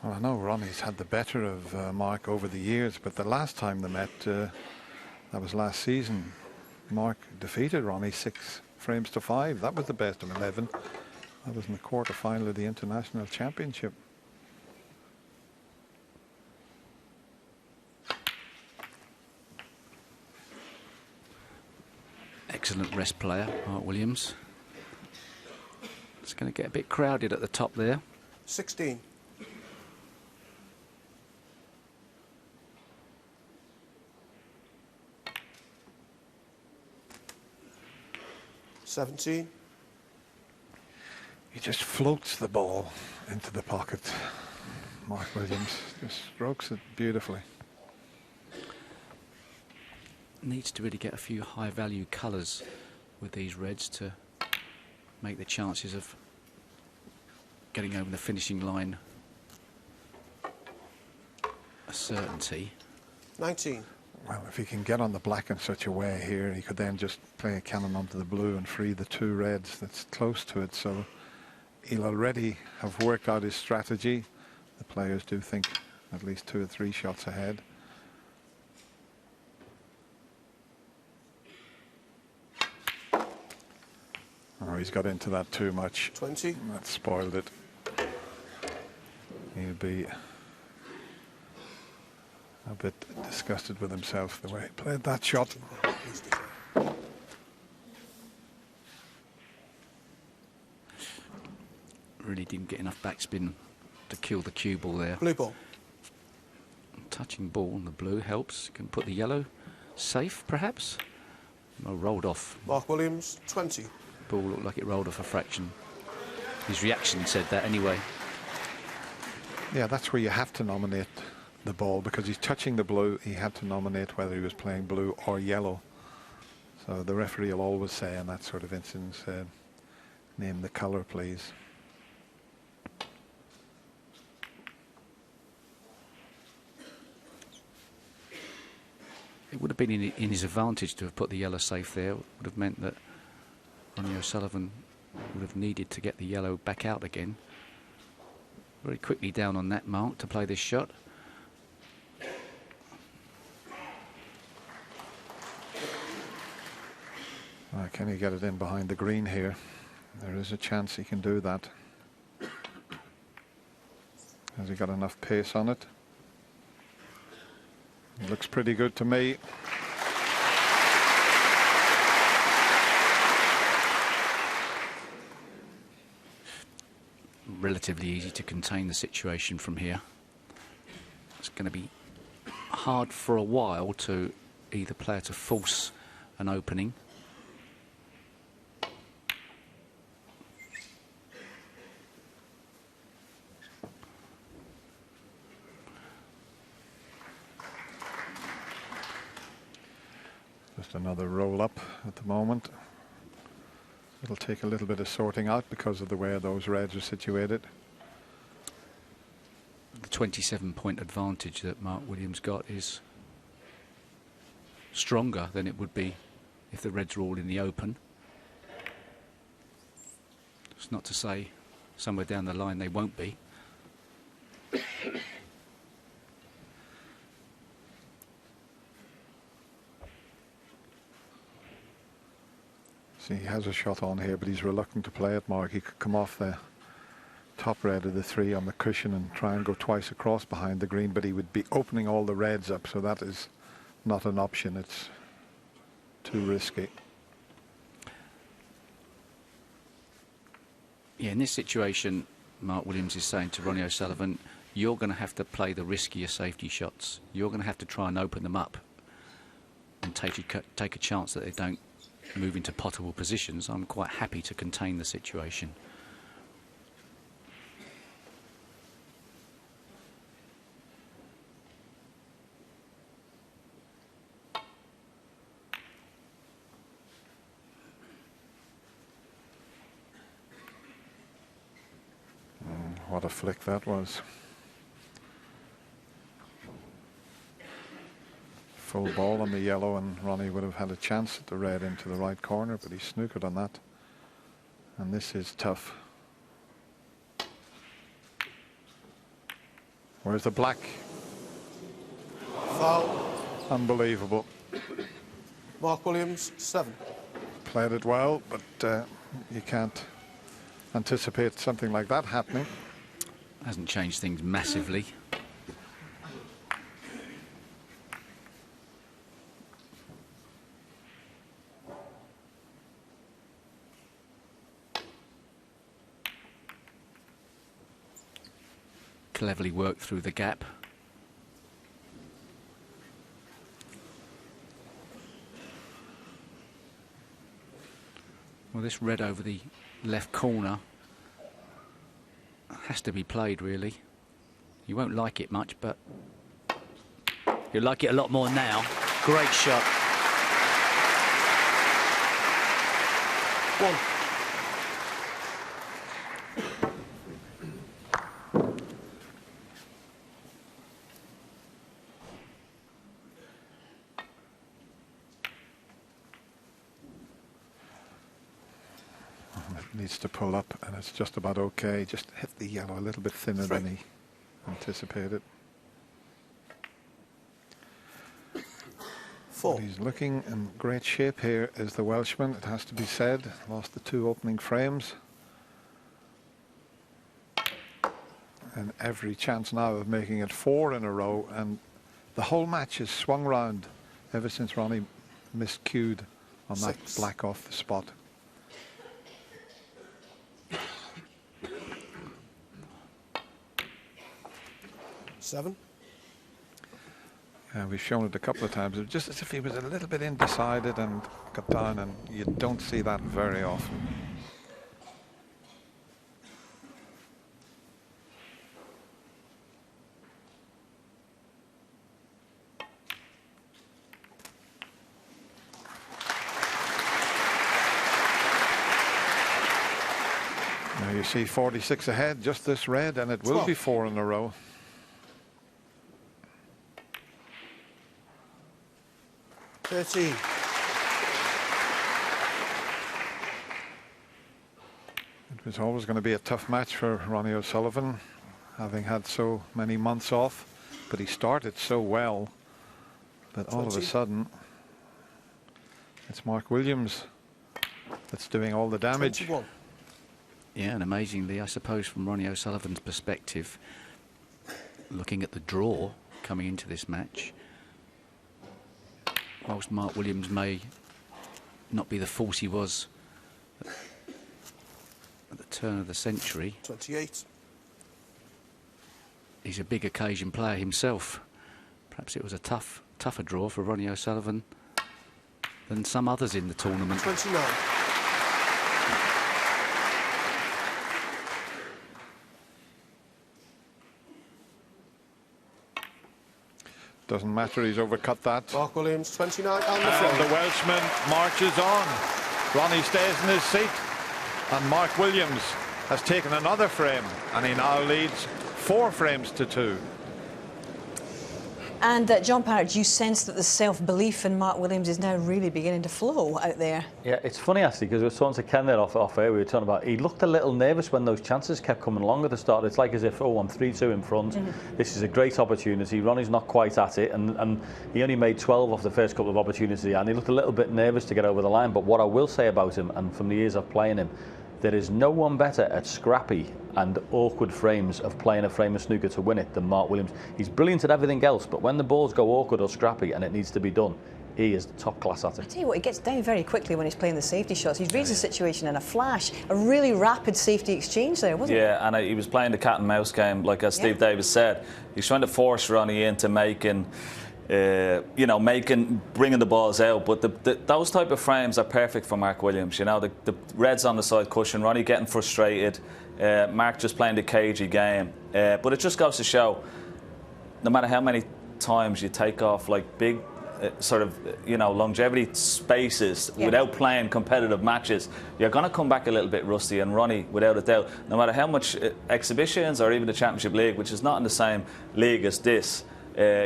Well, I know Ronnie's had the better of Mark over the years, but the last time they met, that was last season, Mark defeated Ronnie 6 frames to 5. That was the best of 11. That was in the quarter-final of the International Championship. Excellent rest player, Mark Williams. It's going to get a bit crowded at the top there. 16. $17. He just floats the ball into the pocket. Mark Williams just strokes it beautifully. Needs to really get a few high-value colours with these reds to make the chances of getting over the finishing line a certainty. 19. Well, if he can get on the black in such a way here, he could then just play a cannon onto the blue and free the 2 reds that's close to it. So he'll already have worked out his strategy. The players do think at least 2 or 3 shots ahead. Oh, he's got into that too much. 20. That spoiled it. He'll be a bit disgusted with himself the way he played that shot. Really didn't get enough backspin to kill the cue ball there. Blue ball. Touching ball on the blue helps. Can put the yellow safe, perhaps. No, rolled off. Mark Williams, 20. Ball looked like it rolled off a fraction. His reaction said that anyway. Yeah, that's where you have to nominate the ball, because he's touching the blue. He had to nominate whether he was playing blue or yellow. So the referee will always say in that sort of instance, name the colour, please. it would have been in his advantage to have put the yellow safe there. It would have meant that Ronnie O'Sullivan would have needed to get the yellow back out again. Very quickly down on that mark to play this shot. Can he get it in behind the green here? There is a chance he can do that. Has he got enough pace on it? It looks pretty good to me. Relatively easy to contain the situation from here. It's going to be hard for a while to either player to force an opening. Just another roll up at the moment. It'll take a little bit of sorting out because of the way those reds are situated. The 27-point advantage that Mark Williams got is stronger than it would be if the reds were all in the open. It's not to say somewhere down the line they won't be. See, he has a shot on here, but he's reluctant to play it, Mark. He could come off the top red of the three on the cushion and try and go twice across behind the green, but he would be opening all the reds up, so that is not an option. It's too risky. Yeah, in this situation, Mark Williams is saying to Ronnie O'Sullivan, you're going to have to play the riskier safety shots. You're going to have to try and open them up and take a chance that they don't move into potable positions. I'm quite happy to contain the situation. What a flick that was. Full ball on the yellow, and Ronnie would have had a chance at the red into the right corner, but he snookered on that. And this is tough. Where's the black? Foul. Unbelievable. Mark Williams, 7. Played it well, but you can't anticipate something like that happening. Hasn't changed things massively. Cleverly worked through the gap. Well, this red over the left corner has to be played, really. You won't like it much, but you'll like it a lot more now. Great shot. 1. Needs to pull up, and it's just about okay. Just hit the yellow a little bit thinner than he anticipated. 4. But he's looking in great shape here, is the Welshman, it has to be said. Lost the 2 opening frames. And every chance now of making it 4 in a row, and the whole match has swung round ever since Ronnie miscued on that black off the spot. 7. We've shown it a couple of times. It was just as if he was a little bit undecided and got down, and you don't see that very often. Now you see 46 ahead, just this red, and it will be 4 in a row. 13. It was always going to be a tough match for Ronnie O'Sullivan, having had so many months off, but he started so well that all of a 20. sudden it's Mark Williams that's doing all the damage. 21. Yeah, and amazingly, I suppose from Ronnie O'Sullivan's perspective, looking at the draw coming into this match, whilst Mark Williams may not be the force he was at the turn of the century, 28. he's a big occasion player himself. Perhaps it was a tougher draw for Ronnie O'Sullivan than some others in the tournament. 29. Doesn't matter, he's overcut that. Mark Williams, 29 on the And front. the Welshman marches on. Ronnie stays in his seat. And Mark Williams has taken another frame. And he now leads 4 frames to 2. And John Parrott, you sense that the self-belief in Mark Williams is now really beginning to flow out there. Yeah, it's funny actually, because we were talking to Ken there off air, we were talking about, he looked a little nervous when those chances kept coming along at the start. It's like as if, oh, I'm 3-2 in front. This is a great opportunity. Ronnie's not quite at it, and he only made 12 off the first couple of opportunities, and he looked a little bit nervous to get over the line. But what I will say about him, and from the years of playing him, there is no one better at scrappy and awkward frames of playing a frame of snooker to win it than Mark Williams. He's brilliant at everything else, but when the balls go awkward or scrappy and it needs to be done, he is top class at it. I tell you what, he gets down very quickly when he's playing the safety shots. He's reads the situation in a flash. A really rapid safety exchange there, wasn't it? Yeah, and he was playing the cat and mouse game, like as Steve Davis said. He's trying to force Ronnie into making, bringing the balls out. But those type of frames are perfect for Mark Williams. You know, the reds on the side cushion, Ronnie getting frustrated, Mark just playing the cagey game. But it just goes to show, no matter how many times you take off like big longevity spaces without playing competitive matches, you're going to come back a little bit rusty. And Ronnie, without a doubt, no matter how much exhibitions or even the Championship League, which is not in the same league as this,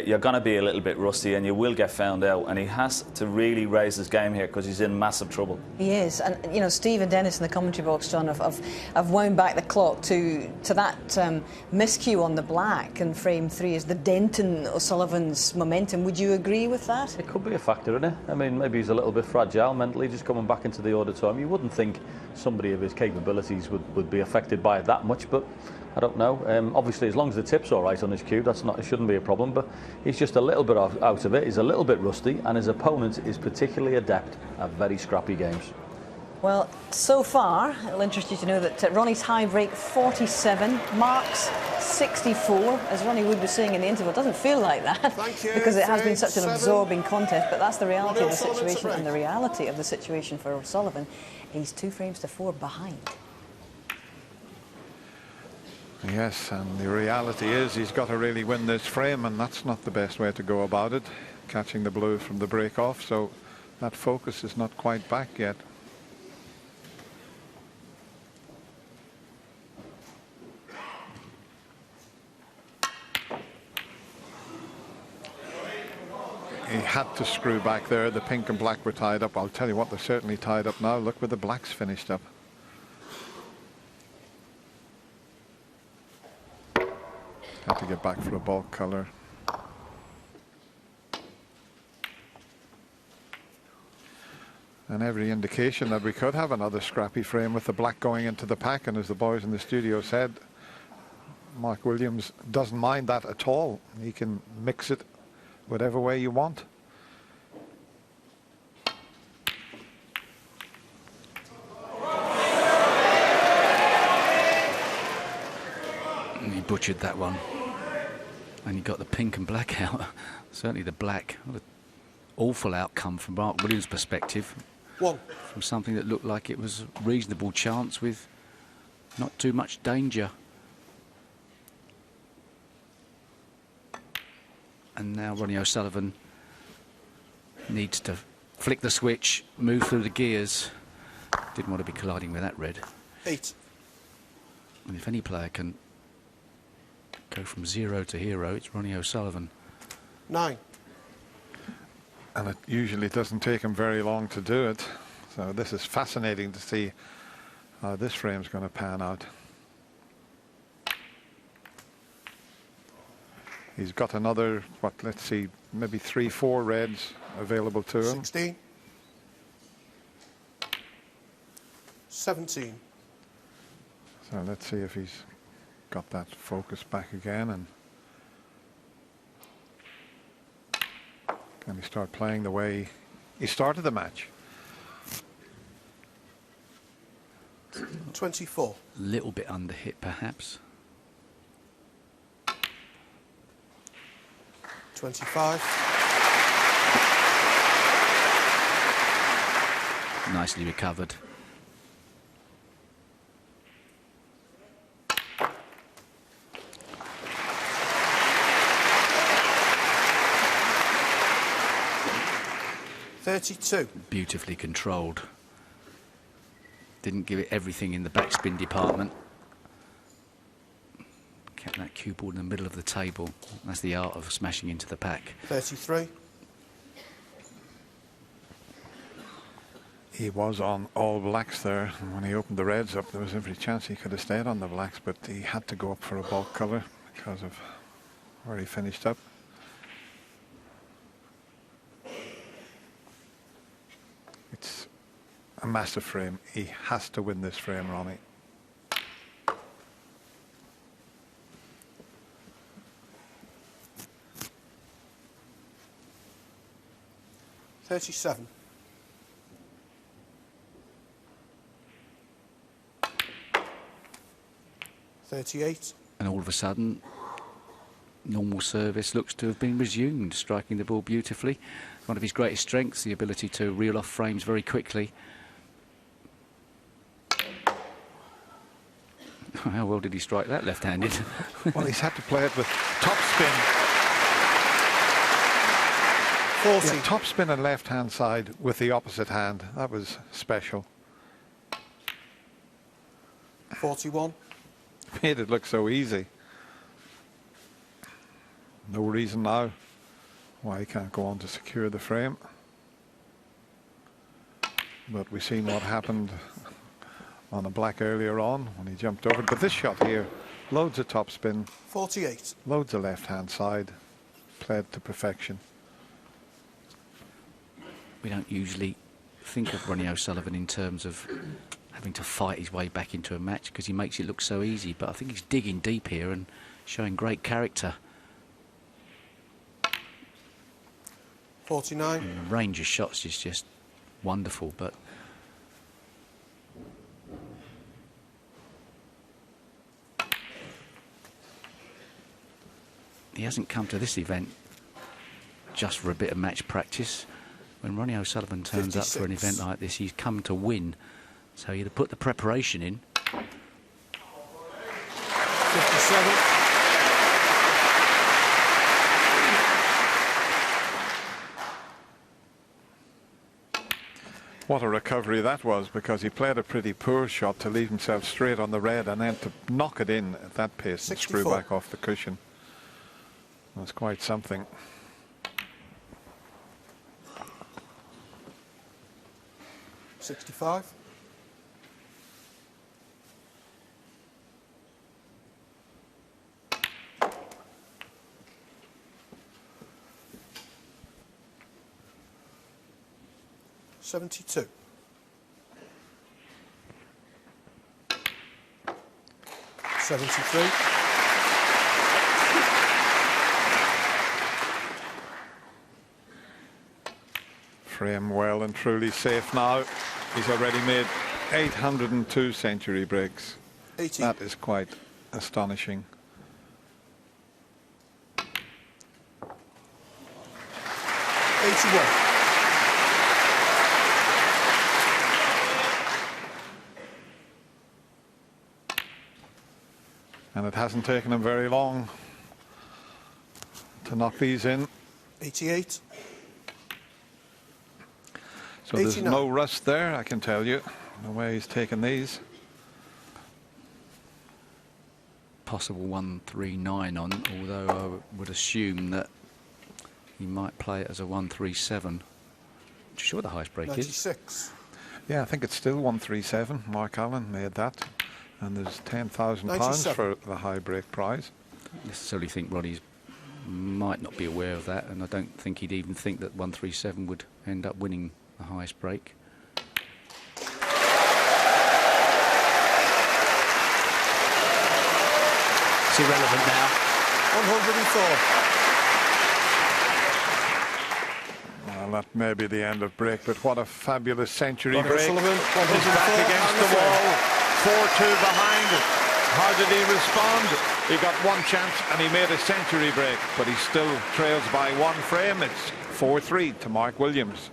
you're going to be a little bit rusty and you will get found out. And he has to really raise his game here because he's in massive trouble. He is. And, you know, Steve and Dennis in the commentary box, John, have wound back the clock to that miscue on the black in frame 3 is the dent in O'Sullivan's momentum. Would you agree with that? It could be a factor, isn't it? I mean, maybe he's a little bit fragile mentally, just coming back into the auditorium. You wouldn't think somebody of his capabilities would be affected by it that much, but I don't know. Obviously, as long as the tip's all right on his cue, it shouldn't be a problem. But he's just a little bit out of it. He's a little bit rusty, and his opponent is particularly adept at very scrappy games. Well, so far, it'll interest you to know that Ronnie's high break 47, Mark's 64. As Ronnie Wood was saying in the interval, it doesn't feel like that because it has been such an absorbing contest. But that's the reality of the situation, and the reality of the situation for O'Sullivan. He's 2 frames to 4 behind. Yes, and the reality is he's got to really win this frame, and that's not the best way to go about it, catching the blue from the break off, so that focus is not quite back yet. He had to screw back there. The pink and black were tied up. I'll tell you what, they're certainly tied up now. Look where the black's finished up. Had to get back for a bulk colour. And every indication that we could have another scrappy frame with the black going into the pack. And as the boys in the studio said, Mark Williams doesn't mind that at all. He can mix it whatever way you want. And he butchered that one. And he got the pink and black out. Certainly the black. What an awful outcome from Mark Williams' perspective. From something that looked like it was a reasonable chance with not too much danger. And now Ronnie O'Sullivan needs to flick the switch, move through the gears. Didn't want to be colliding with that red. 8. And if any player can go from 0 to hero, it's Ronnie O'Sullivan. 9. And it usually doesn't take him very long to do it. So this is fascinating to see how this frame's going to pan out. He's got another, what, let's see, maybe 3-4 reds available to him. 16. 17. So let's see if he's got that focus back again, and can he start playing the way he started the match? 24. A little bit under hit, perhaps. 25. Nicely recovered. Beautifully controlled. Didn't give it everything in the backspin department. Kept that cue ball in the middle of the table. That's the art of smashing into the pack. 33. He was on all blacks there, and when he opened the reds up, there was every chance he could have stayed on the blacks, but he had to go up for a bulk colour because of where he finished up. It's a massive frame. He has to win this frame, Ronnie. $37. $38. And all of a sudden, normal service looks to have been resumed, striking the ball beautifully. One of his greatest strengths, the ability to reel off frames very quickly. How well did he strike that left-handed? Well, he's had to play it with top spin. 40. Yeah, top spin and left-hand side with the opposite hand. That was special. 41. Made it look so easy. No reason now why he can't go on to secure the frame. But we've seen what happened on a black earlier on when he jumped over. But this shot here, loads of topspin. 48. Loads of left-hand side. Played to perfection. We don't usually think of Ronnie O'Sullivan in terms of having to fight his way back into a match because he makes it look so easy, but I think he's digging deep here and showing great character. 49. And the range of shots is just wonderful, but he hasn't come to this event just for a bit of match practice. When Ronnie O'Sullivan turns 56. up for an event like this, he's come to win. So you put the preparation in. 57. What a recovery that was, because he played a pretty poor shot to leave himself straight on the red and then to knock it in at that pace 64. and screw back off the cushion. That's quite something. $65. $72. $73. Frame well and truly safe now. He's already made 802 century breaks. 80. That is quite astonishing. 81. And it hasn't taken him very long to knock these in. 88. So there's 89. no rust there, I can tell you, the way he's taken these. Possible 139 on, although I would assume that he might play it as a 137. Not sure what the highest break is. 96. Yeah, I think it's still 137. Mark Allen made that. And there's £10,000 for the high break prize. I necessarily think Ronnie might not be aware of that, and I don't think he'd even think that 137 would end up winning the highest break. It's irrelevant now. 104. Well, that may be the end of break, but what a fabulous century Ronnie break. O'Sullivan, He's back against the wall. 4-2 behind it. How did he respond? He got one chance and he made a century break, but he still trails by one frame. It's 4-3 to Mark Williams.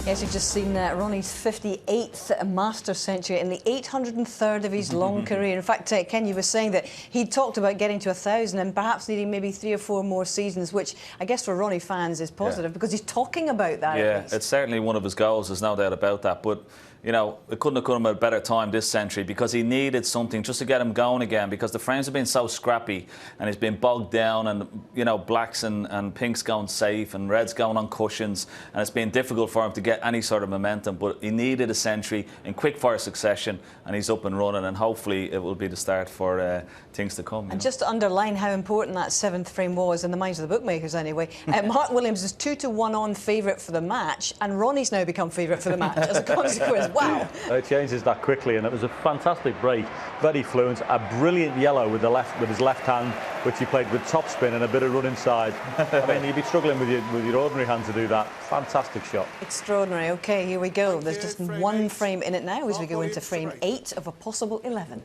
Yes, you've just seen Ronnie's 58th Masters century in the 803rd of his long career. In fact, Ken, you were saying that he talked about getting to 1,000 and perhaps needing maybe 3 or 4 more seasons, which I guess for Ronnie fans is positive because he's talking about that. Yeah, it's certainly one of his goals, there's no doubt about that. But, you know, it couldn't have come at a better time this century because he needed something just to get him going again because the frames have been so scrappy and he's been bogged down and, you know, blacks and pinks going safe and reds going on cushions and it's been difficult for him to get any sort of momentum. But he needed a century in quick fire succession and he's up and running and hopefully it will be the start for things to come. And just to underline how important that 7th frame was in the minds of the bookmakers anyway, Mark Williams is 2-1 on favourite for the match and Ronnie's now become favourite for the match as a consequence. Wow. It changes that quickly, and it was a fantastic break. Very fluent, a brilliant yellow with his left hand, which he played with topspin and a bit of run inside. I mean, you'd be struggling with your ordinary hand to do that. Fantastic shot. Extraordinary. OK, here we go. There's just one frame in it now as we go into frame 8 of a possible 11.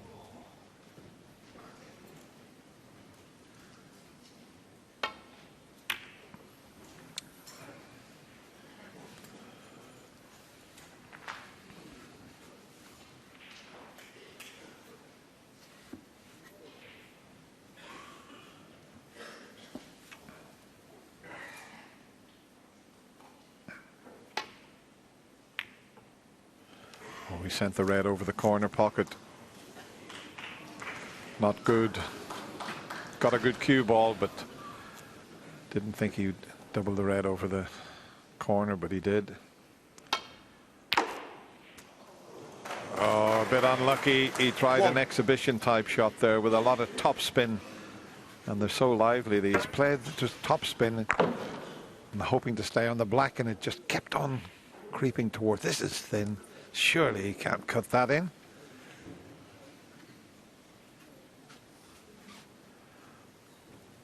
We sent the red over the corner pocket. Not good. Got a good cue ball, but didn't think he'd double the red over the corner, but he did. Oh, a bit unlucky. He tried an exhibition type shot there with a lot of top spin. And they're so lively, these played just top spin and hoping to stay on the black, and it just kept on creeping towards. This is thin. Surely he can't cut that in.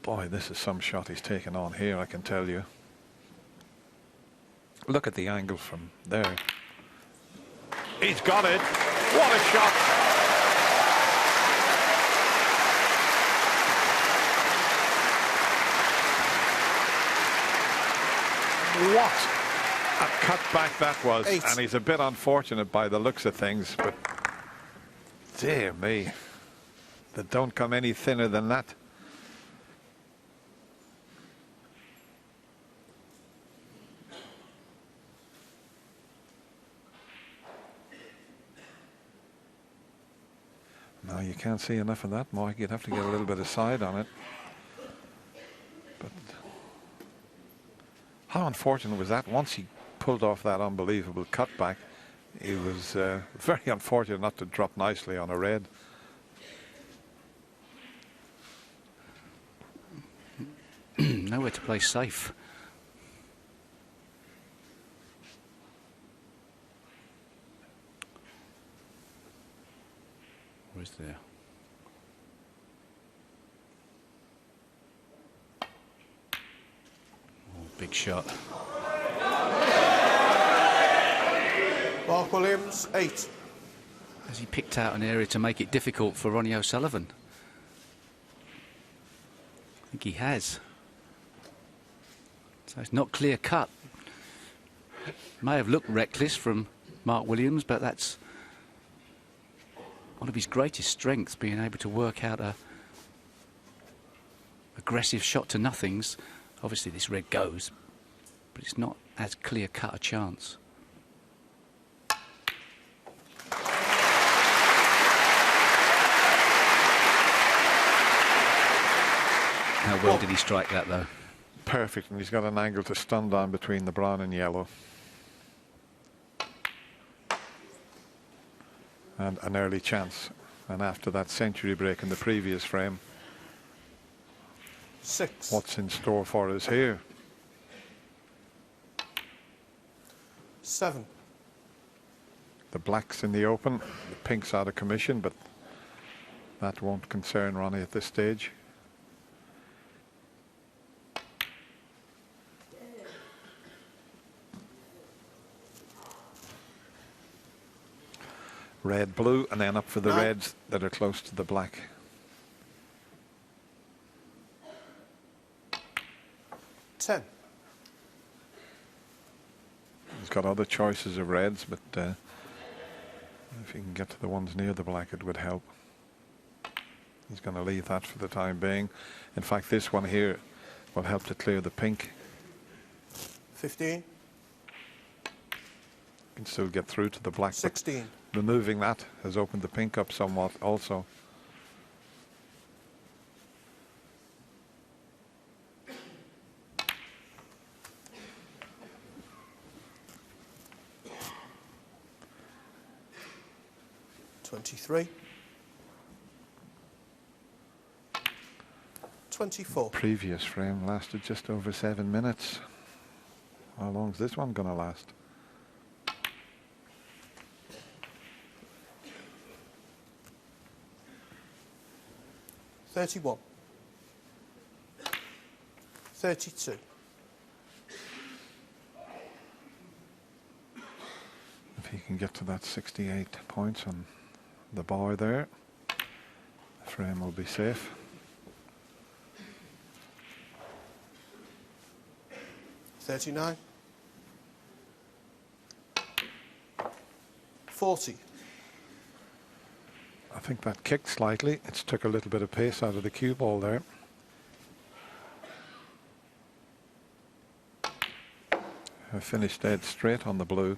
Boy, this is some shot he's taken on here, I can tell you. Look at the angle from there. He's got it. What a shot. What a cutback that was. And he's a bit unfortunate by the looks of things, but dear me, they don't come any thinner than that. No, you can't see enough of that, Mike. You'd have to get a little bit of side on it. But how unfortunate was that? Once he pulled off that unbelievable cutback, he was very unfortunate not to drop nicely on a red. nowhere to play safe. Or is there? Oh, big shot. Mark Williams, 8. Has he picked out an area to make it difficult for Ronnie O'Sullivan? I think he has. So it's not clear cut. May have looked reckless from Mark Williams, but that's one of his greatest strengths, being able to work out a aggressive shot to nothings. Obviously this red goes, but it's not as clear cut a chance. How well did he strike that, though? Perfect, and he's got an angle to stun down between the brown and yellow. And an early chance. And after that century break in the previous frame, 6. what's in store for us here? 7. The black's in the open, the pink's out of commission, but that won't concern Ronnie at this stage. Red, blue, and then up for the 9. reds that are close to the black. 10. He's got other choices of reds, but if you can get to the ones near the black, it would help. He's going to leave that for the time being. In fact, this one here will help to clear the pink. 15. Can still get through to the black. 16. Removing that has opened the pink up somewhat also. $23. 24. Previous frame lasted just over 7 minutes. How long is this one going to last? $31. 32. If he can get to that 68 points on the bar there, the frame will be safe. 39. 40. I think that kicked slightly. It's took a little bit of pace out of the cue ball there. I finished dead straight on the blue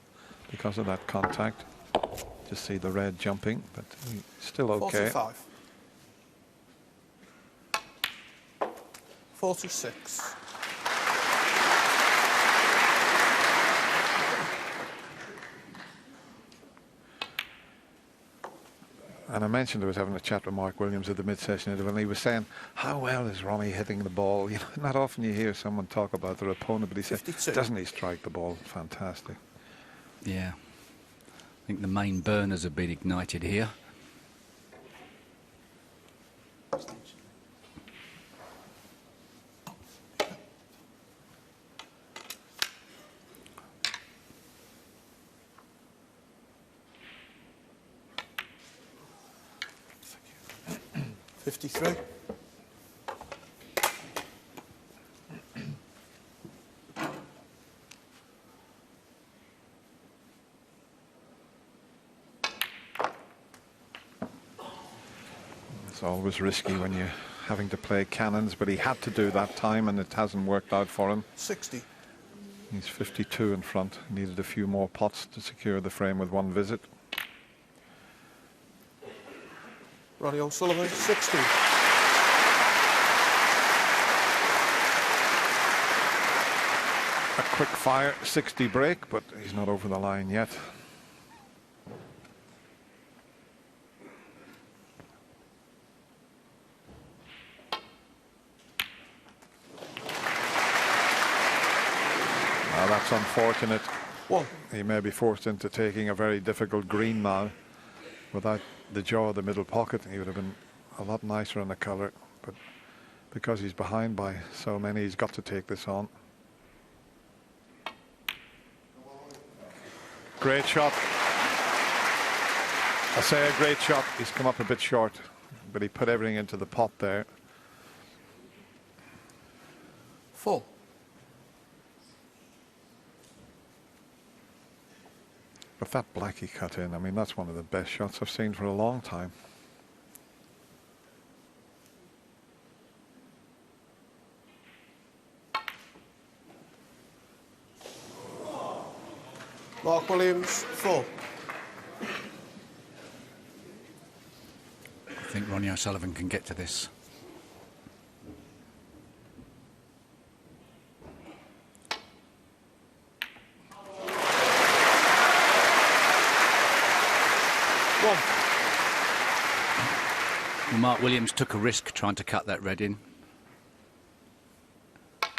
because of that contact. Just see the red jumping, but still okay. 45. 46. And I mentioned I was having a chat with Mark Williams at the mid-session interval, and he was saying, how well is Ronnie hitting the ball? You know, not often you hear someone talk about their opponent, but he said, doesn't he strike the ball fantastic? Yeah. I think the main burners have been ignited here. $53. It's always risky when you're having to play cannons, but he had to do that time, and it hasn't worked out for him. 60. He's 52 in front. Needed a few more pots to secure the frame with one visit. Ronnie O'Sullivan, 60. A quick fire 60 break, but he's not over the line yet. That's unfortunate. He may be forced into taking a very difficult green now. Without the jaw of the middle pocket, he would have been a lot nicer on the colour. But because he's behind by so many, he's got to take this on. Great shot. I say a great shot. He's come up a bit short, but he put everything into the pot there. 4. But that black he cut in, I mean, that's one of the best shots I've seen for a long time. Mark Williams, 4. I think Ronnie O'Sullivan can get to this. Well, Mark Williams took a risk trying to cut that red in.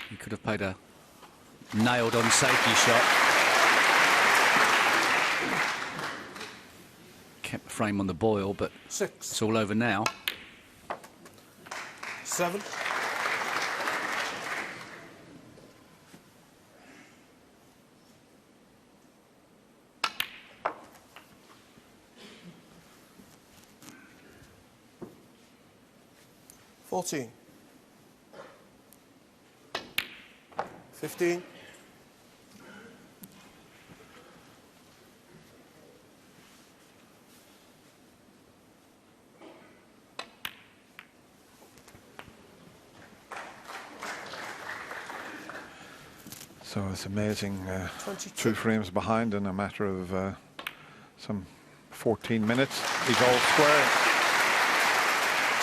He could have played a nailed-on safety shot. Kept the frame on the boil, but 6. It's all over now. 7. 14. 15. 'So it's amazing. 2 frames behind in a matter of some 14 minutes. He's all square.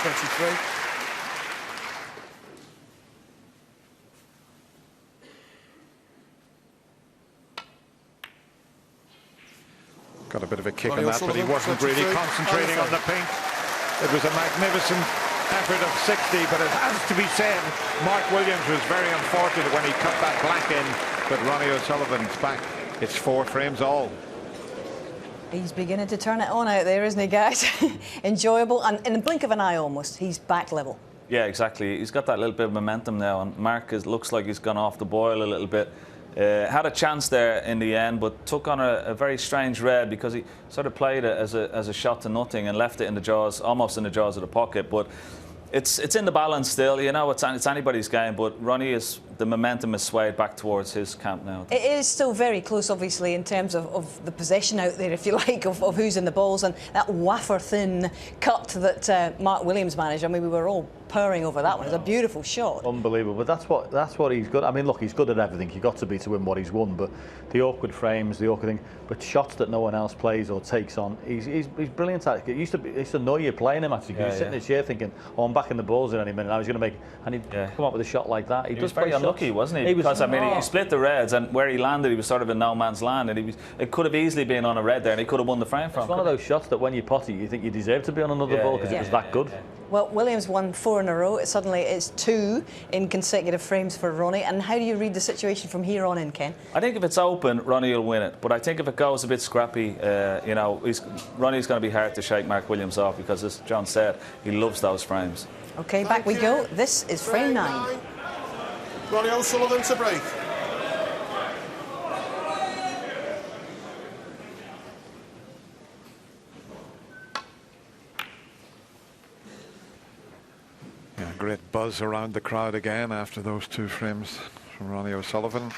23. Got a bit of a kick Ronnie on that, but he O'Sullivan, wasn't really 23. concentrating on the pink. It was a magnificent effort of 60, but it has to be said, Mark Williams was very unfortunate when he cut that black in, but Ronnie O'Sullivan's back. It's 4 frames all. He's beginning to turn it on out there, isn't he, guys? Enjoyable, and in the blink of an eye almost, he's back level. Yeah, exactly. He's got that little bit of momentum now, and Mark looks like he's gone off the boil a little bit. Had a chance there in the end, but took on a very strange red because he sort of played it as a shot to nothing and left it in the jaws, almost in the jaws of the pocket. But it's in the balance still, you know. It's anybody's game, but Ronnie the momentum is swayed back towards his camp now. It is still very close, obviously, in terms of the possession out there, if you like, of who's in the balls, and that wafer-thin cut that Mark Williams managed. I mean, we were all purring over that one. It's a beautiful shot. Unbelievable, but that's what he's good. I mean, look, he's good at everything. You've got to be to win what he's won, but the awkward frames, the awkward thing, but shots that no one else plays or takes on, he's brilliant at it. It used to annoy you playing him actually. You're sitting in the chair thinking, oh, I'm back in the balls in any minute. I was going to make, and he'd come up with a shot like that. He was very unlucky, wasn't he? Because I mean, he split the reds, and where he landed, he was sort of in no man's land, and it could have easily been on a red there, and he could have won the frame from. It's one of those shots that when you pot it, you think you deserve to be on another ball because it was that good. Well, Williams won 4 in a row. Suddenly it's 2 in consecutive frames for Ronnie. And how do you read the situation from here on in, Ken? I think if it's open, Ronnie will win it. But I think if it goes a bit scrappy, you know, Ronnie's going to be hard to shake Mark Williams off because, as John said, he loves those frames. OK, back we go. This is frame 9. Ronnie O'Sullivan to break. Great buzz around the crowd again after those 2 frames from Ronnie O'Sullivan.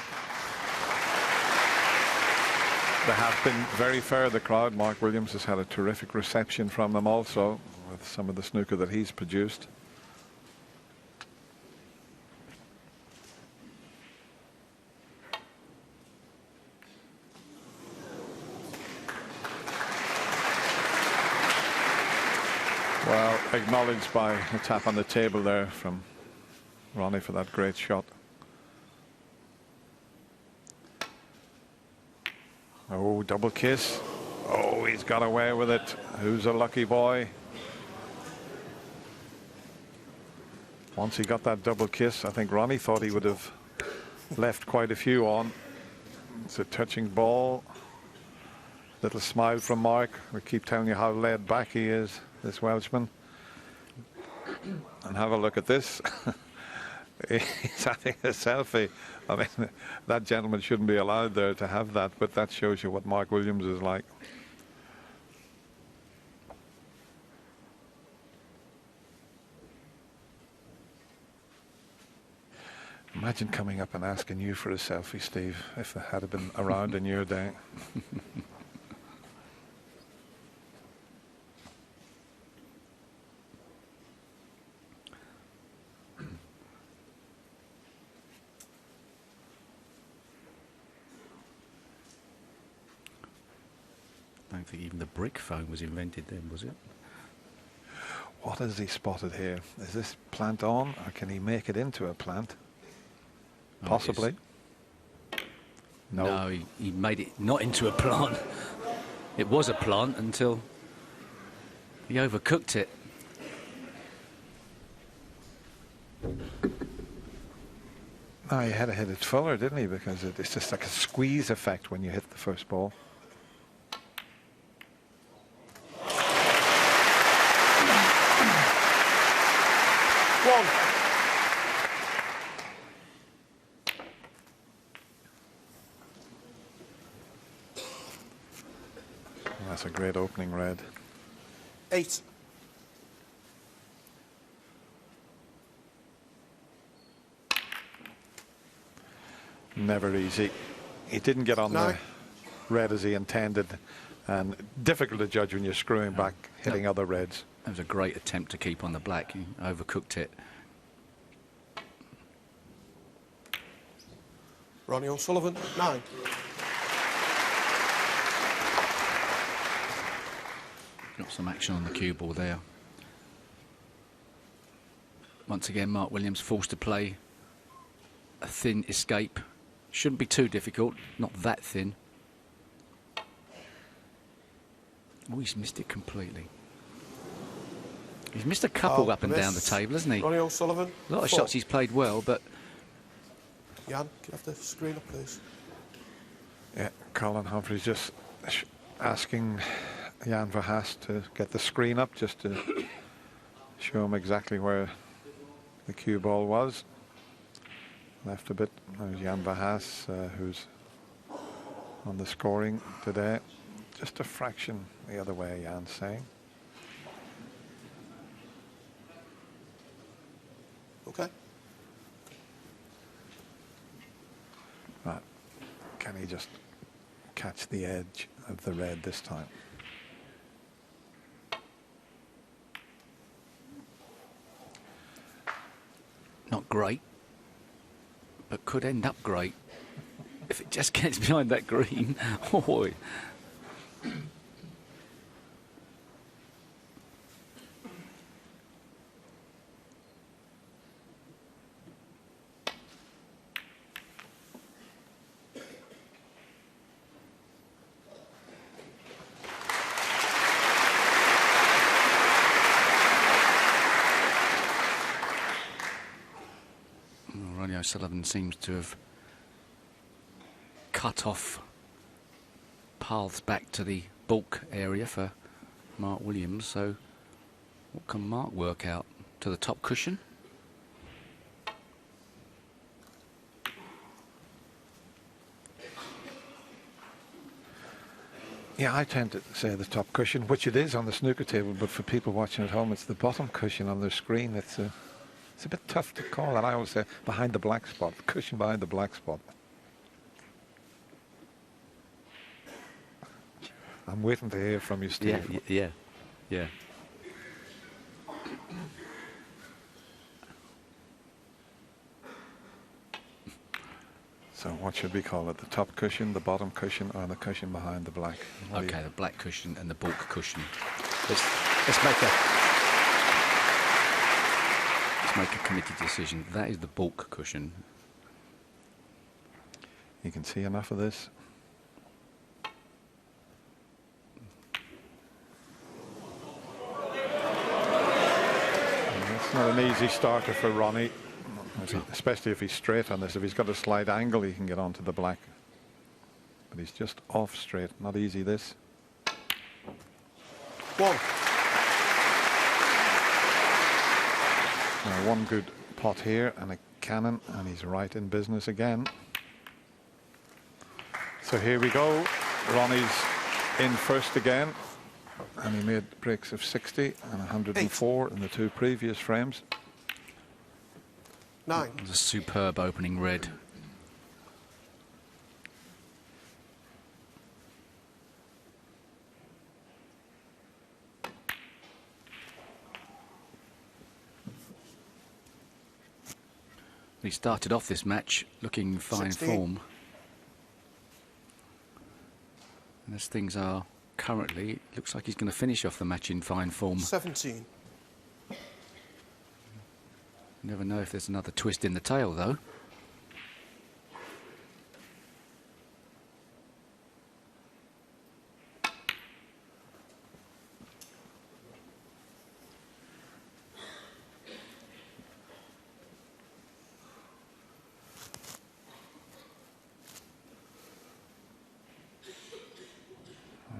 They have been very fair, the crowd. Mark Williams has had a terrific reception from them also, with some of the snooker that he's produced. Well, acknowledged by a tap on the table there from Ronnie for that great shot. Oh, double kiss. Oh, he's got away with it. Who's a lucky boy? Once he got that double kiss, I think Ronnie thought he would have left quite a few on. It's a touching ball. Little smile from Mark. We keep telling you how laid back he is, this Welshman. And have a look at this. He's having a selfie. I mean, that gentleman shouldn't be allowed there to have that, but that shows you what Mark Williams is like. Imagine coming up and asking you for a selfie, Steve, if it had been around in your day. I don't think even the brick phone was invented then, was it? What has he spotted here? Is this plant on, or can he make it into a plant? Possibly. No, he made it not into a plant. It was a plant until he overcooked it. No, he had to hit it fuller, didn't he? Because it's just like a squeeze effect when you hit the first ball. One. That's a great opening red. 8. Never easy. He didn't get on the red as he intended, and difficult to judge when you're screwing back, hitting other reds. That was a great attempt to keep on the black. He overcooked it. Ronnie O'Sullivan, 9. Got some action on the cue ball there. Once again, Mark Williams forced to play a thin escape. Shouldn't be too difficult, not that thin. Oh, he's missed it completely. He's missed a couple up and down the table, hasn't he? Ronnie O'Sullivan, A lot of 4. shots he's played well, but... Jan, can you have the screen up, please? Yeah, Colin Humphreys just asking Jan Verhaas to get the screen up just to show him exactly where the cue ball was. Left a bit. There's Jan Verhaas, who's on the scoring today. Just a fraction the other way, Jan's saying. Okay. Right. Can he just catch the edge of the red this time? Not great, but could end up great if it just gets behind that green. Oh, Ronnie O'Sullivan seems to have cut off paths back to the bulk area for Mark Williams. So what can Mark work out? To the top cushion? Yeah, I tend to say the top cushion, which it is on the snooker table, but for people watching at home, it's the bottom cushion on their screen. It's a bit tough to call, and I always say behind the black spot, the cushion behind the black spot. I'm waiting to hear from you, Steve. Yeah. So what should we call it? The top cushion, the bottom cushion, or the cushion behind the black? Okay, the black cushion and the bulk cushion. Let's make a committee decision. That is the bulk cushion. You can see enough of this. It's not an easy starter for Ronnie, especially if he's straight on this. If he's got a slight angle, he can get onto the black. but he's just off straight. Not easy, this. 1. Now, one good pot here and a cannon, and he's right in business again. So here we go. Ronnie's in first again, and he made breaks of 60 and 104 in the 2 previous frames. 9. It was a superb opening red. He started off this match looking fine 16. form. And as things are currently, it looks like he's going to finish off the match in fine form. 17. You never know if there's another twist in the tail, though.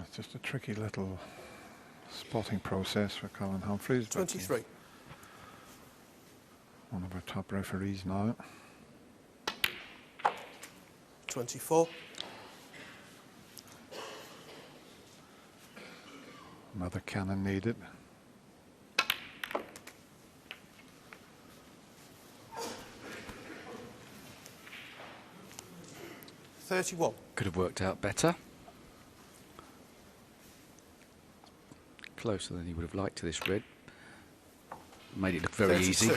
It's just a tricky little spotting process for Colin Humphreys. 23. One of our top referees now. 24. Another cannon needed. $31. Could have worked out better. Closer than he would have liked to this red. Made it look very 32. easy.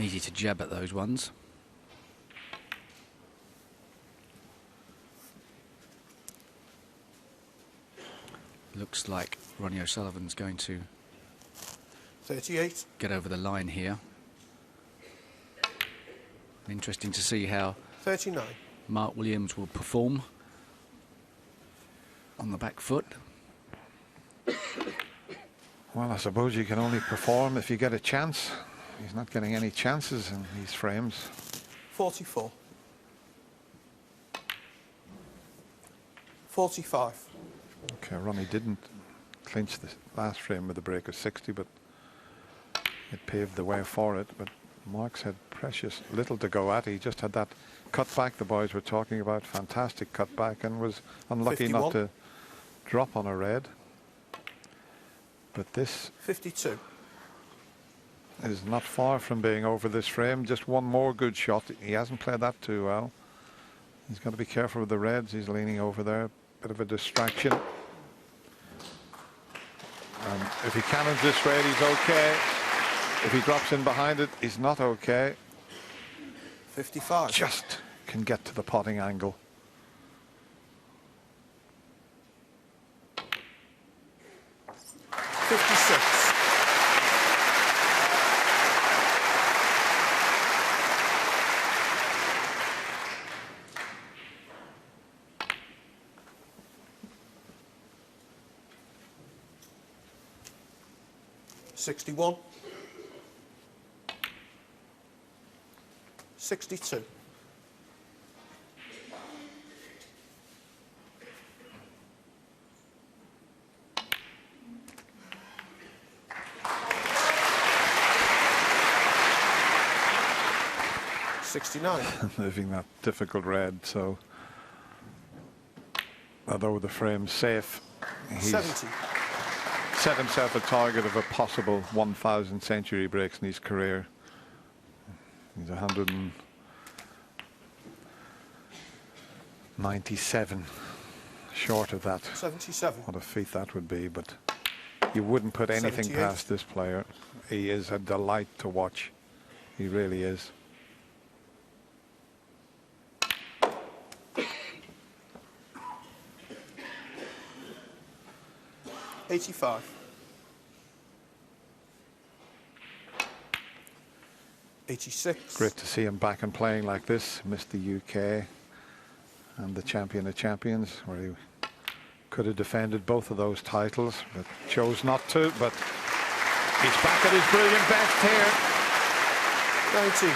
Easy to jab at those ones. Looks like Ronnie O'Sullivan's going to 38. get over the line here. Interesting to see how 39. Mark Williams will perform on the back foot. Well, I suppose you can only perform if you get a chance. He's not getting any chances in these frames. 44. 45. Okay, Ronnie didn't clinch the last frame with a break of 60, but it paved the way for it. But Mark's had precious little to go at. He just had that cut back the boys were talking about, fantastic cut back, and was unlucky 51. not to drop on a red. But this 52. is not far from being over this frame. Just one more good shot. He hasn't played that too well. He's got to be careful with the reds. He's leaning over there. Bit of a distraction. If he cannons this red, he's okay. If he drops in behind it, he's not okay. 55. Just can get to the potting angle. $61. 62. $69. Moving that difficult red, so although the frame's safe, he's 70. set himself a target of a possible 1,000 century breaks in his career. He's 197 short of that. 77. What a feat that would be, but you wouldn't put anything 78. past this player. He is a delight to watch. He really is. $85. 86. Great to see him back and playing like this. Missed the UK and the Champion of Champions, where he could have defended both of those titles, but chose not to. But he's back at his brilliant best here. 90.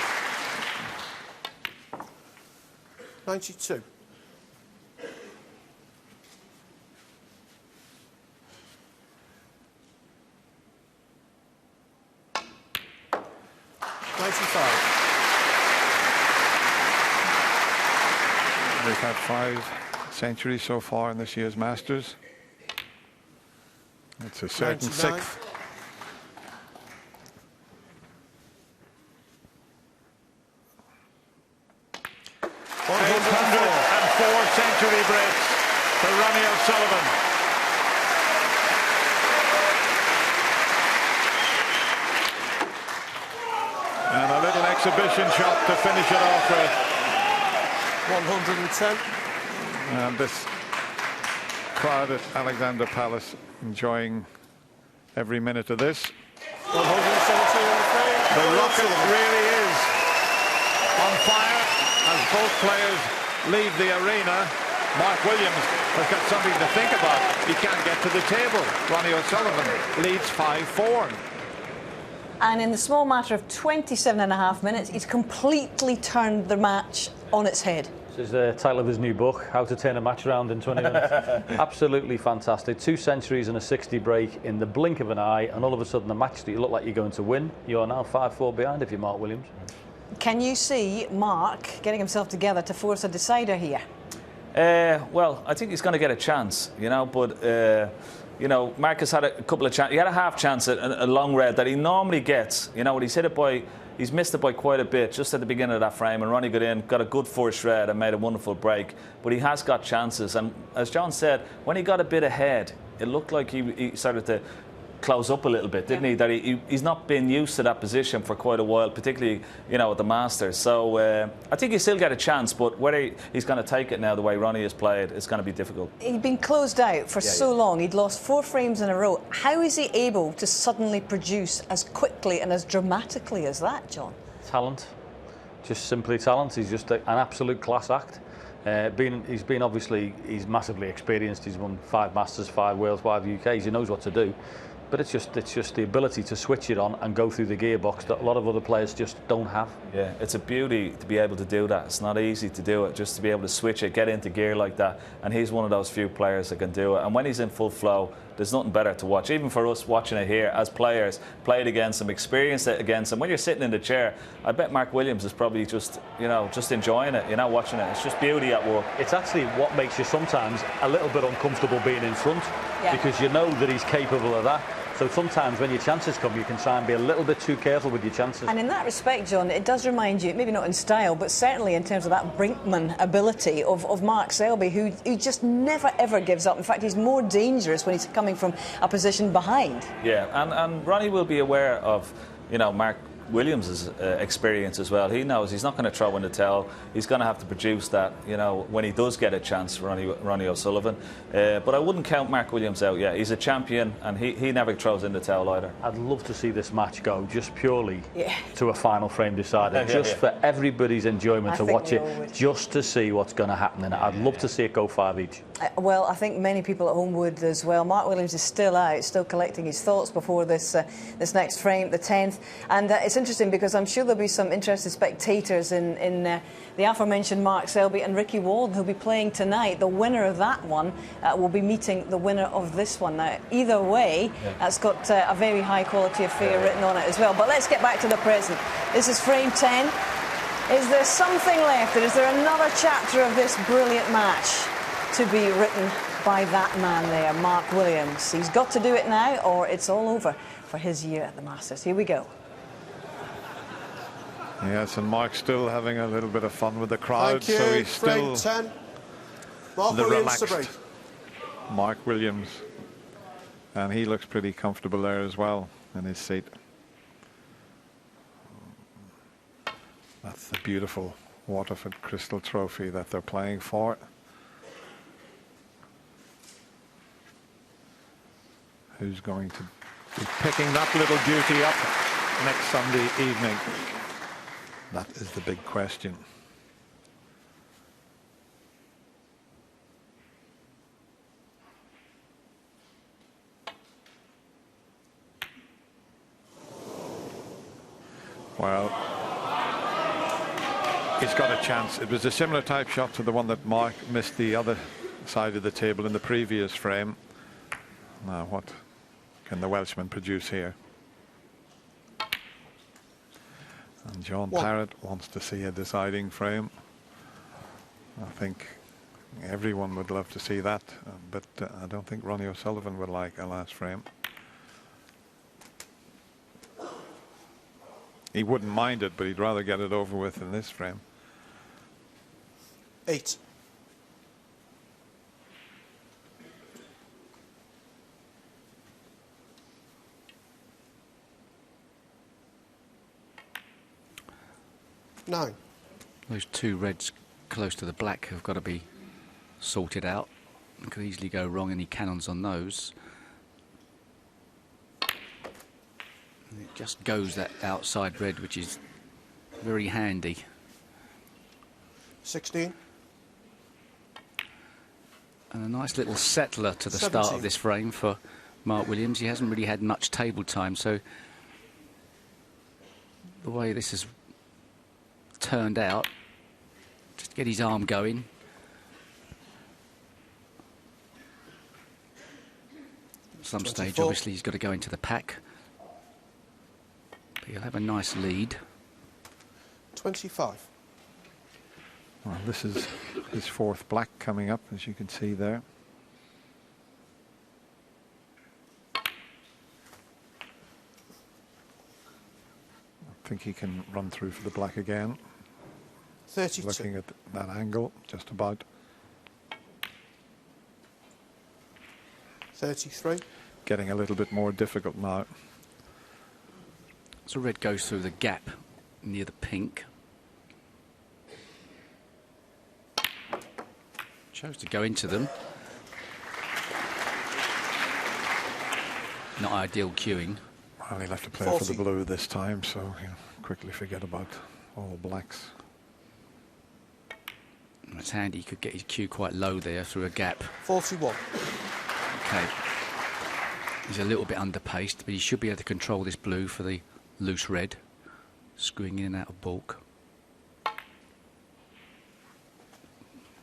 92. They've had 5 centuries so far in this year's Masters. It's a certain 99. 6th. Century breaks for Ronnie O'Sullivan. And a little exhibition shot to finish it off with. 110. And this crowd at Alexander Palace enjoying every minute of this. 117 on the frame. The rocket really is on fire as both players leave the arena. Mark Williams has got something to think about. He can't get to the table. Ronnie O'Sullivan leads 5-4. And in the small matter of 27.5 minutes, he's completely turned the match on its head. This is the title of his new book, How to Turn a Match Around in 20 Minutes. Absolutely fantastic. 2 centuries and a 60 break in the blink of an eye, and all of a sudden a match that you look like you're going to win, you are now 5-4 behind if you're Mark Williams. Can you see Mark getting himself together to force a decider here? Well, I think he's going to get a chance, you know, but, you know, Mark has had a couple of chances. He had a half chance at a long red that he normally gets. You know, when he's hit it by, he's missed it by quite a bit just at the beginning of that frame, and Ronnie got in, got a good first red and made a wonderful break. But he has got chances, and as John said, when he got a bit ahead, it looked like he started to close up a little bit, didn't he? That he's not been used to that position for quite a while, particularly, you know, at the Masters. So I think he still get a chance, but whether he's going to take it now the way Ronnie has played, it's going to be difficult. He'd been closed out for so long. He'd lost 4 frames in a row. How is he able to suddenly produce as quickly and as dramatically as that, John? Talent, just simply talent. He's just an absolute class act. He's been obviously, he's massively experienced. He's won 5 Masters, 5 Worlds, 5 UKs. He knows what to do. But it's just the ability to switch it on and go through the gearbox that a lot of other players just don't have. Yeah, it's a beauty to be able to do that. It's not easy to do it, just to be able to switch it, get into gear like that. And he's one of those few players that can do it. And when he's in full flow, there's nothing better to watch. Even for us watching it here as players, played against him, experienced it against him. When you're sitting in the chair, I bet Mark Williams is probably just, you know, just enjoying it, you know, watching it. It's just beauty at work. It's actually what makes you sometimes a little bit uncomfortable being in front, because you know that he's capable of that. So sometimes when your chances come, you can try and be a little bit too careful with your chances. And in that respect, John, it does remind you, maybe not in style, but certainly in terms of that Brinkman ability of Mark Selby, who just never, ever gives up. In fact, he's more dangerous when he's coming from a position behind. Yeah, and Ronnie will be aware of, you know, Mark Williams' experience as well. He knows he's not going to throw in the towel. He's going to have to produce that, you know, when he does get a chance, Ronnie O'Sullivan. But I wouldn't count Mark Williams out yet. He's a champion, and he never throws in the towel either. I'd love to see this match go just purely to a final frame decider, for everybody's enjoyment to watch it, just to see what's going to happen in it. I'd love to see it go 5 each. Well, I think many people at home would as well. Mark Williams is still out, still collecting his thoughts before this next frame, the 10th. And it's interesting because I'm sure there'll be some interested spectators in the aforementioned Mark Selby and Ricky Walden, who'll be playing tonight. The winner of that one will be meeting the winner of this one. Now, either way, that's got a very high quality affair written on it as well. But let's get back to the present. This is frame 10. Is there something left? Is there another chapter of this brilliant match to be written by that man there, Mark Williams? He's got to do it now, or it's all over for his year at the Masters. Here we go. Yes, and Mark's still having a little bit of fun with the crowd, Thank you. so he's still Frame 10. Mark the Williams relaxed to break. Mark Williams, and he looks pretty comfortable there as well in his seat. That's the beautiful Waterford Crystal Trophy that they're playing for. Who's going to be picking that little beauty up next Sunday evening? That is the big question. Well, He's got a chance. It was a similar type shot to the one that Mark missed the other side of the table in the previous frame. Now, what can the Welshman produce here? And John Parrott wants to see a deciding frame. I think everyone would love to see that, but I don't think Ronnie O'Sullivan would like a last frame. He wouldn't mind it, but he'd rather get it over with in this frame. 8. Nine. Those two reds close to the black have got to be sorted out. It could easily go wrong, any cannons on those. And it just goes that outside red, which is very handy. 16. And a nice little settler to the 17. start of this frame for Mark Williams. He hasn't really had much table time, so the way this has turned out, just get his arm going. At some 24. stage, obviously, he's got to go into the pack. But he'll have a nice lead. 25. Well, this is his fourth black coming up, as you can see there. I think he can run through for the black again. 32. Looking at that angle, just about. 33. Getting a little bit more difficult now. So red goes through the gap near the pink. Chose to go into them. Not ideal queuing. Well, he'll have to play for the blue this time, so he'll quickly forget about all blacks. It's handy, he could get his cue quite low there through a gap. 41. Okay. He's a little bit underpaced, but he should be able to control this blue for the loose red. Screwing in and out of balk.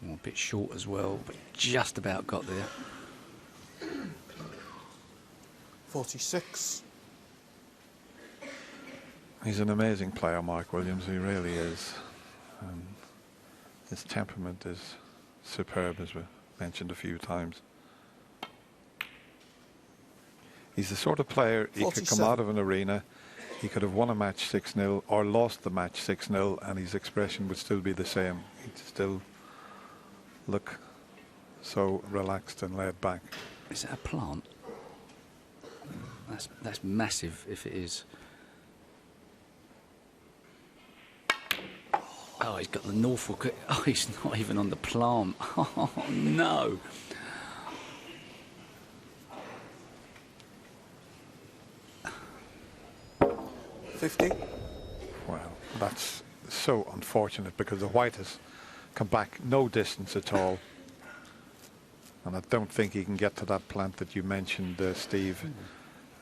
Oh, a bit short as well, but just about got there. 46. He's an amazing player, Mark Williams, he really is. His temperament is superb, as we mentioned a few times. He's the sort of player, he could come out of an arena, he could have won a match 6-0 or lost the match 6-0, and his expression would still be the same. He'd still look so relaxed and laid back. Is that a plant? That's massive if it is. Oh, he's got the Norfolk. Oh, he's not even on the plant. Oh, no. $50. Well, that's so unfortunate because the white has come back no distance at all. And I don't think he can get to that plant that you mentioned, Steve.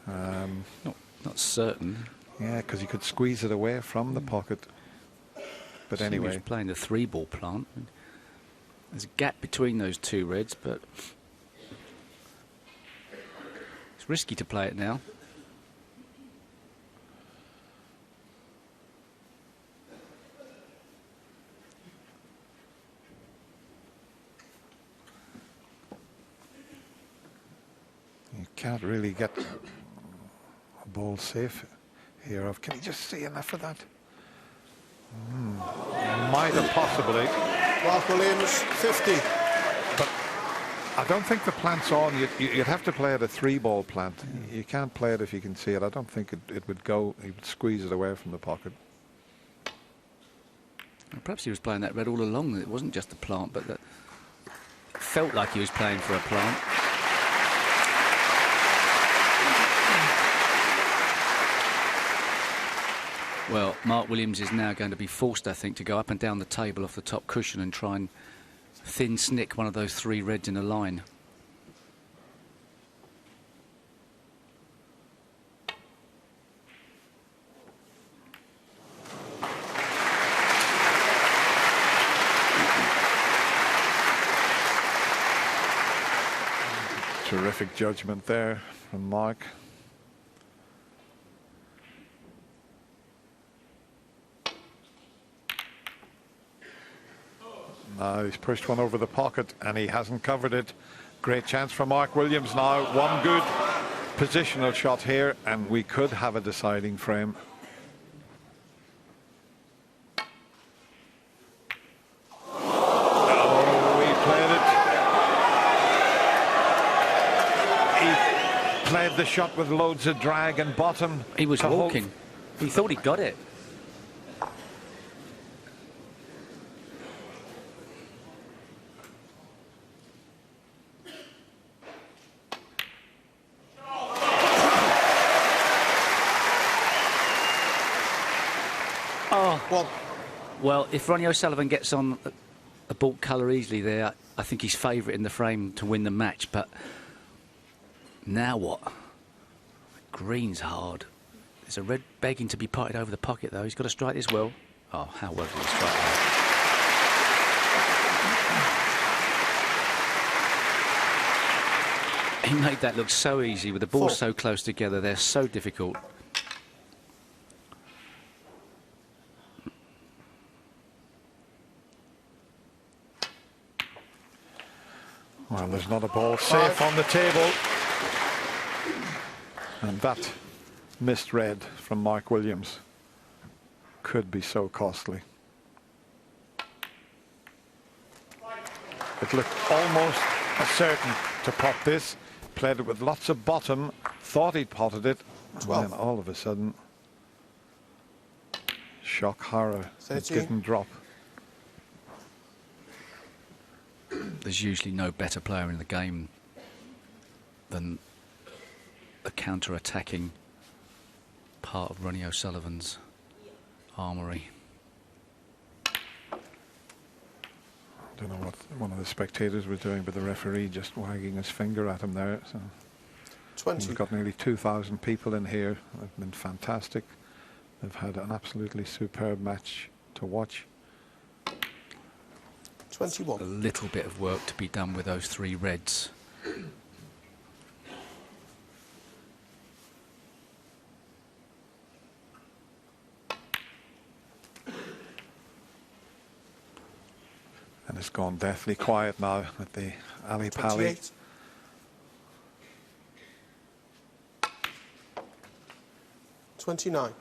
Not certain. Yeah, because he could squeeze it away from the pocket. But anyway, he's playing the 3-ball plant. There's a gap between those two reds, but it's risky to play it now. you can't really get a ball safe here. Can you just see enough of that? Might have possibly. Mark Williams, 50. But I don't think the plant's on. You'd have to play at a 3-ball plant. You can't play it if you can see it. I don't think it would go. He would squeeze it away from the pocket. Perhaps he was playing that red all along. It wasn't just a plant, but that it felt like he was playing for a plant. Well, Mark Williams is now going to be forced, I think, to go up and down the table off the top cushion and try and thin snick one of those 3 reds in a line. Terrific judgment there from Mark. Now he's pushed one over the pocket and he hasn't covered it. Great chance for Mark Williams now. One good positional shot here and we could have a deciding frame. Oh, he played it. He played the shot with loads of drag and bottom. He was walking. He thought he got it. Well, well, if Ronnie O'Sullivan gets on a ball colour easily there, I think he's favourite in the frame to win the match. But now what? Green's hard. There's a red begging to be potted over the pocket, though. He's got to strike this well. Oh, how well did he strike that? He made that look so easy with the ball so close together. They're so difficult. Well, there's not a ball safe on the table. And that missed red from Mark Williams could be so costly. It looked almost certain to pot this. Played it with lots of bottom, thought he'd potted it, and then all of a sudden, shock horror, it didn't drop. There's usually no better player in the game than the counter-attacking part of Ronnie O'Sullivan's armoury. I don't know what one of the spectators was doing, but the referee just wagging his finger at him there. So 20. We've got nearly 2,000 people in here. They've been fantastic. They've had an absolutely superb match to watch. 21. A little bit of work to be done with those three reds. And it's gone deathly quiet now at the Ali Pali. 29.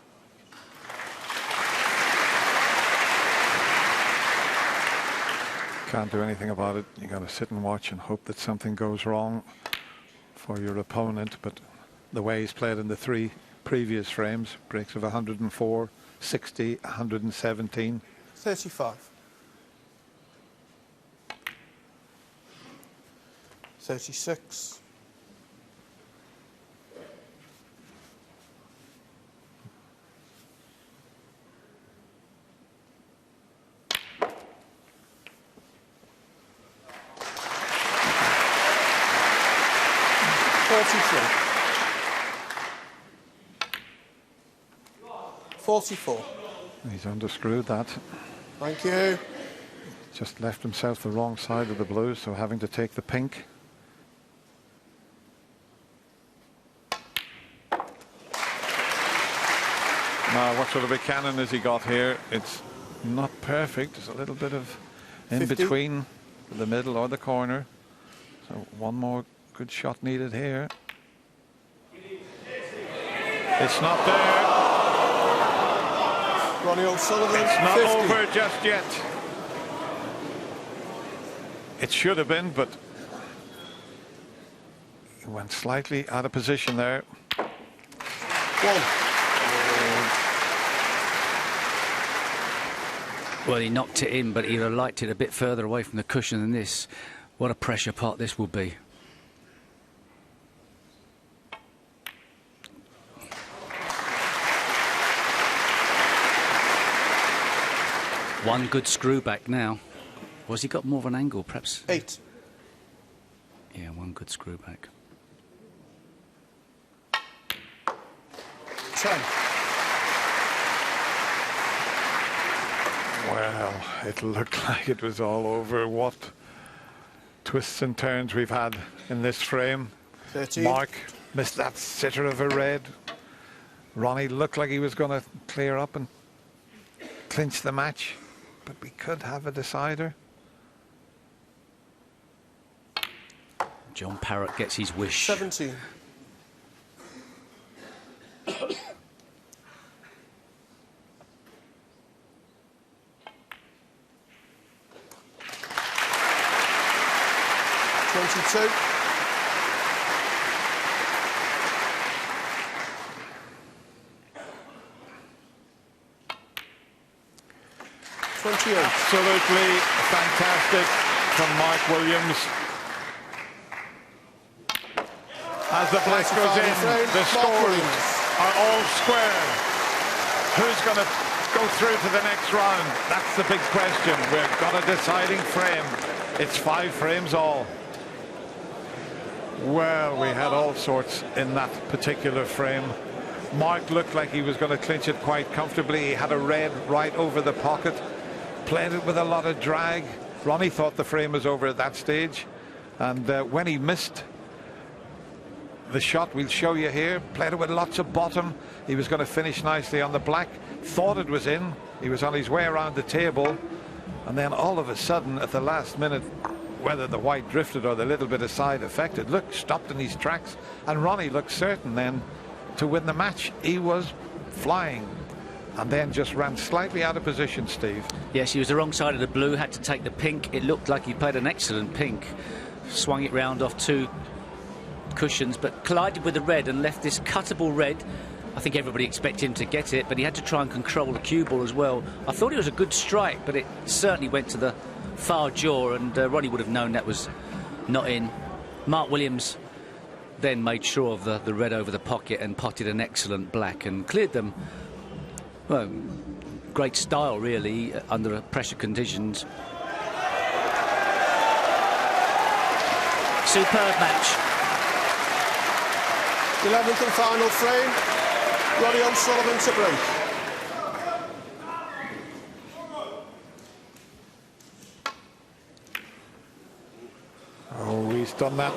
Can't do anything about it. You got to sit and watch and hope that something goes wrong for your opponent. But the way he's played in the three previous frames, breaks of 104, 60, 117. 35. 36. 44. He's underscrewed that. Thank you. Just left himself the wrong side of the blue, so having to take the pink. Now, what sort of a cannon has he got here? It's not perfect. There's a little bit of in 50. between the middle or the corner. So one more good shot needed here. It's not there. Ronnie O'Sullivan. It's not 50. over just yet. It should have been, but he went slightly out of position there. Well, he knocked it in, but he'd have liked it a bit further away from the cushion than this. What a pressure pot this will be. One good screw back now. Was he got more of an angle, perhaps? 8. Yeah, one good screw back. 10. Well, it looked like it was all over. What twists and turns we've had in this frame. 13. Mark missed that sitter of a red. Ronnie looked like he was going to clear up and clinch the match, but we could have a decider. John Parrott gets his wish. 17. Twenty-two. 28. Absolutely fantastic from Mark Williams. As the black goes in, the scores are all square. Who's going to go through to the next round? That's the big question. We've got a deciding frame. It's 5 frames all. Well, we had all sorts in that particular frame. Mark looked like he was going to clinch it quite comfortably. He had a red right over the pocket, played it with a lot of drag. Ronnie thought the frame was over at that stage, and when he missed the shot, we'll show you here, played it with lots of bottom. He was going to finish nicely on the black, thought it was in. He was on his way around the table, and then all of a sudden at the last minute, whether the white drifted or the little bit of side affected, look, stopped in his tracks, and Ronnie looked certain then to win the match. He was flying, and then just ran slightly out of position, Steve. Yes, he was the wrong side of the blue, had to take the pink. It looked like he played an excellent pink. Swung it round off 2 cushions, but collided with the red and left this cuttable red. I think everybody expected him to get it, but he had to try and control the cue ball as well. I thought it was a good strike, but it certainly went to the far jaw, and Ronnie would have known that was not in. Mark Williams then made sure of the red over the pocket and potted an excellent black and cleared them. Well, great style, really, under pressure conditions. Superb match. 11th and final frame. Ronnie O'Sullivan to break. Oh, he's done that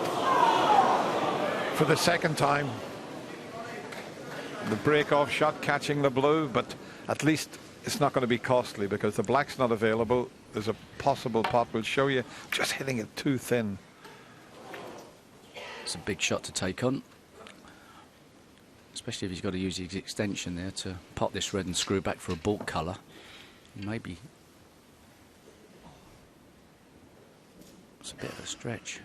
for the second time. The break-off shot catching the blue, but at least it's not going to be costly because the black's not available. There's a possible pot we'll show you. Just hitting it too thin. It's a big shot to take on, especially if he's got to use his extension there to pot this red and screw back for a baulk colour. Maybe it's a bit of a stretch.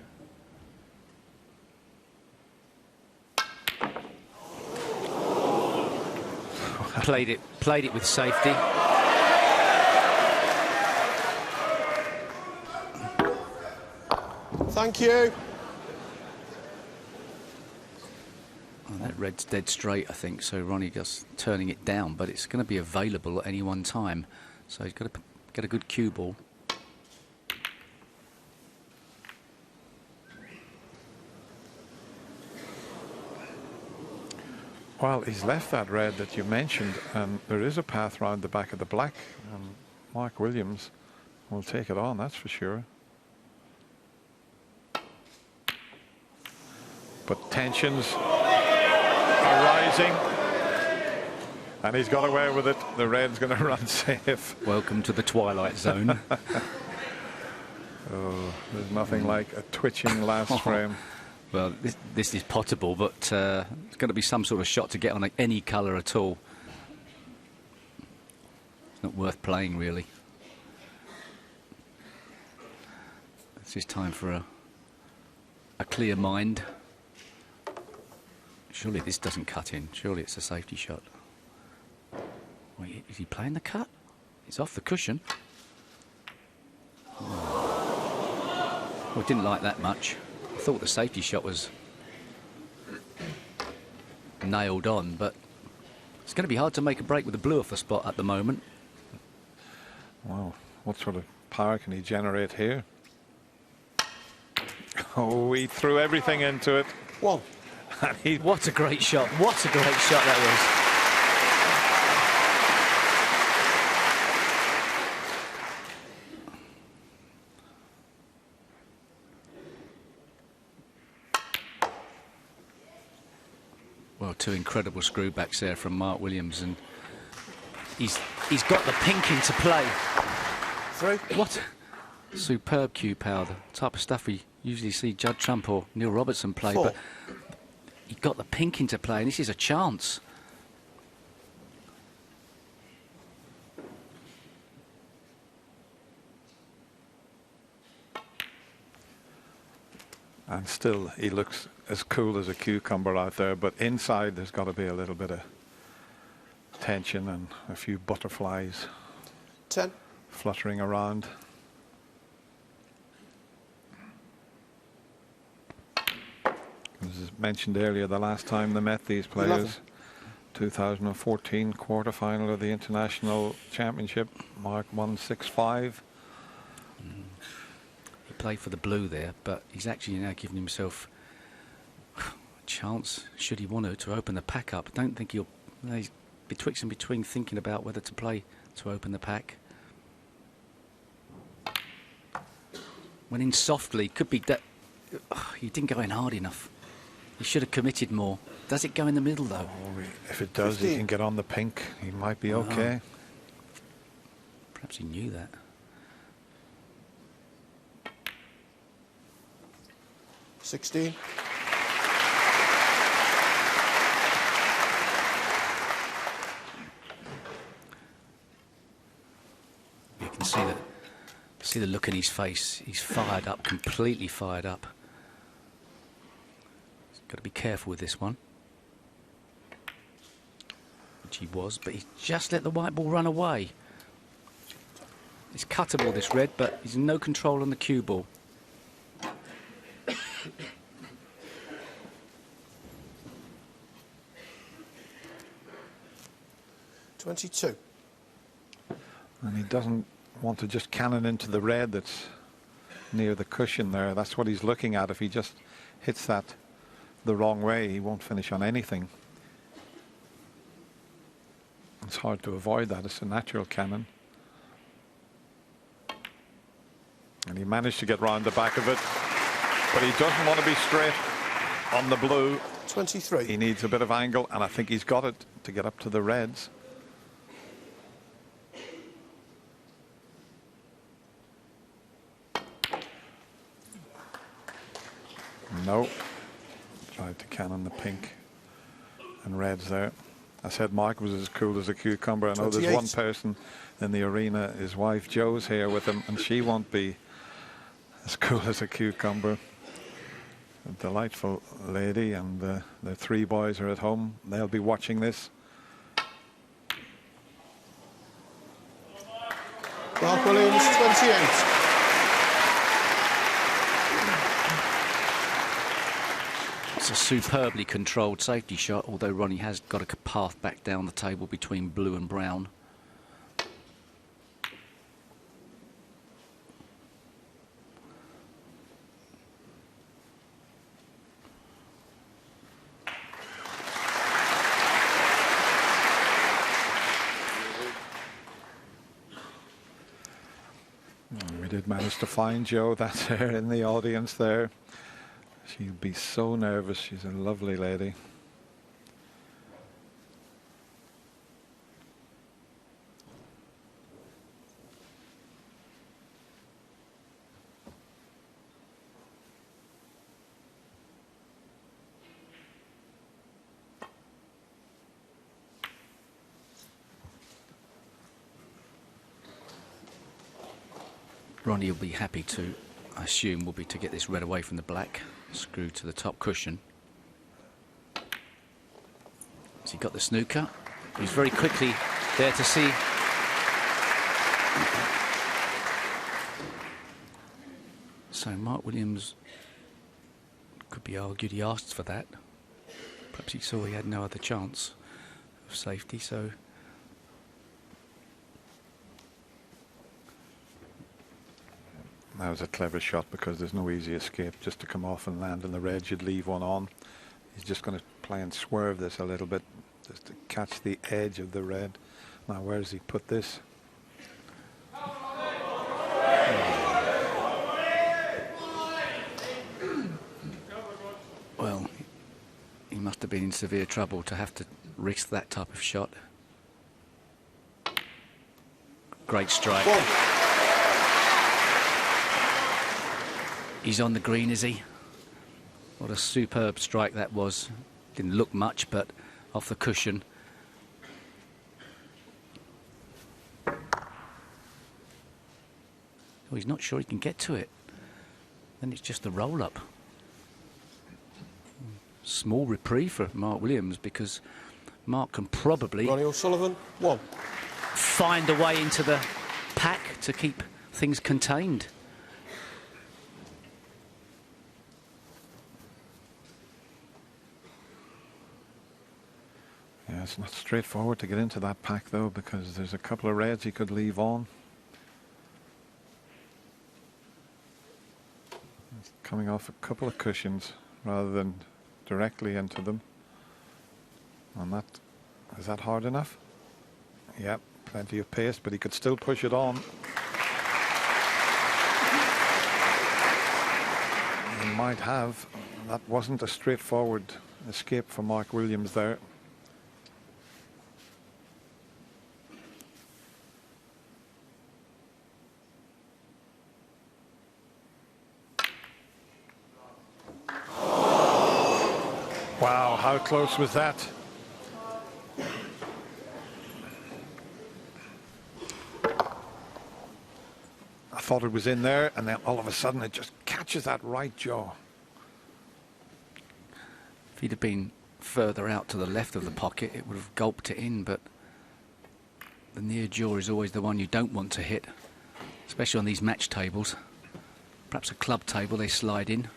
Played it with safety. Thank you. Oh, that red's dead straight, I think, so Ronnie just turning it down, but it's going to be available at any one time, so he's got to get a good cue ball. Well, he's left that red that you mentioned, and there is a path round the back of the black, and Mark Williams will take it on, that's for sure. But tensions are rising, and he's got away with it. The red's going to run safe. Welcome to the twilight zone. Oh, there's nothing like a twitching last frame. Well, this is potable, but it's going to be some sort of shot to get on any colour at all. It's not worth playing, really. This is time for a clear mind. Surely this doesn't cut in. Surely it's a safety shot. Wait, is he playing the cut? It's off the cushion. Well, didn't like that much. I thought the safety shot was nailed on, but it's going to be hard to make a break with the blue off the spot at the moment. Wow, what sort of power can he generate here? Oh, he threw everything into it. One. What a great shot. What a great shot that was. Well, two incredible screwbacks there from Mark Williams, and he's got the pink into play. Three. What? Superb cue power, the type of stuff we usually see Judd Trump or Neil Robertson play. Four. But he got the pink into play, and this is a chance. And still, he looks as cool as a cucumber out there, but inside there's got to be a little bit of tension and a few butterflies 10. fluttering around. As mentioned earlier, the last time they met, these players, 11. 2014 quarter-final of the International Championship, Mark 165. He played for the blue there, but he's actually now giving himself a chance, should he want to open the pack up. I don't think he'll... He's betwixt and between thinking about whether to play to open the pack. Went in softly, could be that... he didn't go in hard enough. He should have committed more. Does it go in the middle, though? Oh, if it does, 15. He can get on the pink. He might be okay. Perhaps he knew that. $16. You can see the look in his face. He's fired up, completely fired up. He's got to be careful with this one. Which he was, but he's just let the white ball run away. It's cuttable, this red, but he's no control on the cue ball. $22. And he doesn't want to just cannon into the red that's near the cushion there. That's what he's looking at. If he just hits that the wrong way, he won't finish on anything. It's hard to avoid that. It's a natural cannon. And he managed to get round the back of it. But he doesn't want to be straight on the blue. 23. He needs a bit of angle, and I think he's got it to get up to the reds. No. Tried to cannon the pink and reds there. I said Mark was as cool as a cucumber. I know 28. there's one person in the arena, his wife Jo's here with him, and she won't be as cool as a cucumber. A delightful lady, and the three boys are at home. They'll be watching this. Mark Williams, 28. It's a superbly controlled safety shot, although Ronnie has got a path back down the table between blue and brown. We did manage to find Jo. That's her in the audience there. She'd be so nervous. She's a lovely lady. Ronnie will be happy to, I assume, will be to get this red away from the black. Screw to the top cushion. Has he got the snooker? He's very quickly there to see. So Mark Williams, could be argued he asked for that. Perhaps he saw he had no other chance of safety, so... That was a clever shot because there's no easy escape. Just to come off and land in the red, you'd leave one on. He's just going to play and swerve this a little bit just to catch the edge of the red. Now, where does he put this? Well, he must have been in severe trouble to have to risk that type of shot. Great strike. He's on the green, is he? What a superb strike that was. Didn't look much, but off the cushion. Oh, he's not sure he can get to it. Then it's just the roll-up. Small reprieve for Mark Williams, because Mark can probably... Ronnie O'Sullivan, 1. ...find a way into the pack to keep things contained. Yeah, it's not straightforward to get into that pack, though, because there's a couple of reds he could leave on. He's coming off a couple of cushions rather than directly into them. And that, is that hard enough? Yep, plenty of pace, but he could still push it on. He might have. That wasn't a straightforward escape for Mark Williams there. Wow, how close was that? I thought it was in there, and then all of a sudden it just catches that right jaw. If he'd have been further out to the left of the pocket, it would have gulped it in, but the near jaw is always the one you don't want to hit, especially on these match tables. Perhaps a club table, they slide in.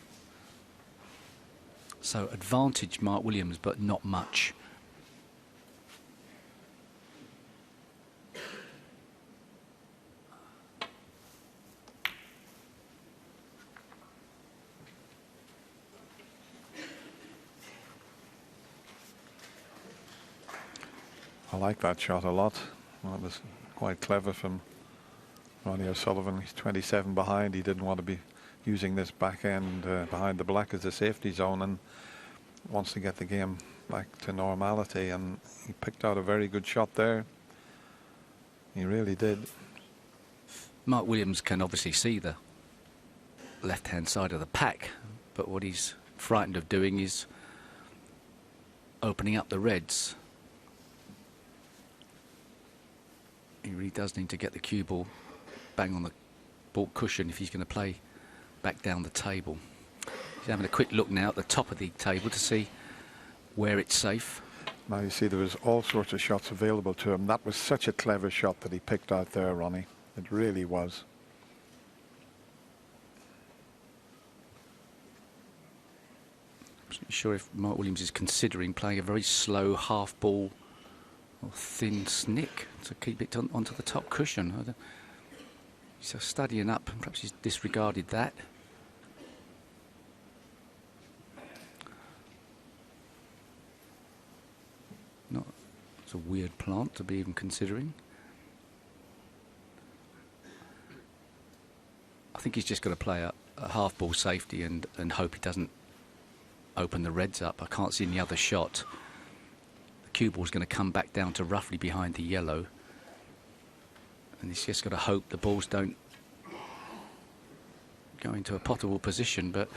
So advantage Mark Williams, but not much. I like that shot a lot. Well, it was quite clever from Ronnie O'Sullivan. He's 27 behind. He didn't want to be using this back end behind the black as a safety zone, and wants to get the game back to normality, and he picked out a very good shot there. He really did. Mark Williams can obviously see the left-hand side of the pack, but what he's frightened of doing is opening up the reds. He really does need to get the cue ball bang on the ball cushion if he's going to play back down the table. He's having a quick look now at the top of the table to see where it's safe. Now you see there was all sorts of shots available to him. That was such a clever shot that he picked out there, Ronnie. It really was. I'm not sure if Mark Williams is considering playing a very slow half ball or thin snick to keep it onto the top cushion. He's studying up, and perhaps he's disregarded that. It's a weird plant to be even considering. I think he's just got to play a half ball safety and hope he doesn't open the reds up. I can't see any other shot. The cue ball's going to come back down to roughly behind the yellow, and he's just got to hope the balls don't go into a potable position. But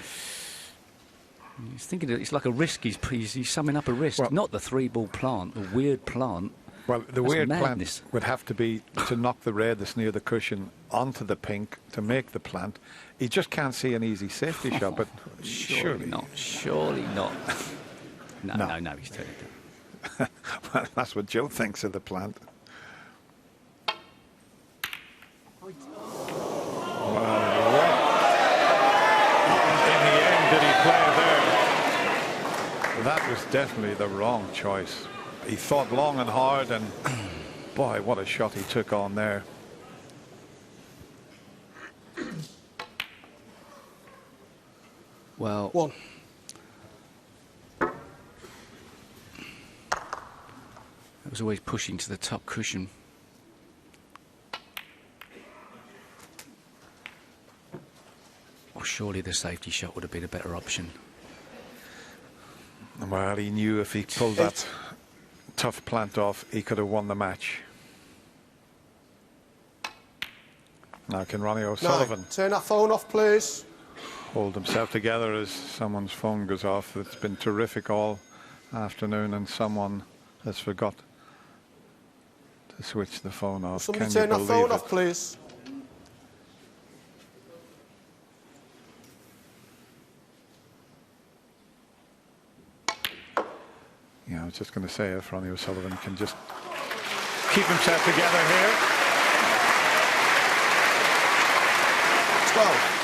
he's thinking it's like a risk. He's summing up a risk. Well, not the 3-ball plant, the weird plant. Well, the weird plant would have to be to knock the red that's near the cushion onto the pink to make the plant. He just can't see an easy safety shot, but surely not. Surely not. No, he's turned it down. Well, that's what Joe thinks of the plant. That was definitely the wrong choice. He thought long and hard, and boy, what a shot he took on there. Well, it was always pushing to the top cushion. Well, surely the safety shot would have been a better option. Well, he knew if he pulled that tough plant off, he could have won the match. Now can Ronnie O'Sullivan turn that phone off, please. hold himself together as someone's phone goes off? It's been terrific all afternoon, and someone has forgot to switch the phone off. Somebody Can turn you that phone believe off, please. Yeah, I was just going to say, if Ronnie O'Sullivan can just keep himself together here. 12.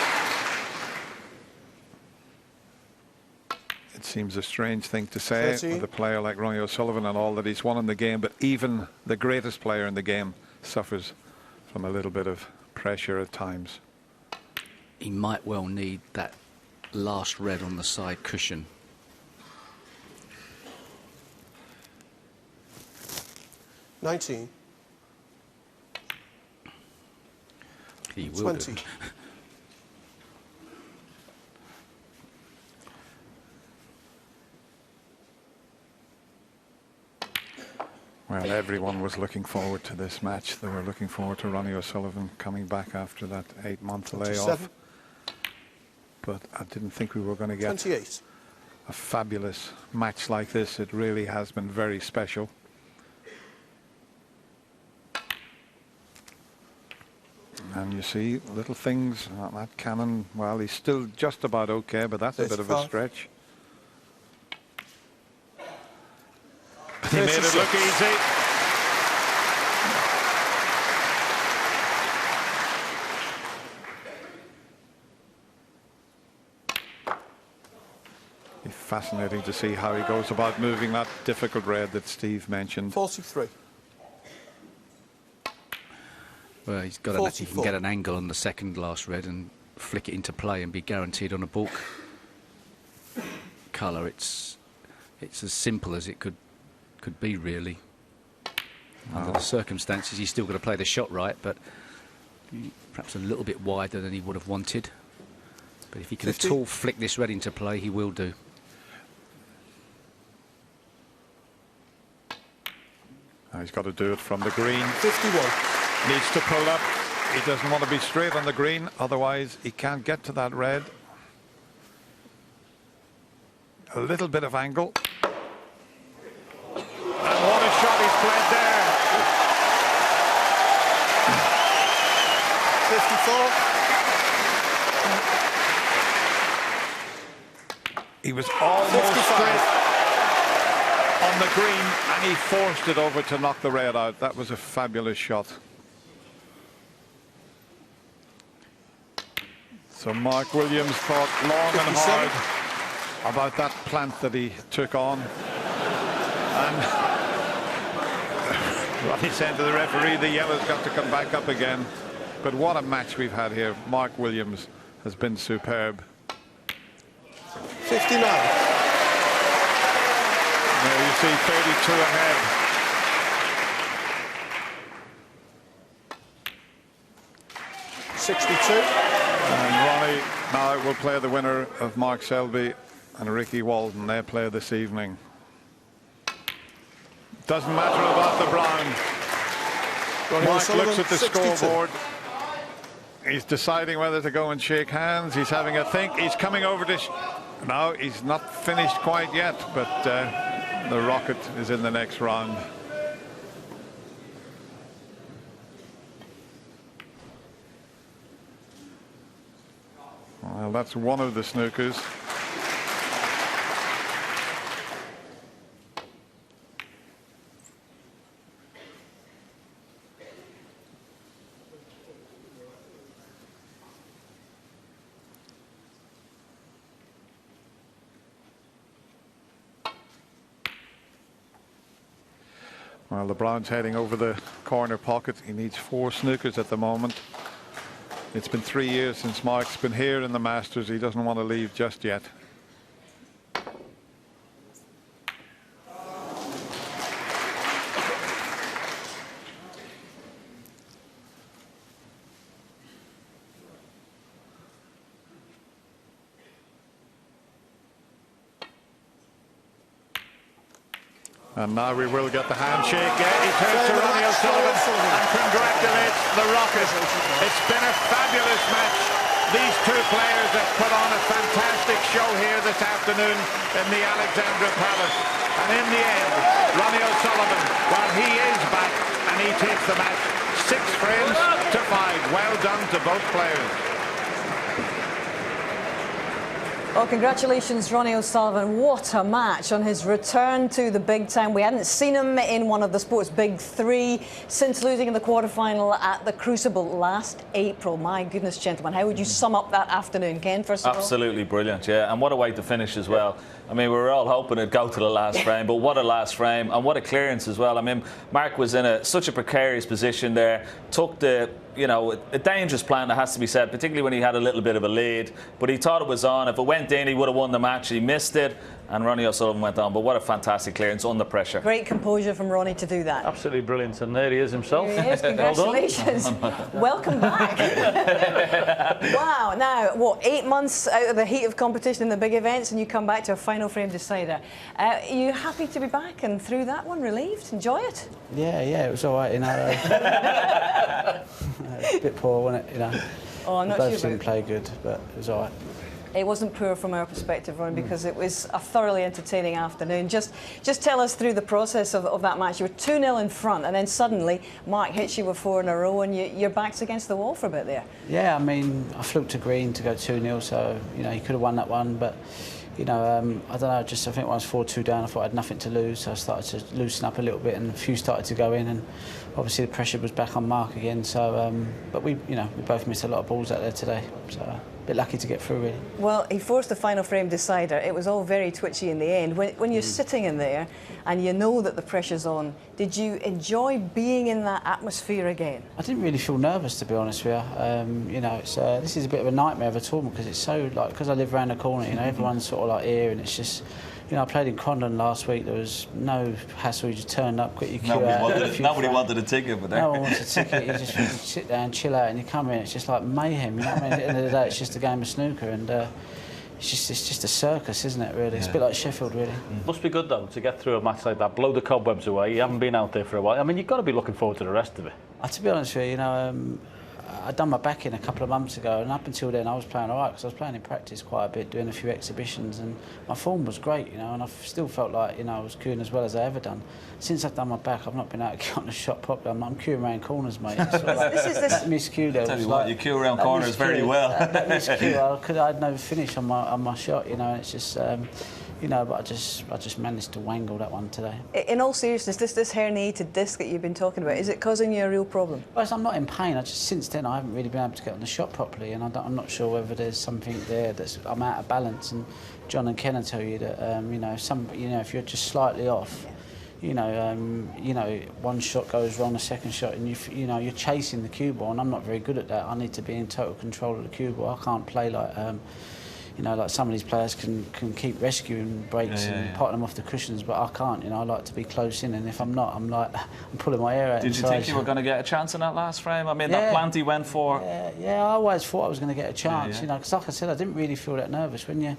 It seems a strange thing to say 13. with a player like Ronnie O'Sullivan and all that he's won in the game, but even the greatest player in the game suffers from a little bit of pressure at times. He might well need that last red on the side cushion. $19. He will 20. do. Well, everyone was looking forward to this match. They were looking forward to Ronnie O'Sullivan coming back after that 8-month layoff. But I didn't think we were going to get 28. a fabulous match like this. It really has been very special. And you see little things. That cannon, well, he's still just about okay, but that's a bit of a stretch. He made it look easy. It's fascinating to see how he goes about moving that difficult red that Steve mentioned. 43. Well, he's got he can get an angle on the second last red and flick it into play and be guaranteed on a balk colour. It's as simple as it could be, really. Under the circumstances, he's still got to play the shot right, but perhaps a little bit wider than he would have wanted. But if he can 50. at all flick this red into play, he will do. Now he's got to do it from the green. 51. Needs to pull up. He doesn't want to be straight on the green, otherwise he can't get to that red. A little bit of angle. And what a shot he's played there. 54. He was almost 55. straight on the green, and he forced it over to knock the red out. That was a fabulous shot. So Mark Williams thought long 57. and hard about that plant that he took on. And Ronnie said to the referee, the yellow's got to come back up again. But what a match we've had here. Mark Williams has been superb. 59. There you see 32 ahead. And Ronnie now will play the winner of Mark Selby and Ricky Walden. They play this evening. Doesn't matter about the brown. Mark looks at the 62. scoreboard. He's deciding whether to go and shake hands. He's having a think. He's coming over to... No, he's not finished quite yet, but the Rocket is in the next round. Well, that's one of the snookers. Well, the brown's heading over the corner pocket. He needs 4 snookers at the moment. It's been 3 years since Mark's been here in the Masters. He doesn't want to leave just yet. And now we will get the handshake. Yeah, he turns to Ronnie O'Sullivan and congratulates the Rocket. It's been a fabulous match. These two players have put on a fantastic show here this afternoon in the Alexandra Palace. And in the end, Ronnie O'Sullivan, well, he is back and he takes the match 6 frames to 5. Well done to both players. Well, congratulations, Ronnie O'Sullivan. What a match on his return to the big time. We hadn't seen him in one of the sport's big 3 since losing in the quarter-final at the Crucible last April. My goodness, gentlemen, how would you sum up that afternoon, Ken, first of all? Absolutely brilliant, yeah. And what a way to finish as well. I mean, we were all hoping it'd go to the last frame, but what a last frame, and what a clearance as well. I mean, Mark was in such a precarious position there, took the, you know, a dangerous plan, that has to be said, particularly when he had a little bit of a lead, but he thought it was on. If it went in, he would have won the match. He missed it, and Ronnie O'Sullivan went on. But what a fantastic clearance under pressure. Great composure from Ronnie to do that. Absolutely brilliant, and there he is himself. There he is. Congratulations. Welcome back. Wow. Now, what, 8 months out of the heat of competition in the big events, and you come back to a final frame decider. Are you happy to be back and through that one? Relieved? Enjoy it? Yeah, it was all right, you know. A bit poor, wasn't it, you know? Oh, I'm not both sure didn't play good, but it was all right. It wasn't poor from our perspective, Ron, because it was a thoroughly entertaining afternoon. Just tell us through the process of that match. You were 2-0 in front, and then suddenly Mark hits you with 4 in a row, and your back's against the wall for a bit there. Yeah, I mean, I fluked to green to go 2-0, so, you know, he could have won that one, but, you know, I don't know, I think when I was 4-2 down, I thought I had nothing to lose, so I started to loosen up a little bit, and a few started to go in, and obviously the pressure was back on Mark again, so, but we both missed a lot of balls out there today, so a bit lucky to get through, really. Well, he forced the final frame decider. It was all very twitchy in the end. When you're sitting in there and you know that the pressure's on, did you enjoy being in that atmosphere again? I didn't really feel nervous, to be honest with you. You know, this is a bit of a nightmare of a tournament because it's so, like, because I live around the corner, you know, everyone's sort of like here, and it's just, you know, I played in Condon last week. There was no hassle. You just turned up, quick, you queue out. Nobody wanted a ticket, but no one wants a ticket. You just sit down, chill out, and you come in. It's just like mayhem. You know what I mean? At the end of the day, it's just a game of snooker, and it's just a circus, isn't it? Really, it's a bit like Sheffield, really. Must be good though to get through a match like that, blow the cobwebs away. You haven't been out there for a while. I mean, you've got to be looking forward to the rest of it. To be honest with you, you know, I'd done my back in a couple of months ago, and up until then I was playing all right because I was playing in practice quite a bit, doing a few exhibitions, and my form was great, you know, and I still felt like, you know, I was queuing as well as I ever done. Since I've done my back, I've not been able to get on the shot properly. I'm queuing around corners, mate. Sort of like, that miscue there. Tell you what, you queue around corners very well. That miscue, I had no finish on my shot, you know, and it's just. You know, but I just managed to wangle that one today. In all seriousness, this herniated disc that you've been talking about, is it causing you a real problem? Well, I'm not in pain. Since then I haven't really been able to get on the shot properly, and I'm not sure whether there's something there that's I'm out of balance. And John and Ken will tell you that you know, if you're just slightly off. You know, one shot goes wrong, the second shot, and you know, you're chasing the cue ball, and I'm not very good at that. I need to be in total control of the cue ball. I can't play like. You know, like some of these players can keep rescuing breaks and potting them off the cushions, but I can't. You know, I like to be close in, and if I'm not, I'm pulling my hair out. Did you think you were going to get a chance in that last frame? I mean, that plant he went for. Yeah, I always thought I was going to get a chance. You know, because like I said, I didn't really feel that nervous when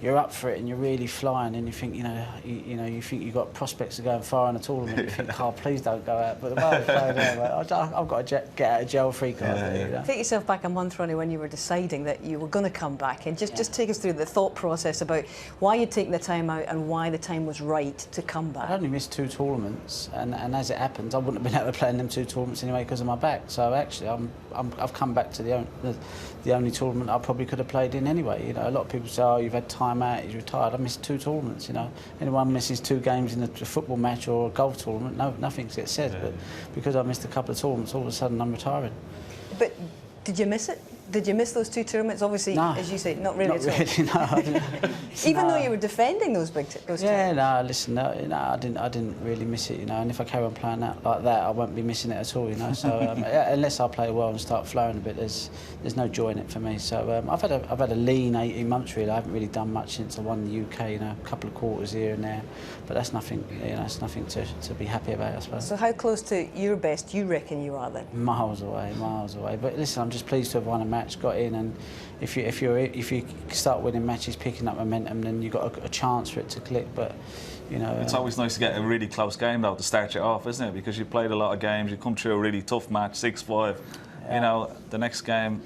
you're up for it and you're really flying, and you think, you think you've got prospects of going far in a tournament. You think, oh, please don't go out. But the way I played I've got a get out of jail free card. You know? Take yourself back a month, Ronnie, when you were deciding that you were going to come back, and just take us through the thought process about why you'd taken the time out and why the time was right to come back. I only missed 2 tournaments, and as it happens, I wouldn't have been able to play in them 2 tournaments anyway because of my back. So actually, I've come back to the only tournament I probably could have played in anyway. You know, a lot of people say, oh, you've had time out, you're retired. I missed 2 tournaments. You know, anyone misses 2 games in a football match or a golf tournament, nothing gets said. But because I missed a couple of tournaments, all of a sudden I'm retiring. But did you miss it? Did you miss those 2 tournaments? Obviously, no, as you say, not really not at all. No, I didn't. Even though you were defending those those yeah, tournaments. no, listen, I didn't really miss it, you know. And if I carry on playing like that, I won't be missing it at all, you know. So unless I play well and start flowing a bit, there's no joy in it for me. So I've had a lean 18 months really. I haven't really done much since I won the UK, you know, a couple of quarters here and there. But that's nothing, you know, it's nothing to be happy about, I suppose. So how close to your best do you reckon you are then? Miles away, miles away. But listen, I'm just pleased to have won a match. match, got in, and if you start winning matches, picking up momentum, then you've got a chance for it to click. But you know, it's always nice to get a really close game though to start you off, isn't it? Because you played a lot of games, you come through a really tough match, 6-5. You know, the next game.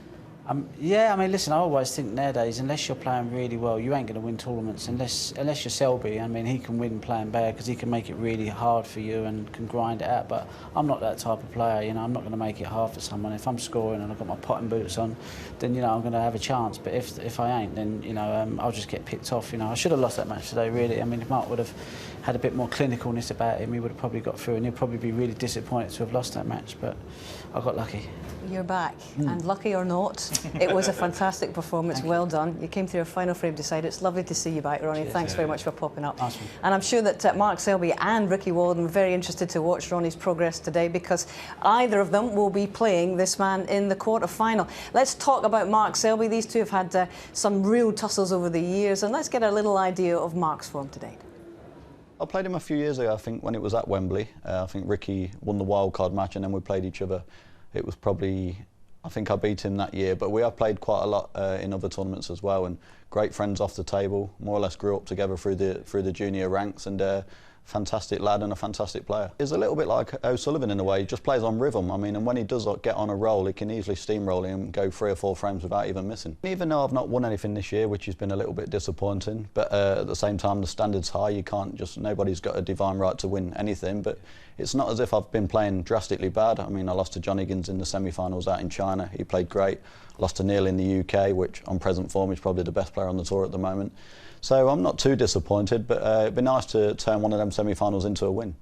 Yeah, I mean, listen, I always think nowadays, unless you're playing really well, you ain't going to win tournaments. Unless you're Selby, I mean, he can win playing bad because he can make it really hard for you and can grind it out. But I'm not that type of player, you know. I'm not going to make it hard for someone. If I'm scoring and I've got my potting boots on, then, you know, I'm going to have a chance. But if I ain't, then, you know, I'll just get picked off, you know. I should have lost that match today, really. I mean, if Mark would have had a bit more clinicalness about him, he would have probably got through, and he'd probably be really disappointed to have lost that match. But I got lucky. You're back, and lucky or not, it was a fantastic performance. Well done. You came through a final frame decider. It's lovely to see you back, Ronnie. Cheers. Thanks very much for popping up. Awesome. And I'm sure that Mark Selby and Ricky Walden were very interested to watch Ronnie's progress today, because either of them will be playing this man in the quarter-final. Let's talk about Mark Selby. These two have had some real tussles over the years, and let's get a little idea of Mark's form today. I played him a few years ago, I think, when it was at Wembley. I think Ricky won the wildcard match, and then we played each other. It was probably, I think I beat him that year, but we have played quite a lot in other tournaments as well, and great friends off the table. More or less grew up together through the junior ranks, and fantastic lad and a fantastic player. He's a little bit like O'Sullivan in a way. He just plays on rhythm. I mean, and when he does get on a roll, he can easily steamroll him and go 3 or 4 frames without even missing. Even though I've not won anything this year, which has been a little bit disappointing, but at the same time the standard's high. You can't just, nobody's got a divine right to win anything, but it's not as if I've been playing drastically bad. I mean, I lost to John Higgins in the semi-finals out in China. He played great. Lost to Neil in the UK, which on present form is probably the best player on the tour at the moment. So I'm not too disappointed, but it'd be nice to turn one of them semi-finals into a win.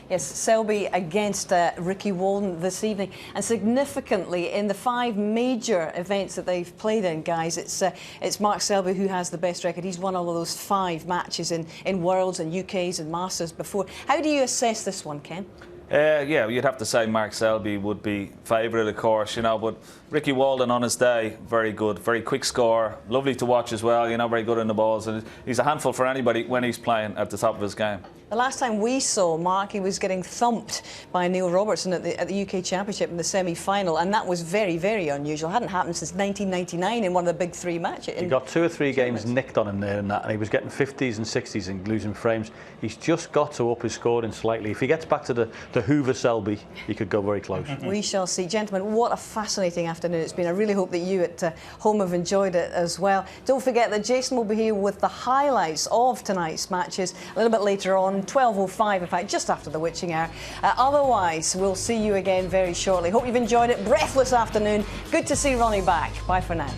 Yes, Selby against Ricky Walden this evening, and significantly in the 5 major events that they've played in, guys, it's Mark Selby who has the best record. He's won all of those 5 matches in Worlds and UKs and Masters before. How do you assess this one, Ken? Yeah, you'd have to say Mark Selby would be favourite, of course, you know, but Ricky Walden on his day, very good, very quick scorer, lovely to watch as well, you know, very good in the balls, and he's a handful for anybody when he's playing at the top of his game. The last time we saw Mark, he was getting thumped by Neil Robertson at the UK Championship in the semi-final, and that was very, very unusual. It hadn't happened since 1999 in one of the big 3 matches. He got 2 or 3 games nicked on him there and that, and he was getting 50s and 60s and losing frames. He's just got to up his scoring slightly. If he gets back to the Hoover Selby, he could go very close. We shall see. Gentlemen, what a fascinating afternoon it's been. I really hope that you at home have enjoyed it as well. Don't forget that Jason will be here with the highlights of tonight's matches a little bit later on, 12:05 in fact, just after the witching hour. Otherwise, we'll see you again very shortly. Hope you've enjoyed it. Breathless afternoon. Good to see Ronnie back. Bye for now.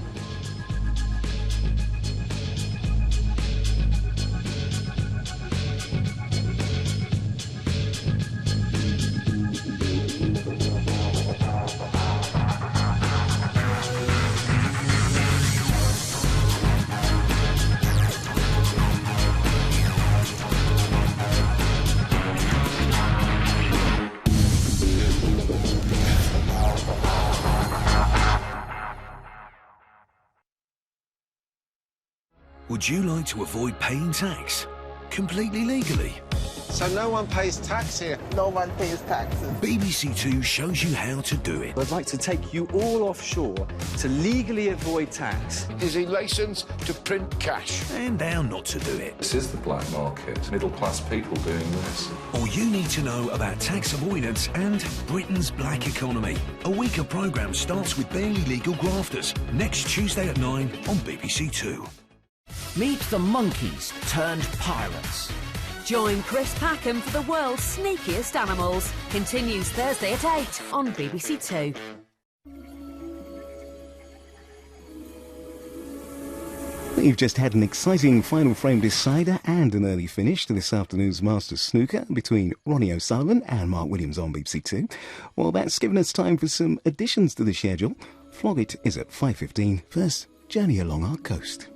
Would you like to avoid paying tax completely legally? So no one pays tax here? No one pays taxes. BBC Two shows you how to do it. I'd like to take you all offshore to legally avoid tax. Is he licensed to print cash? And how not to do it. This is the black market. Middle-class people doing this. All you need to know about tax avoidance and Britain's black economy. A week of programme starts with Barely Legal Grafters, next Tuesday at 9 on BBC Two. Meet the monkeys turned pirates. Join Chris Packham for the world's sneakiest animals. Continues Thursday at 8 on BBC Two. You've just had an exciting final frame decider and an early finish to this afternoon's Masters snooker between Ronnie O'Sullivan and Mark Williams on BBC Two. Well, that's given us time for some additions to the schedule. Flog It is at 5:15. First, Journey Along Our Coast.